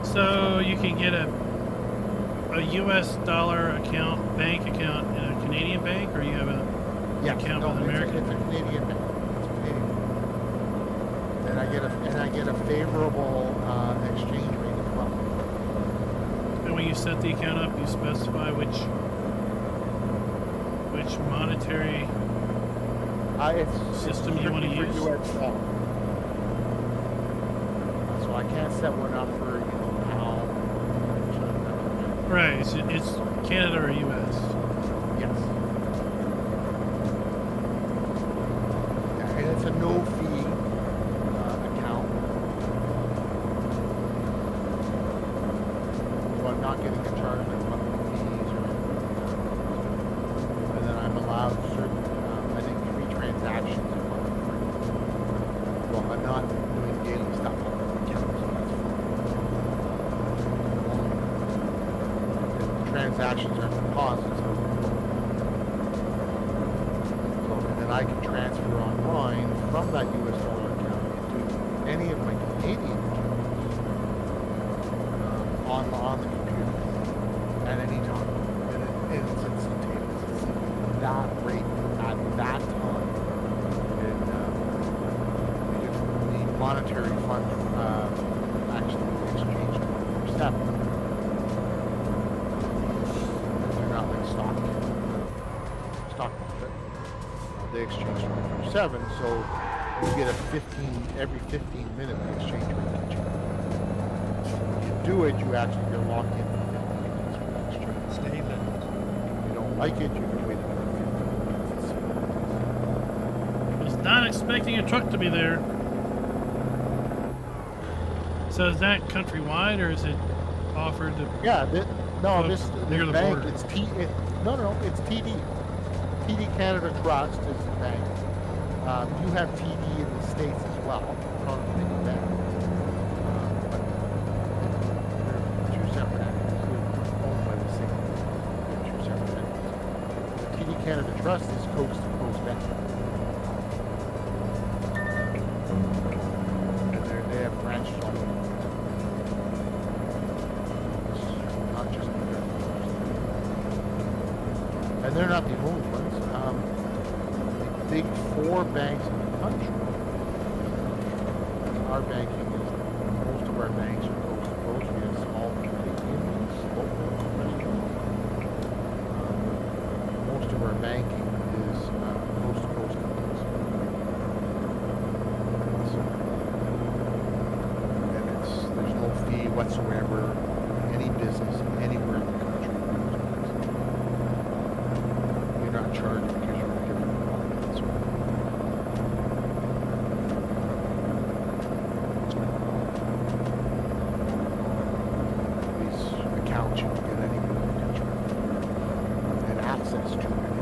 So you can get a U.S. dollar account, bank account in a Canadian bank, or you have a Yeah, account no, with an American it's a Canadian bank. It's a Canadian bank. And I get a favorable exchange rate as well. And when you set the account up, you specify which monetary. It's System you wanna strictly for use? US dollar. So I can't set one up for pound. Right. It's Canada or U.S. Yes. Yeah, and it's a no fee account. So I'm not getting a charge like monthly fees or and then I'm allowed certain, I think 3 transactions a month free. Well, I'm not doing daily stuff on the account, so that's fine. The transactions are deposits. So, and then I can transfer online from that US dollar account into any of my Canadian accounts. on the computer at any time, and it's instantaneous. It's that rate at that time. And the monetary fund actually exchanged 7. They're not like stock market. They exchange 7, so you get every 15 minute the exchange rate can change. Do it, you actually get locked in for 15 minutes for that exchange. Stay left. If you don't like it, you can wait another 15 minutes. Was not expecting a truck to be there. So is that countrywide or is it offered to? Yeah, this near the bank, border. it's it's TD. TD Canada Trust is the bank. You have TD in the States as well. Carhenge Bank. But they're 2 separate entities. They're owned by the same. They're 2 separate entities. The TD Canada Trust is coast to coast bank. And they have branches all over. Not just New York. And they're not the only ones. The big 4 banks in the country. Our banking is, most of our banks are coast to coast. We have small credit unions, local credit unions. Most of our banking is coast to coast companies. And there's no fee whatsoever. Any business anywhere in the country. You're not charged because you're in a different province. These accounts you can get anywhere in the country and access to anywhere.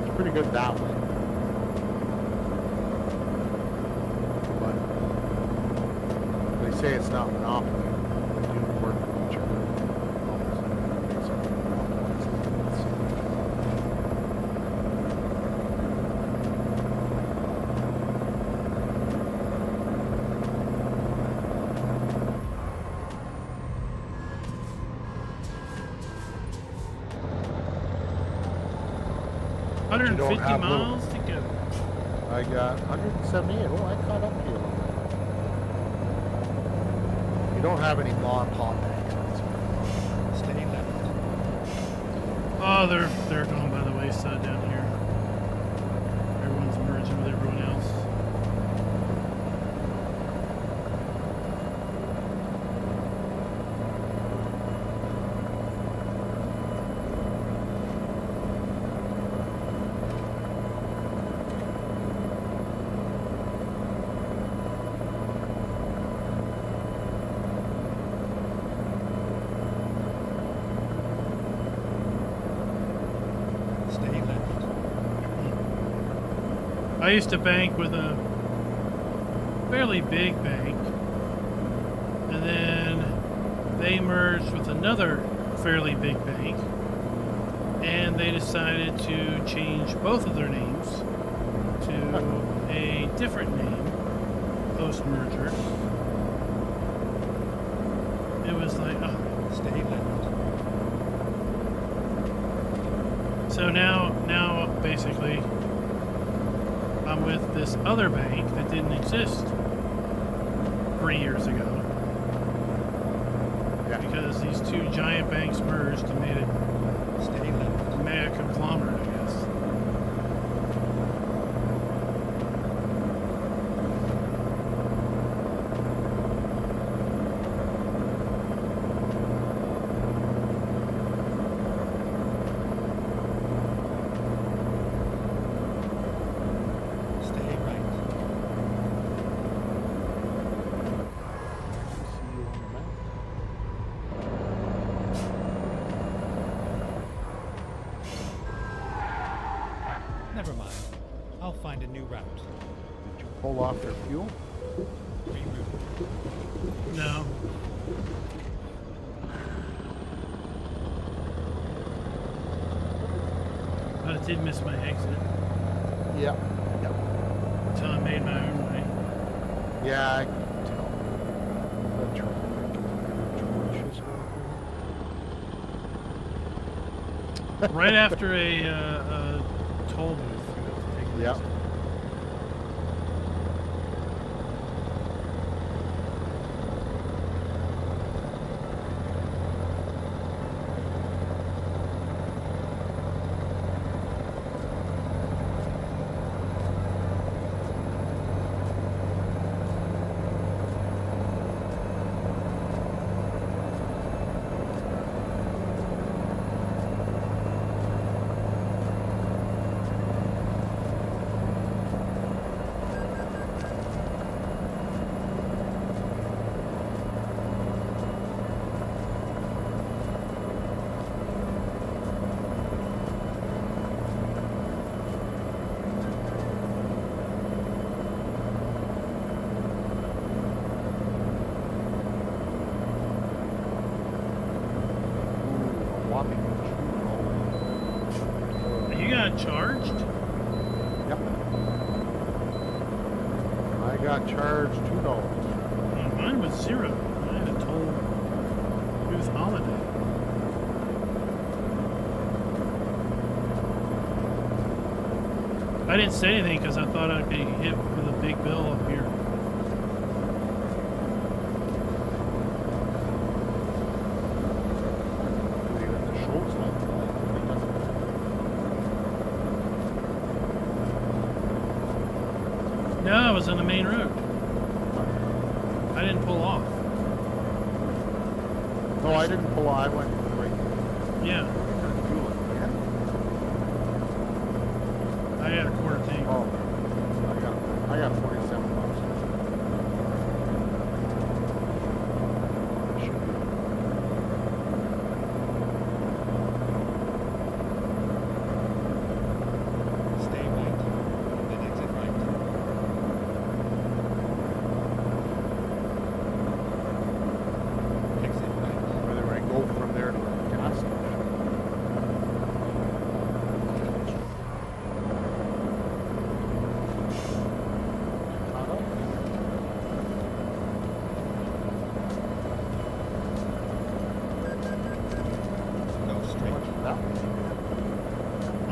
It's pretty good that way. But they say it's not monopoly. They do work with each other. It's not monopoly, it's not. But you don't 150 have little- miles to go. I got 178. Oh, I caught up to you a little bit. You don't have any mom and pop banks. Stay left. Oh, they're going by the wayside down here. Everyone's merging with everyone else. Stay left. I used to bank with a fairly big bank, and then they merged with another fairly big bank, and they decided to change both of their names to a different name post-merger. It was like, oh. Stay left. So now basically, I'm with this other bank that didn't exist 3 years ago Yeah. because these 2 giant banks merged and made it Stay left. a mega conglomerate, I guess. Stay right. See you on the map. Never mind. I'll find a new route. Did you pull off their fuel? Reroute. No. But it did miss my exit. Yep. Yep. made my own way. Yeah, I can tell. The traffic is really Right after a toll booth. You have to take an Yep. exit. You got charged? Yep. I got charged $2. Mine was 0. I had a toll booth holiday. I didn't say anything because I thought I'd be hit with a big bill up here. No, I was on the main road. I didn't pull off. No, I didn't pull. I went right. Yeah, I had a quarter tank. Oh, I got $47. Should be. Stay right, then exit right. Exit right. Whether I go from there to the gas station. Caught up? Go straight. Much for that one.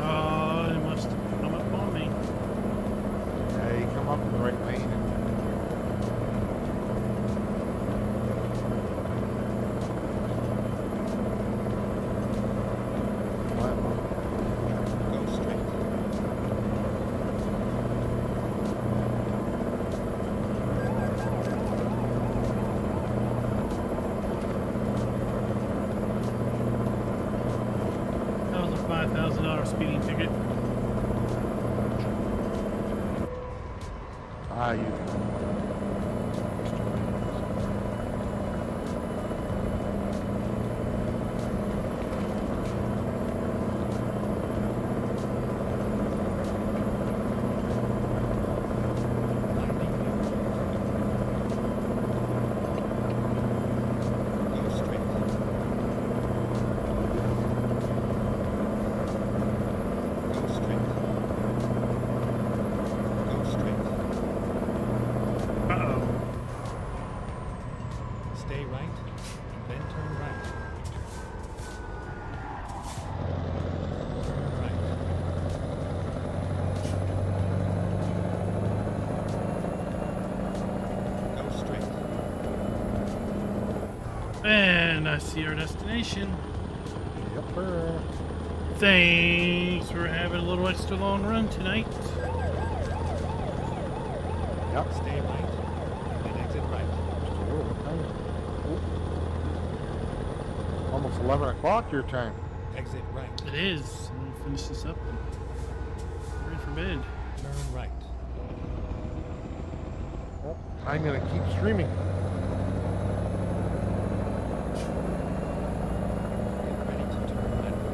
Oh, it must have come up on me. Yeah, you come up in the right lane and Go straight. That was a $5,000 speeding ticket. you Go straight. Go straight. Go straight. Uh-oh. Stay right, then turn right. Turn right. Go straight. And I see our destination. Yepper. Thanks for having a little extra long run tonight. Yep. Stay right, then exit right. Just a little bit tiny. Ooh. Almost 11 o'clock your time. Exit right. It is. We'll finish this up and ready for bed. Turn right. Oh, I'm going to keep streaming. Get ready to turn left.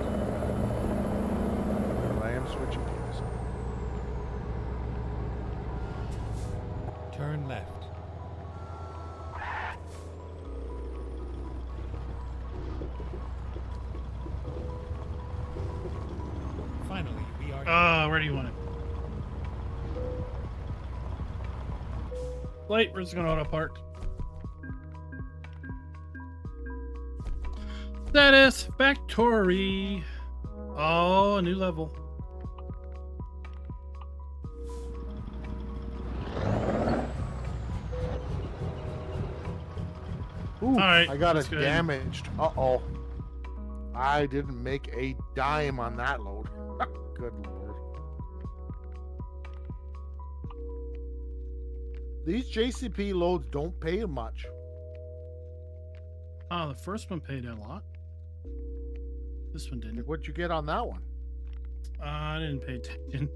I am switching gears. Turn left. Finally, we are Where do you want it? Wait, we're just gonna auto park. Satisfactory. Oh, a new level. Ooh, Alright, I got let's it go ahead. damaged. Uh-oh. I didn't make a dime on that load. Good lord. These JCP loads don't pay much. Oh, the first one paid a lot. This one didn't. What'd you get on that one? I didn't pay attention.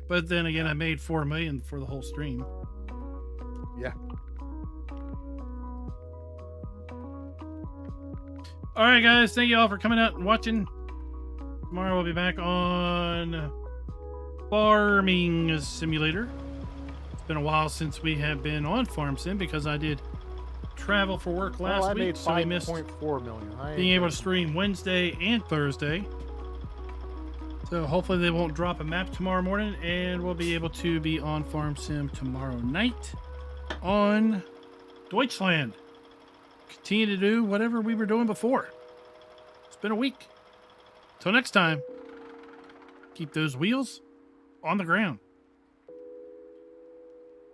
But then again, I made 4 million for the whole stream. Yeah. All right, guys. Thank you all for coming out and watching. Tomorrow we'll be back on Farming Simulator. It's been a while since we have been on Farm Sim because I did travel for work last I week, made so we missed 5.4 million. being able to stream Wednesday and Thursday. So hopefully they won't drop a map tomorrow morning, and we'll be able to be on Farm Sim tomorrow night on Deutschland. Continue to do whatever we were doing before. It's been a week. Till next time, keep those wheels on the ground.